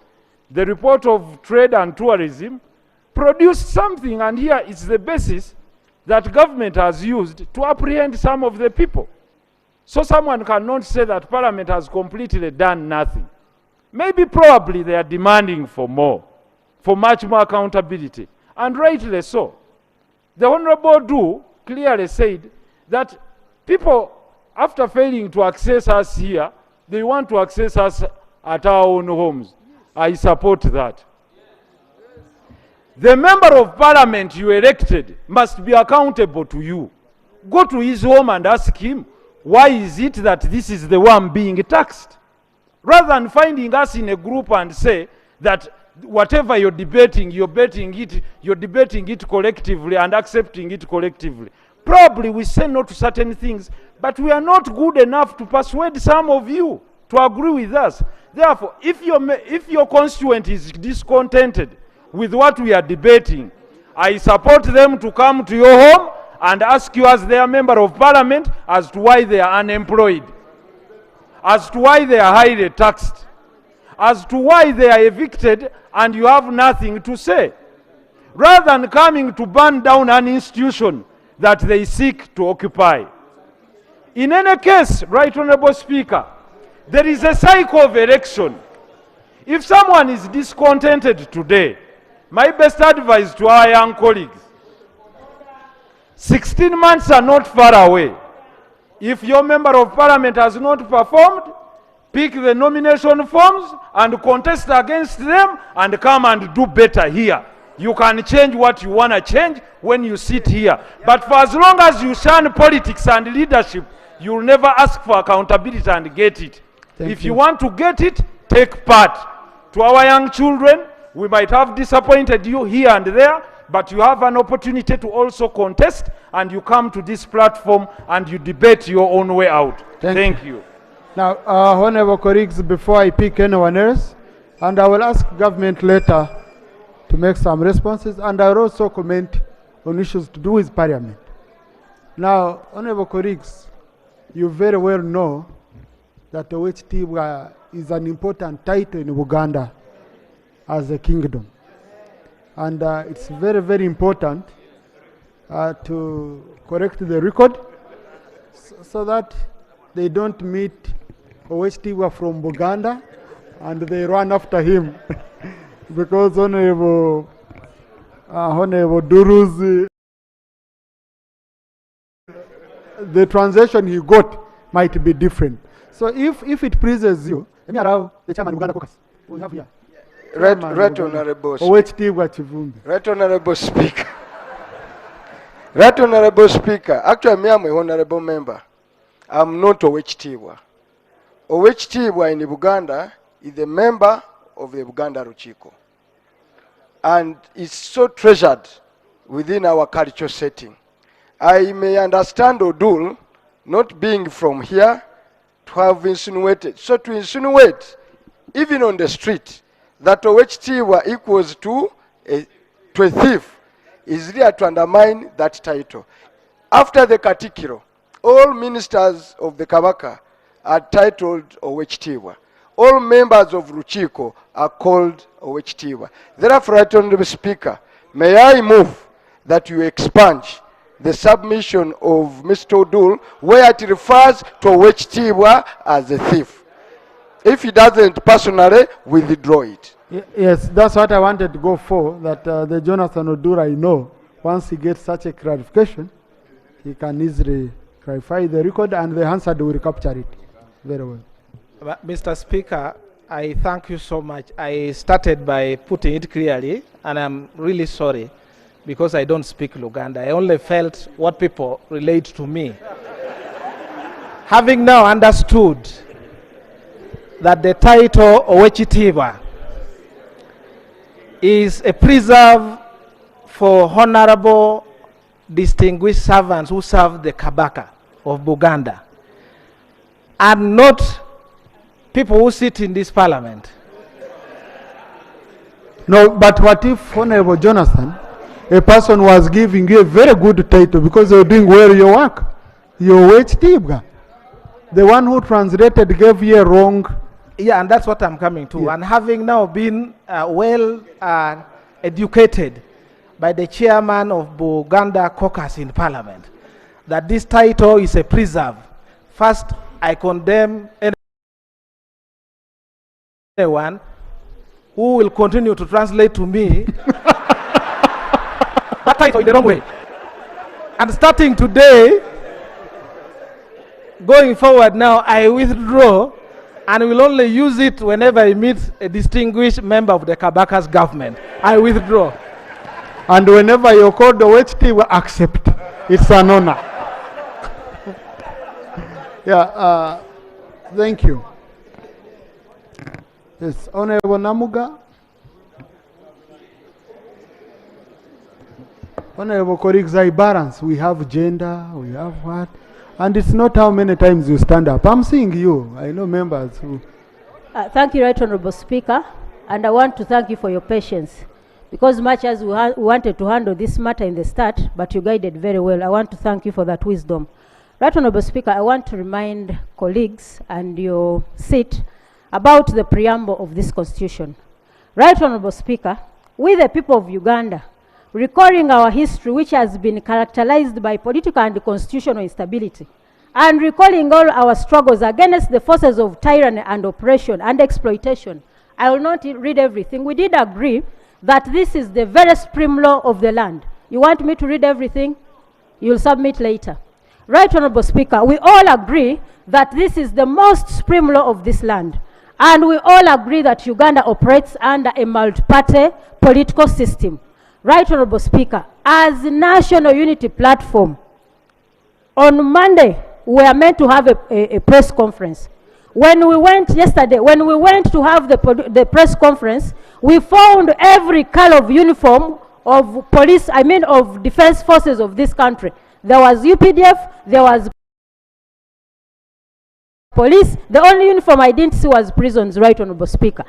The report of trade and tourism produced something, and here is the basis that government has used to apprehend some of the people. So someone cannot say that Parliament has completely done nothing. Maybe probably they are demanding for more, for much more accountability, and rightly so. The Honorable Du clearly said that people, after failing to access us here, they want to access us at our own homes. I support that. The member of parliament you elected must be accountable to you. Go to his home and ask him, why is it that this is the one being taxed? Rather than finding us in a group and say that whatever you're debating it collectively and accepting it collectively. Probably we say no to certain things, but we are not good enough to persuade some of you to agree with us. Therefore, if your constituent is discontented with what we are debating, I support them to come to your home and ask you as their member of parliament as to why they are unemployed, as to why they are highly taxed, as to why they are evicted and you have nothing to say. Rather than coming to burn down an institution that they seek to occupy. In any case, Right Honorable Speaker, there is a cycle of election. If someone is discontented today, my best advice to our young colleagues, 16 months are not far away. If your member of parliament has not performed, pick the nomination forms and contest against them and come and do better here. You can change what you want to change when you sit here. But for as long as you shun politics and leadership, you will never ask for accountability and get it. If you want to get it, take part. To our young children, we might have disappointed you here and there, but you have an opportunity to also contest, and you come to this platform and you debate your own way out. Thank you. Now, honorable colleagues, before I pick anyone else, and I will ask government later to make some responses, and I will also comment on issues to do with parliament. Now, honorable colleagues, you very well know that the Owech is an important title in Uganda as a kingdom. And it's very, very important to correct the record so that they don't meet Owech from Buganda and they run after him. Because Honorable Duru's, the translation he got might be different. So if it pleases you, let me allow the chairman of Uganda Caucus. We have here. Right Honorable Speaker. Right Honorable Speaker. Actually, me am a honorable member. I'm not Owech. Owech in Uganda is a member of the Uganda Ruchiko. And it's so treasured within our cultural setting. I may understand Odul not being from here to have insinuated. So to insinuate, even on the street, that Owech equals to a thief is there to undermine that title. After the Katikiro, all ministers of the Kabaka are titled Owech. All members of Ruchiko are called Owech. Therefore, Right Honorable Speaker, may I move that you expunge the submission of Mr. Odul where it refers to Owech as a thief. If he doesn't personally, withdraw it. Yes, that's what I wanted to go for, that the Jonathan Odul I know, once he gets such a clarification, he can easily clarify the record and the Hansard will recapture it very well. Mr. Speaker, I thank you so much. I started by putting it clearly, and I'm really sorry because I don't speak Luganda. I only felt what people relate to me. Having now understood that the title Owech is a preserve for honorable, distinguished servants who serve the Kabaka of Buganda, and not people who sit in this parliament. No, but what if, Honorable Jonathan, a person was giving you a very good title because you're doing well your work? Your wage tibga. The one who translated gave you a wrong. Yeah, and that's what I'm coming to. Yeah. And having now been well educated by the chairman of Buganda caucus in parliament, that this title is a preserve. First, I condemn anyone who will continue to translate to me that title in the wrong way. And starting today, going forward now, I withdraw and will only use it whenever I meet a distinguished member of the Kabaka's government. I withdraw. And whenever you're called the HT, will accept. It's an honor. Yeah, thank you. Yes, Honorable Namuga. Honorable colleagues, I balance. We have gender, we have what? And it's not how many times you stand up. I'm seeing you. I know members who. Thank you, Right Honorable Speaker. And I want to thank you for your patience. Because much as we wanted to handle this matter in the start, but you guided very well, I want to thank you for that wisdom. Right Honorable Speaker, I want to remind colleagues and your seat about the preamble of this constitution. Right Honorable Speaker, we the people of Uganda, recalling our history which has been characterized by political and constitutional instability, and recalling all our struggles against the forces of tyranny and oppression and exploitation. I will not read everything. We did agree that this is the very supreme law of the land. You want me to read everything? You'll submit later. Right Honorable Speaker, we all agree that this is the most supreme law of this land. And we all agree that Uganda operates under a multi-party political system. Right Honorable Speaker, as a national unity platform, on Monday, we are meant to have a press conference. When we went yesterday, when we went to have the press conference, we found every color of uniform of police, of defense forces of this country. There was UPDF, there was police. The only uniform I didn't see was prisons, Right Honorable Speaker.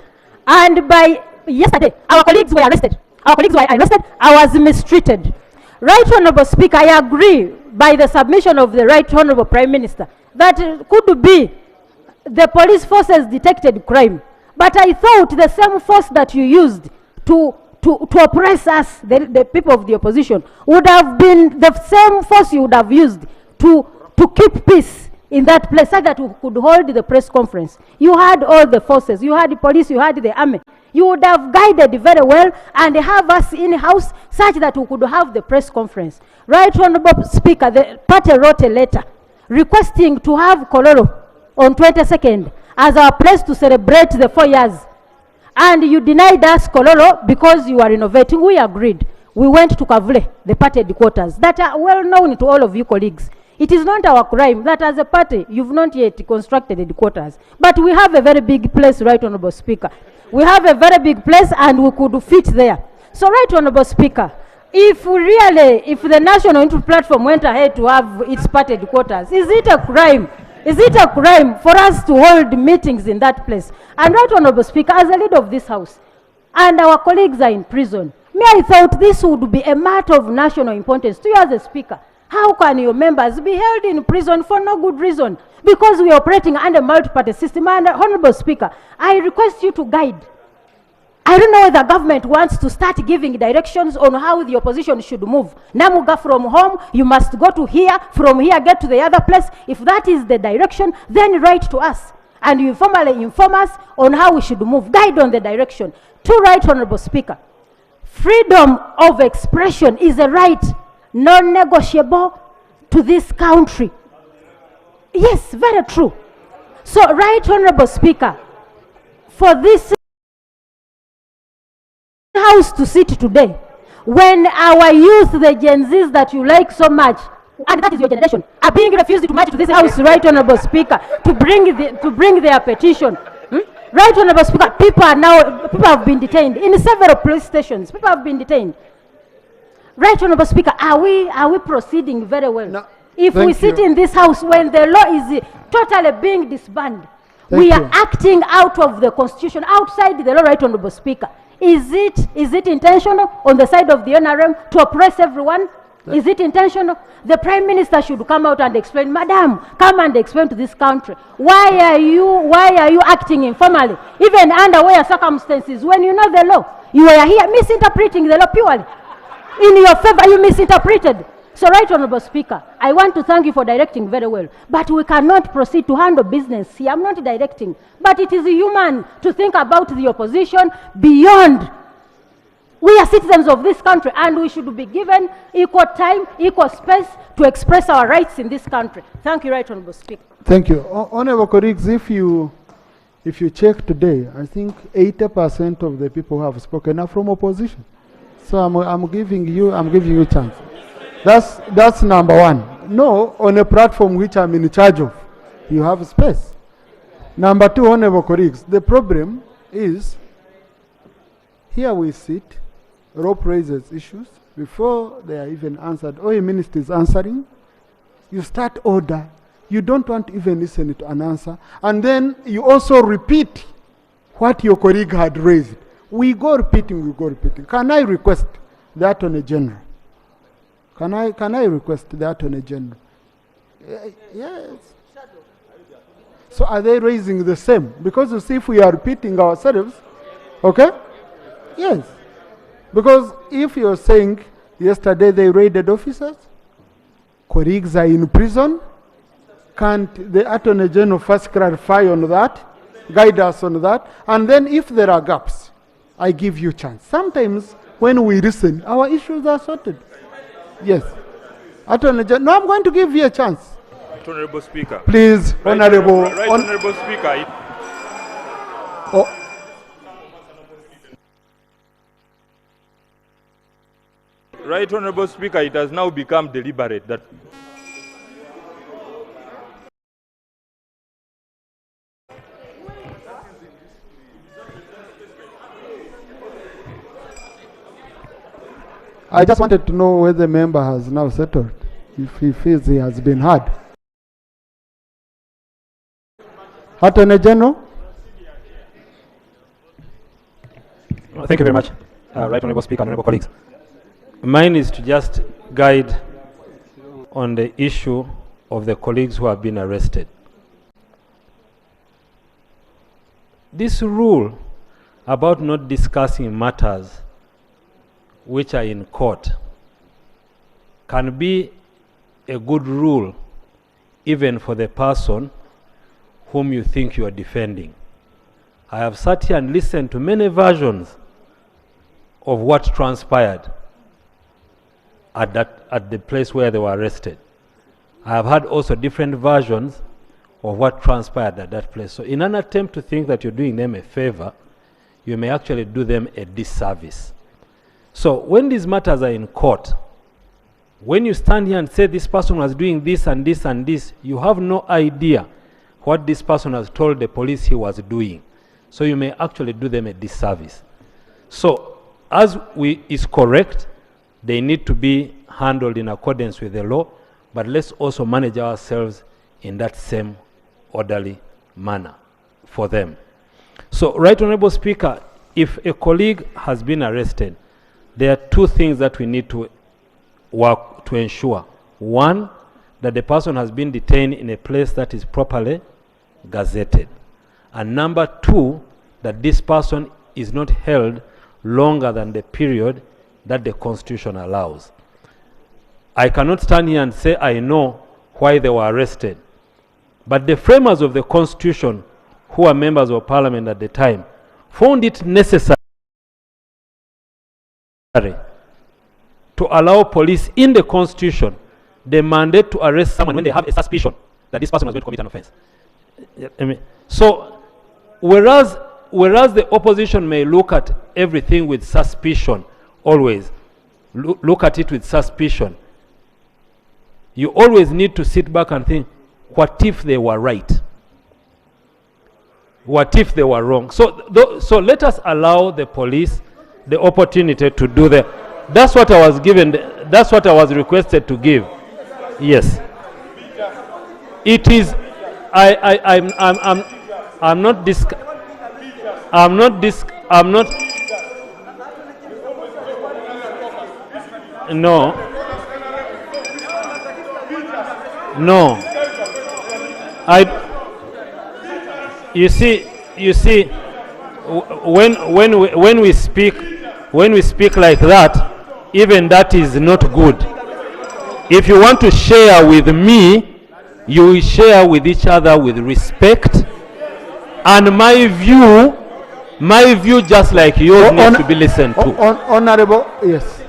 And by yesterday, our colleagues were arrested. I was mistreated. Right Honorable Speaker, I agree by the submission of the Right Honorable Prime Minister that could be the police forces detected crime. But I thought the same force that you used to oppress us, the people of the opposition, would have been the same force you would have used to keep peace in that place so that we could hold the press conference. You had all the forces. You had the police, you had the army. You would have guided very well and have us in-house such that we could have the press conference. Right Honorable Speaker, the party wrote a letter requesting to have Kololo on 22nd as our place to celebrate the 4 years. And you denied us Kololo because you are innovating. We agreed. We went to Kavule, the party headquarters, that are well known to all of you colleagues. It is not our crime that as a party, you've not yet constructed headquarters. But we have a very big place, Right Honorable Speaker. We have a very big place and we could fit there. So, Right Honorable Speaker, if the National Unity Platform went ahead to have its party headquarters, is it a crime? Is it a crime for us to hold meetings in that place? And Right Honorable Speaker, as a leader of this House, and our colleagues are in prison, I thought this would be a matter of national importance to you as a Speaker. How can your members be held in prison for no good reason? Because we are operating under a multi-party system. And Honorable Speaker, I request you to guide. I don't know if the government wants to start giving directions on how the opposition should move. Namuga from home, you must go to here, from here get to the other place. If that is the direction, then write to us. And you formally inform us on how we should move. Guide on the direction. To Right Honorable Speaker, freedom of expression is a right non-negotiable to this country. Yes, very true. So, Right Honorable Speaker, for this House to sit today, when our youth, the Gen Zs that you like so much, and that is your generation, are being refused to march to this House, Right Honorable Speaker, to bring their petition. Right Honorable Speaker, people have been detained in several police stations. People have been detained. Right Honorable Speaker, are we proceeding very well? No, if we sit in this House when the law is totally being disbanded, We are acting out of the Constitution, outside the law, Right Honorable Speaker. Is it intentional on the side of the NRM to oppress everyone? Is it intentional? The Prime Minister should come out and explain, Madam, come and explain to this country. Why are you acting informally, even under where circumstances, when you know the law? You are here misinterpreting the law purely. In your favor, you misinterpreted. So, Right Honorable Speaker, I want to thank you for directing very well. But we cannot proceed to handle business here. I'm not directing. But it is human to think about the opposition beyond. We are citizens of this country, and we should be given equal time, equal space to express our rights in this country. Thank you, Right Honorable Speaker. Thank you. Honorable colleagues, if you check today, I think 80% of the people who have spoken are from opposition. So I'm giving you a chance. That's number one. No, on a platform which I'm in charge of, you have space. Number two, honorable colleagues, the problem is here we sit, Rope raises issues before they are even answered. Or a minister is answering, you start order, you don't want to even listen to an answer, and then you also repeat what your colleague had raised. We go repeating. Can I request the Attorney General? Can I request the Attorney General? Yes. So are they raising the same? Because you see, if we are repeating ourselves, okay? Yes. Because if you're saying yesterday they raided officers, colleagues are in prison, can't the Attorney General first clarify on that, guide us on that, and then if there are gaps, I give you chance. Sometimes when we listen, our issues are sorted. Yes. Attorney General, no, I'm going to give you a chance. Honorable Speaker. Please, Honorable. Right, Honorable Speaker. Oh. Right, Honorable Speaker, it has now become deliberate that I just wanted to know whether the member has now settled, if he feels he has been heard. Attorney General. Thank you very much, Right Honorable Speaker, honorable colleagues. Mine is to just guide on the issue of the colleagues who have been arrested. This rule about not discussing matters which are in court can be a good rule even for the person whom you think you are defending. I have sat here and listened to many versions of what transpired at the place where they were arrested. I have had also different versions of what transpired at that place. So in an attempt to think that you're doing them a favor, you may actually do them a disservice. So when these matters are in court, when you stand here and say this person was doing this and this and this, you have no idea what this person has told the police he was doing. So you may actually do them a disservice. So as is correct, they need to be handled in accordance with the law, but let's also manage ourselves in that same orderly manner for them. So, Right Honorable Speaker, if a colleague has been arrested, there are two things that we need to work to ensure. One, that the person has been detained in a place that is properly gazetted. And number two, that this person is not held longer than the period that the Constitution allows. I cannot stand here and say I know why they were arrested. But the framers of the Constitution, who are members of Parliament at the time, found it necessary to allow police in the Constitution the mandate to arrest someone when they have a suspicion that this person was going to commit an offense. So, whereas the opposition may look at everything with suspicion, always look at it with suspicion, you always need to sit back and think, what if they were right? What if they were wrong? So let us allow the police the opportunity to do that. That's what I was given. That's what I was requested to give. Yes. It is. I'm not no. No. You see, when we speak like that, even that is not good. If you want to share with me, you will share with each other with respect. And my view, just like yours, needs to be listened to. Honorable, yes.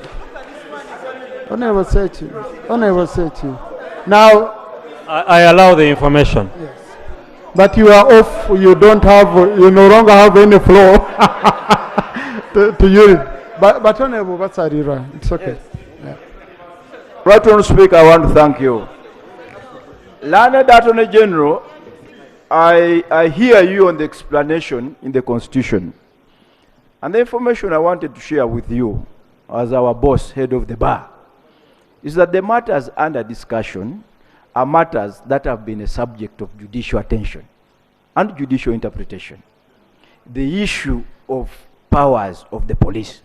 Honorable Sechi. Honorable Sechi. Now, I allow the information. Yes. But you are off. You don't have. You no longer have any floor to use. But Honorable Batsarira, it's okay. Yes. Yeah. Right Honourable Speaker, I want to thank you. Learned Attorney General, I hear you on the explanation in the Constitution. And the information I wanted to share with you as our boss, head of the bar, is that the matters under discussion are matters that have been a subject of judicial attention and judicial interpretation. The issue of powers of the police.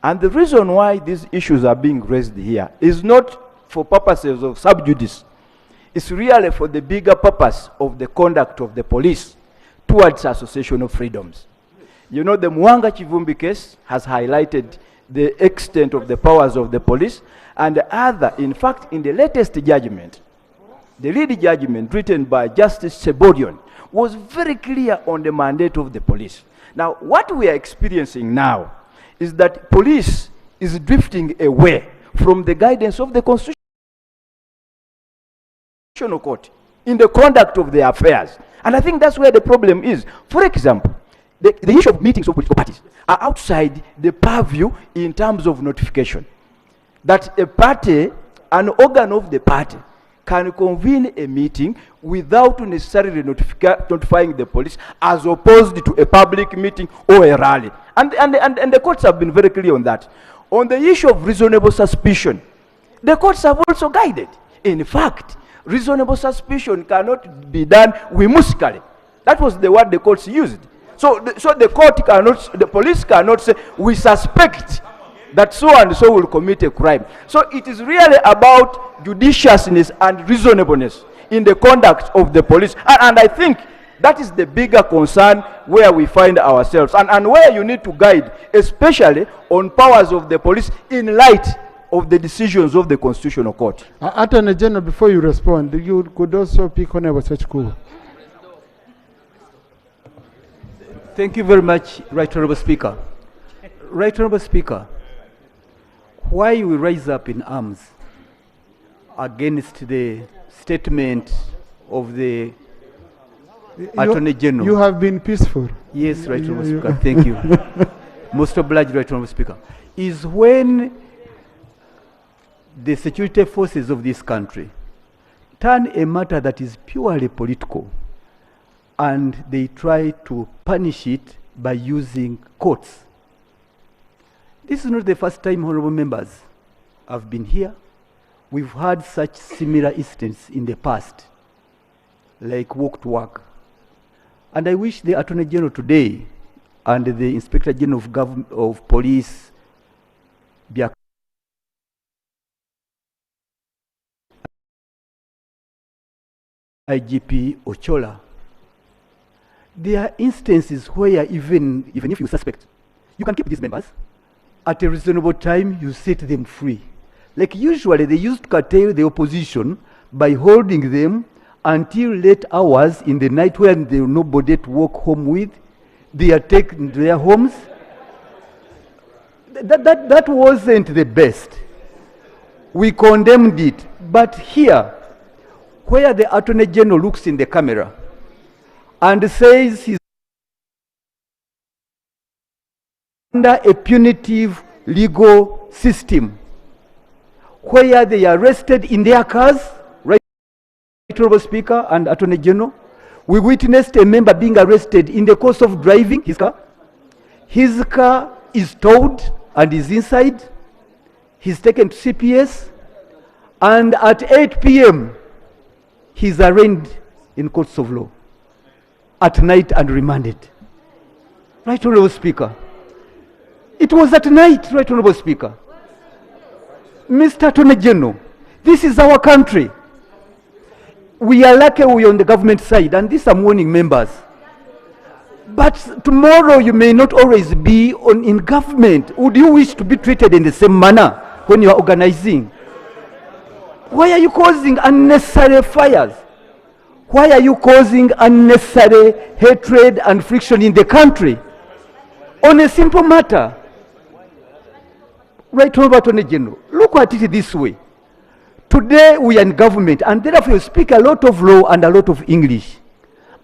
And the reason why these issues are being raised here is not for purposes of sub judice. It's really for the bigger purpose of the conduct of the police towards association of freedoms. You know, the Mwanga Chivumbi case has highlighted the extent of the powers of the police, and other, in fact, in the latest judgment, the lead judgment written by Justice Sebodion was very clear on the mandate of the police. Now, what we are experiencing now is that police is drifting away from the guidance of the Constitutional Court in the conduct of their affairs. And I think that's where the problem is. For example, the issue of meetings of political parties are outside the purview in terms of notification. That a party, an organ of the party, can convene a meeting without necessarily notifying the police, as opposed to a public meeting or a rally. And the courts have been very clear on that. On the issue of reasonable suspicion, the courts have also guided. In fact, reasonable suspicion cannot be done whimsically. That was the word the courts used. So the court cannot, the police cannot say, we suspect that so and so will commit a crime. So it is really about judiciousness and reasonableness in the conduct of the police. And I think that is the bigger concern where we find ourselves, and where you need to guide, especially on powers of the police in light of the decisions of the Constitutional Court. Attorney General, before you respond, you could also pick on our such cool. Thank you very much, Right Honourable Speaker. Right Honourable Speaker, why we rise up in arms against the statement of the Attorney General? You have been peaceful. Yes, Right Honourable Speaker, thank you. Most obliged, Right Honourable Speaker. Is when the security forces of this country turn a matter that is purely political and they try to punish it by using courts. This is not the first time, honorable members, I've been here. We've had such similar incidents in the past, like walk to work. And I wish the Attorney General today and the Inspector General of Police be IGP Ochola. There are instances where even if you suspect, you can keep these members. At a reasonable time, you set them free. Like usually, they used to curtail the opposition by holding them until late hours in the night when there was nobody to walk home with. They are taken to their homes. That wasn't the best. We condemned it. But here, where the Attorney General looks in the camera and says he's under a punitive legal system, where they are arrested in their cars, right, Honorable Speaker and Attorney General. We witnessed a member being arrested in the course of driving his car. His car is towed and is inside. He's taken to CPS, and at 8 p.m., he's arraigned in courts of law. at night and remanded. Right Honorable Speaker. It was at night, Right Honorable Speaker. Mr. Attorney General, this is our country. We are lucky we are on the government side, and these are warning members. But tomorrow you may not always be in government. Would you wish to be treated in the same manner when you are organizing? Why are you causing unnecessary fires? Why are you causing unnecessary hatred and friction in the country? On a simple matter. Right Honorable Attorney General, look at it this way. Today we are in government, and therefore you speak a lot of law and a lot of English.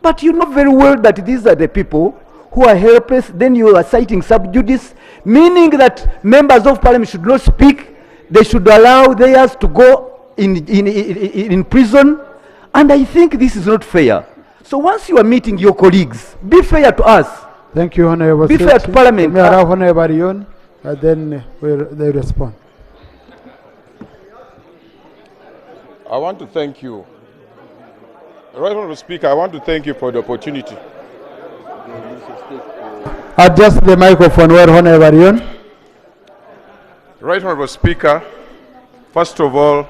But you know very well that these are the people who are helpless. Then you are citing sub judice, meaning that members of parliament should not speak. They should allow theirs to go in prison. And I think this is not fair. So once you are meeting your colleagues, be fair to us. Thank you, Honorable. Be fair to Parliament. Honorable, and then they respond. I want to thank you. Right Honorable Speaker, I want to thank you for the opportunity. Adjust the microphone where Honorable. Right Honorable Speaker, first of all,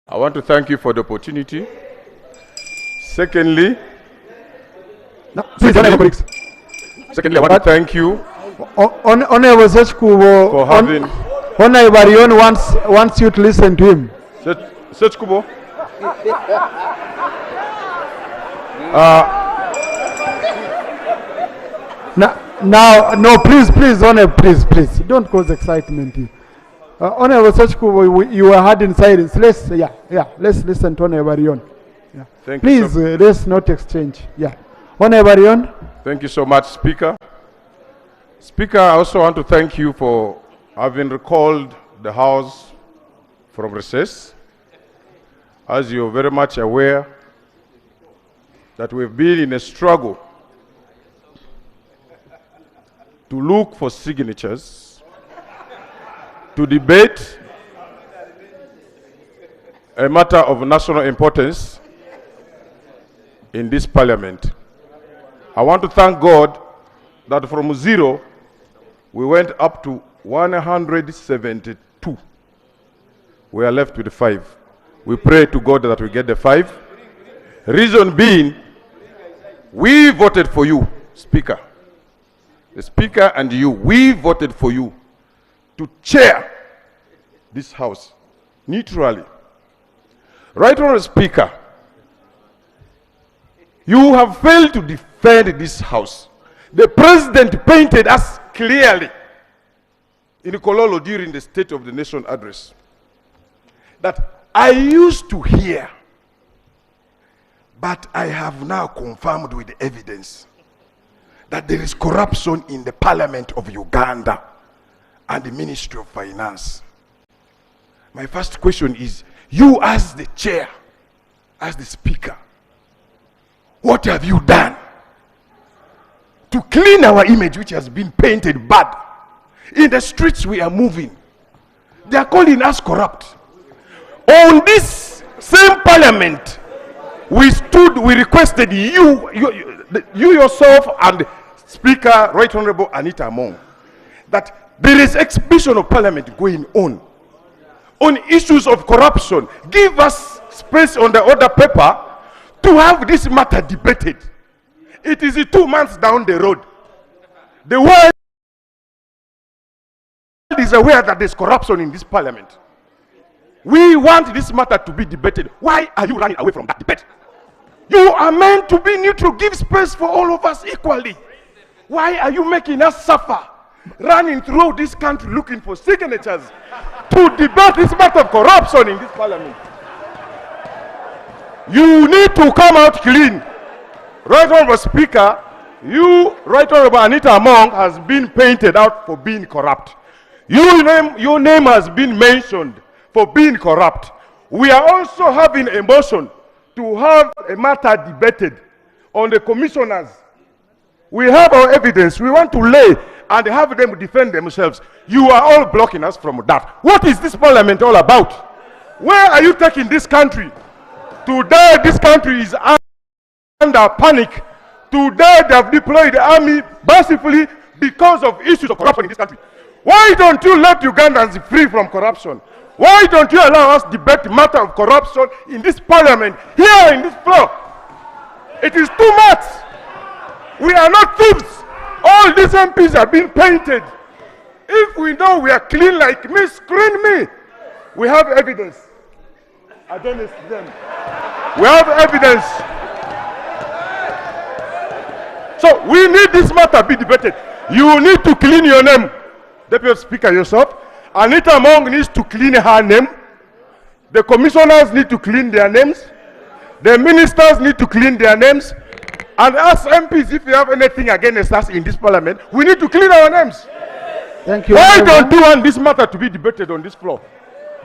I want to thank you for the opportunity. Secondly, Secondly, I want to thank you Honorable Sechkubo for having... Honorable wants you to listen to him. Sechkubo? Now, no, please, Honorable, please, don't cause excitement. Honorable Sechkubo, you were hard in silence. Let's listen to Honorable. Yeah. Please, let's not exchange. Yeah. Honorable. Thank you so much, Speaker. Speaker, I also want to thank you for having recalled the House from recess. As you're very much aware that we've been in a struggle to look for signatures to debate a matter of national importance in this parliament. I want to thank God that from 0, we went up to 172. We are left with 5. We pray to God that we get the 5. Reason being, we voted for you, Speaker. The Speaker and you, we voted for you to chair this House neutrally. Right Honorable Speaker, you have failed to defend this House. The President painted us clearly in Kololo during the State of the Nation address that I used to hear, but I have now confirmed with evidence that there is corruption in the Parliament of Uganda and the Ministry of Finance. My first question is, you as the chair, as the Speaker, what have you done to clean our image, which has been painted bad? In the streets we are moving, they are calling us corrupt. On this same parliament, we requested you yourself and Speaker, Right Honorable Anita Among, that there is exhibition of parliament going on issues of corruption. Give us space on the order paper to have this matter debated. It is 2 months down the road. The world is aware that there's corruption in this parliament. We want this matter to be debated. Why are you running away from that debate? You are meant to be neutral. Give space for all of us equally. Why are you making us suffer? Running through this country looking for signatures to debate this matter of corruption in this parliament. You need to come out clean. Right Honorable Speaker, you, Right Honorable Anita Among, has been painted out for being corrupt. Your name has been mentioned for being corrupt. We are also having a motion to have a matter debated on the commissioners. We have our evidence. We want to lay and have them defend themselves. You are all blocking us from that. What is this parliament all about? Where are you taking this country? Today, this country is under panic. Today, they have deployed the army massively because of issues of corruption in this country. Why don't you let Ugandans free from corruption? Why don't you allow us debate the matter of corruption in this parliament, here in this floor? It is too much. We are not thieves. All these MPs are being painted. If we know we are clean like me, screen me. We have evidence against them. We have evidence. So we need this matter be debated. You need to clean your name. Deputy Speaker yourself. Anita Mong needs to clean her name. The commissioners need to clean their names. The ministers need to clean their names. And as MPs, if you have anything against us in this parliament, we need to clean our names. Thank you. Why don't you want this matter to be debated on this floor?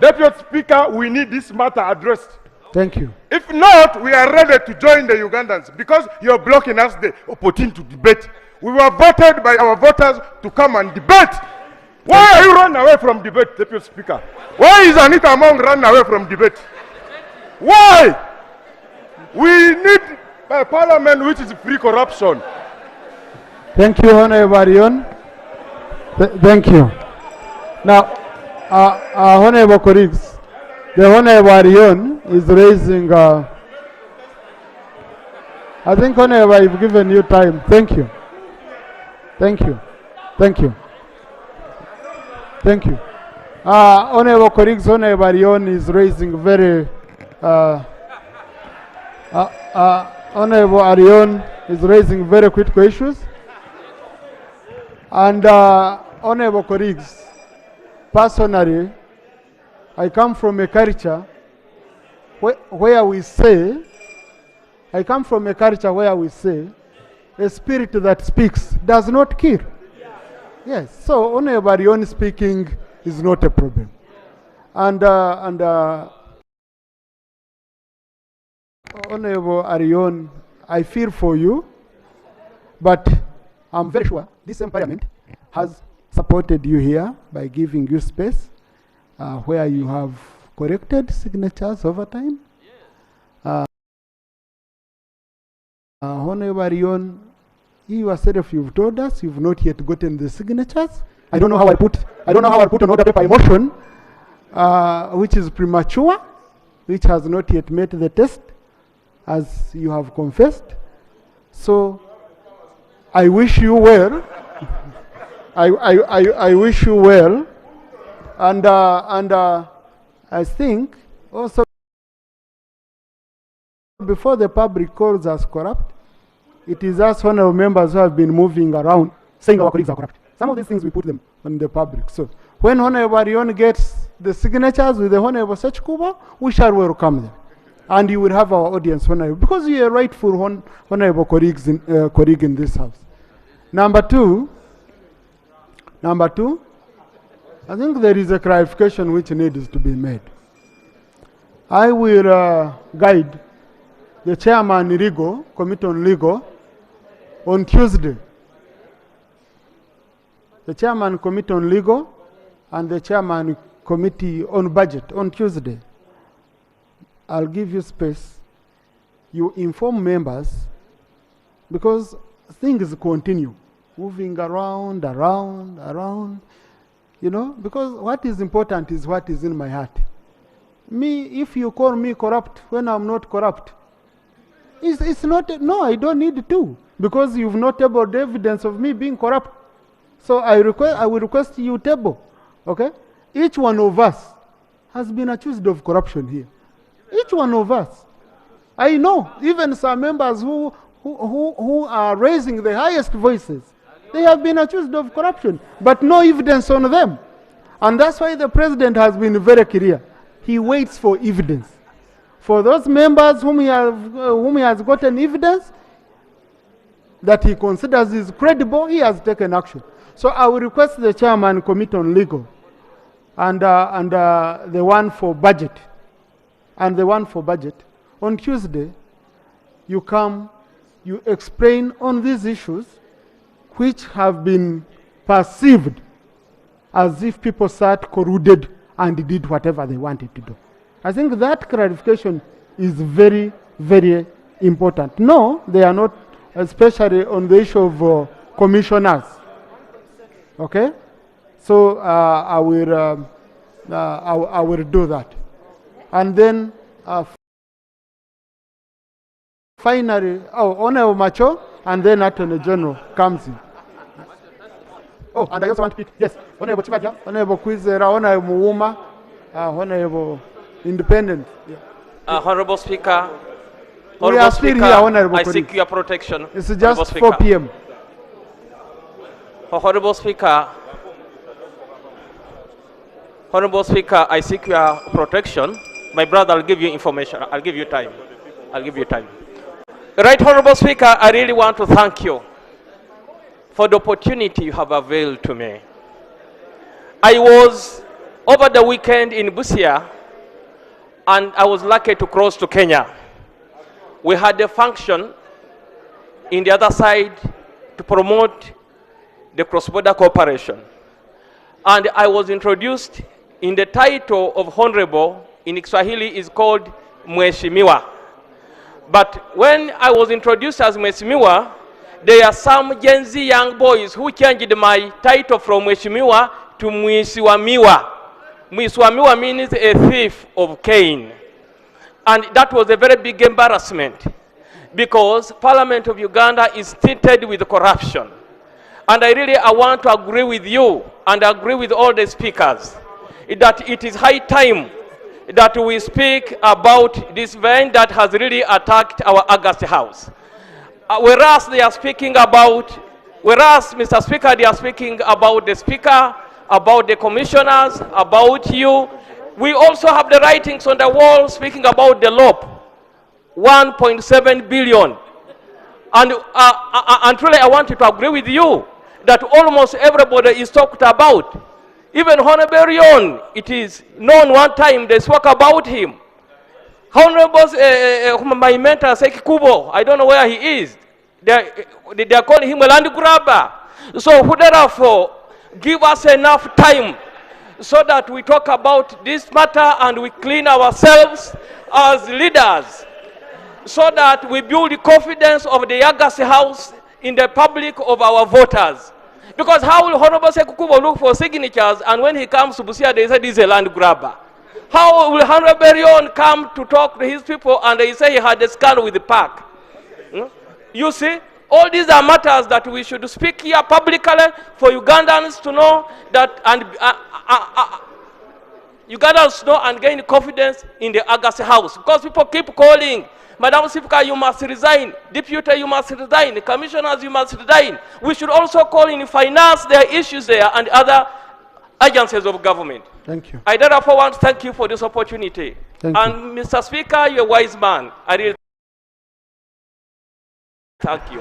Deputy Speaker, we need this matter addressed. Thank you. If not, we are ready to join the Ugandans because you're blocking us the opportunity to debate. We were voted by our voters to come and debate. Why are you running away from debate, Deputy Speaker? Why is Anita Among running away from debate? Why? We need a parliament which is free corruption. Thank you, Honorable Arion. Thank you. Now, Honorable colleagues, the Honorable Arion is raising, I think, Honorable, I've given you time. Thank you. Thank you. Thank you. Thank you. Honorable colleagues, Honorable Arion is raising very, Honorable Arion is raising very critical issues. And honorable colleagues, personally, I come from a culture where we say, a spirit that speaks does not kill. Yes, so Honorable Arion speaking is not a problem. And Honorable Arion, I feel for you, but I'm very sure this same parliament has supported you here by giving you space where you have corrected signatures over time. Honorable Arion, you yourself, you've told us you've not yet gotten the signatures. I don't know how I put an order paper motion, which is premature, which has not yet met the test, as you have confessed. So I wish you well. I wish you well, and I think also before the public calls us corrupt, it is us honorable members who have been moving around saying our colleagues are corrupt. Some of these things we put them on the public. So when Honorable Arion gets the signatures with the Honorable Sechkuba, we shall welcome them. And you will have our audience, Honorable, because you are rightful Honorable colleague in this house. Number two, I think there is a clarification which needs to be made. I will guide the chairman legal, committee on legal, on Tuesday. The chairman committee on legal and the chairman committee on budget on Tuesday. I'll give you space. You inform members because things continue moving around, you know, because what is important is what is in my heart. Me, if you call me corrupt when I'm not corrupt, it's not, no, I don't need to, because you've not tabled evidence of me being corrupt. So I will request you table, okay? Each one of us has been accused of corruption here. Each one of us. I know, even some members who are raising the highest voices, they have been accused of corruption, but no evidence on them. And that's why the president has been very clear. He waits for evidence. For those members whom he has gotten evidence that he considers is credible, he has taken action. So I will request the chairman committee on legal and the one for budget on Tuesday. You come, you explain on these issues which have been perceived as if people sat colluded and did whatever they wanted to do. I think that clarification is very, very important. No, they are not, especially on the issue of commissioners. Okay? So I will do that. And then finally, Honorable Macho, and then Attorney General comes in. Oh, and I also want to pick, yes, Honorable Chibaja, Honorable Kwizera, Honorable Muwuma, Honorable Independent. Yeah. Honorable Speaker, We are still here, Honorable I colleagues. seek your protection. It's Honorable just Speaker. 4 p.m. Honorable Speaker, Honorable Speaker, I seek your protection. My brother, I'll give you information. I'll give you time. I'll give you time. Right, Honorable Speaker, I really want to thank you for the opportunity you have availed to me. I was over the weekend in Busia, and I was lucky to cross to Kenya. We had a function in the other side to promote the cross-border cooperation. And I was introduced in the title of Honorable in Kiswahili is called Mheshimiwa. But when I was introduced as Mheshimiwa, there are some Gen Z young boys who changed my title from Mheshimiwa to Mwisiwamiwa. Mwisiwamiwa means a thief of Cain. And that was a very big embarrassment because Parliament of Uganda is tainted with corruption. And I want to agree with you and agree with all the speakers that it is high time that we speak about this event that has really attacked our August House. Whereas they are speaking about, Mr. Speaker, they are speaking about the Speaker, about the commissioners, about you. We also have the writings on the wall speaking about the LOP, 1.7 billion. And truly I wanted to agree with you that almost everybody is talked about. Even Honorable Rion, it is known one time they spoke about him. Honorable, my mentor, Seki Kubo, I don't know where he is. They are calling him a land grabber. So therefore, give us enough time so that we talk about this matter and we clean ourselves as leaders so that we build the confidence of the August House in the public of our voters. Because how will Honorable Sekukubo look for signatures and when he comes to Busia they say he's a land grabber? How will Honorable Rion come to talk to his people and they say he had a scan with the park? You see, all these are matters that we should speak here publicly for Ugandans to know that and Ugandans know and gain confidence in the August House. Because people keep calling, Madam Speaker, you must resign. Deputy, you must resign. Commissioners, you must resign. We should also call in finance their issues there and other agencies of government. Thank you. I therefore want to thank you for this opportunity. Thank and you. Mr. Speaker, you're a wise man. I really thank you.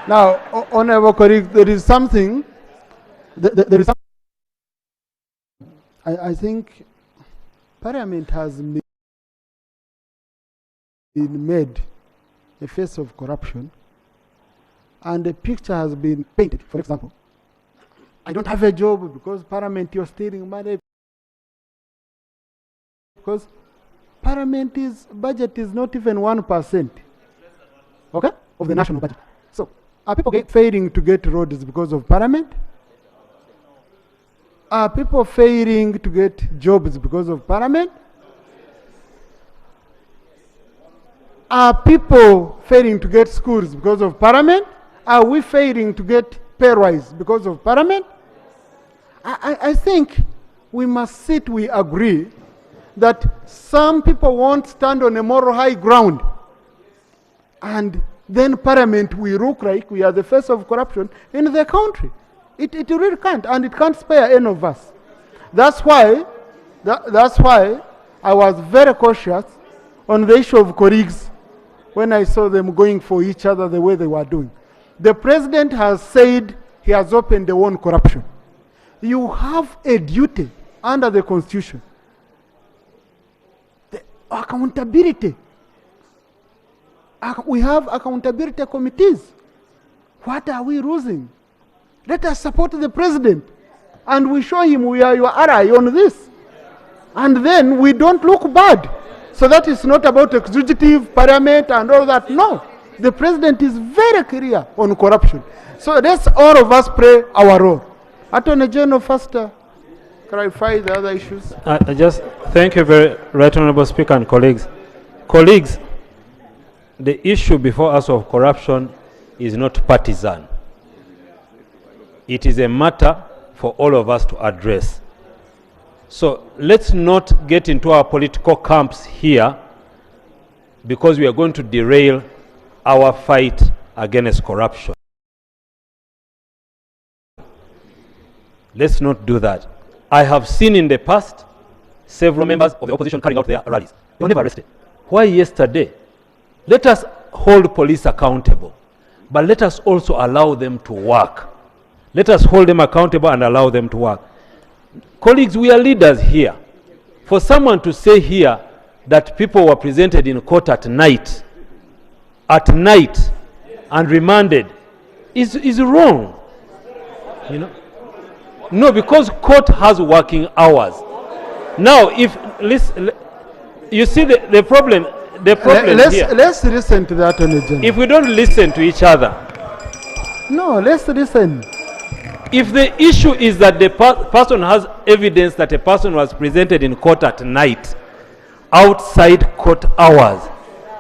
Now, Honorable colleague, there is something, there is something, I think Parliament has been made a face of corruption and a picture has been painted. For example, I don't have a job because Parliament you're stealing money, because Parliament's budget is not even 1%, okay, of the national budget. So are people failing to get roads because of Parliament? Are people failing to get jobs because of Parliament? Are people failing to get schools because of Parliament? Are we failing to get pay rise because of Parliament? I think we must sit, we agree that some people won't stand on a moral high ground. And then Parliament will look like we are the face of corruption in the country. It really can't, and it can't spare any of us. That's why I was very cautious on the issue of colleagues when I saw them going for each other the way they were doing. The president has said he has opened the one corruption. You have a duty under the Constitution. The accountability. We have accountability committees. What are we losing? Let us support the president and we show him we are your ally on this. And then we don't look bad. So that is not about executive, parliament, and all that. No. The president is very clear on corruption. So let's all of us play our role. Attorney General, first clarify the other issues. I just thank you very right honorable speaker and colleagues. Colleagues, the issue before us of corruption is not partisan. It is a matter for all of us to address. So let's not get into our political camps here, because we are going to derail our fight against corruption. Let's not do that. I have seen in the past several members of the opposition carrying out their rallies. They were never arrested. Why yesterday? Let us hold police accountable, but let us also allow them to work. Let us hold them accountable and allow them to work. Colleagues, we are leaders here. For someone to say here that people were presented in court at night and remanded is wrong. You know? No, because court has working hours. Now, if listen, you see the problem. The problem here. Let's listen to the Attorney General. If we don't listen to each other. No, let's listen. If the issue is that the person has evidence that a person was presented in court at night, outside court hours,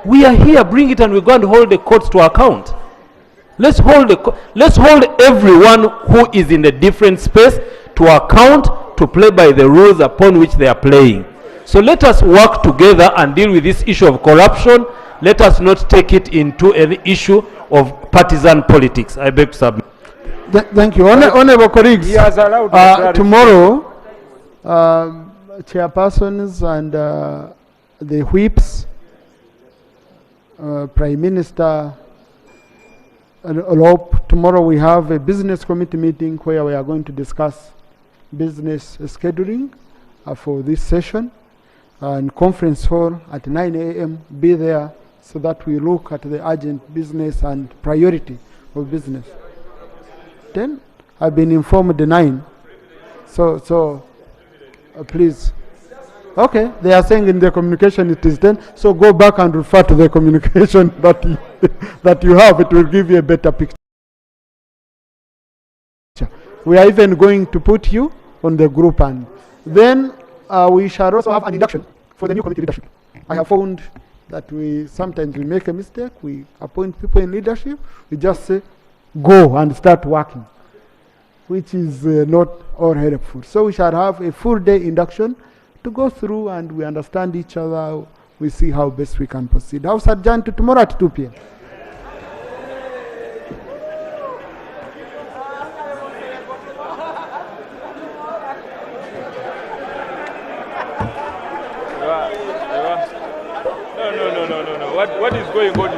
we are here, bring it, and we're going to hold the courts to account. Let's hold everyone who is in a different space to account, to play by the rules upon which they are playing. So let us work together and deal with this issue of corruption. Let us not take it into an issue of partisan politics. I beg to submit. Thank you. Honorable colleagues, He has allowed tomorrow, chairpersons and the whips, Prime Minister, tomorrow we have a business committee meeting where we are going to discuss business scheduling for this session, and conference hall at 9 a.m. Be there so that we look at the urgent business and priority of business. 10, I've been informed the 9. So please. Okay, they are saying in the communication it is 10, so go back and refer to the communication that you have. It will give you a better picture. We are even going to put you on the group, and then we shall also have an induction for the new committee leadership. I have found that we sometimes make a mistake. We appoint people in leadership. We just say, go and start working, which is not all helpful. So we shall have a full day induction to go through, and we understand each other. We see how best we can proceed. House adjourned to tomorrow at 2 p.m. No. What is going on?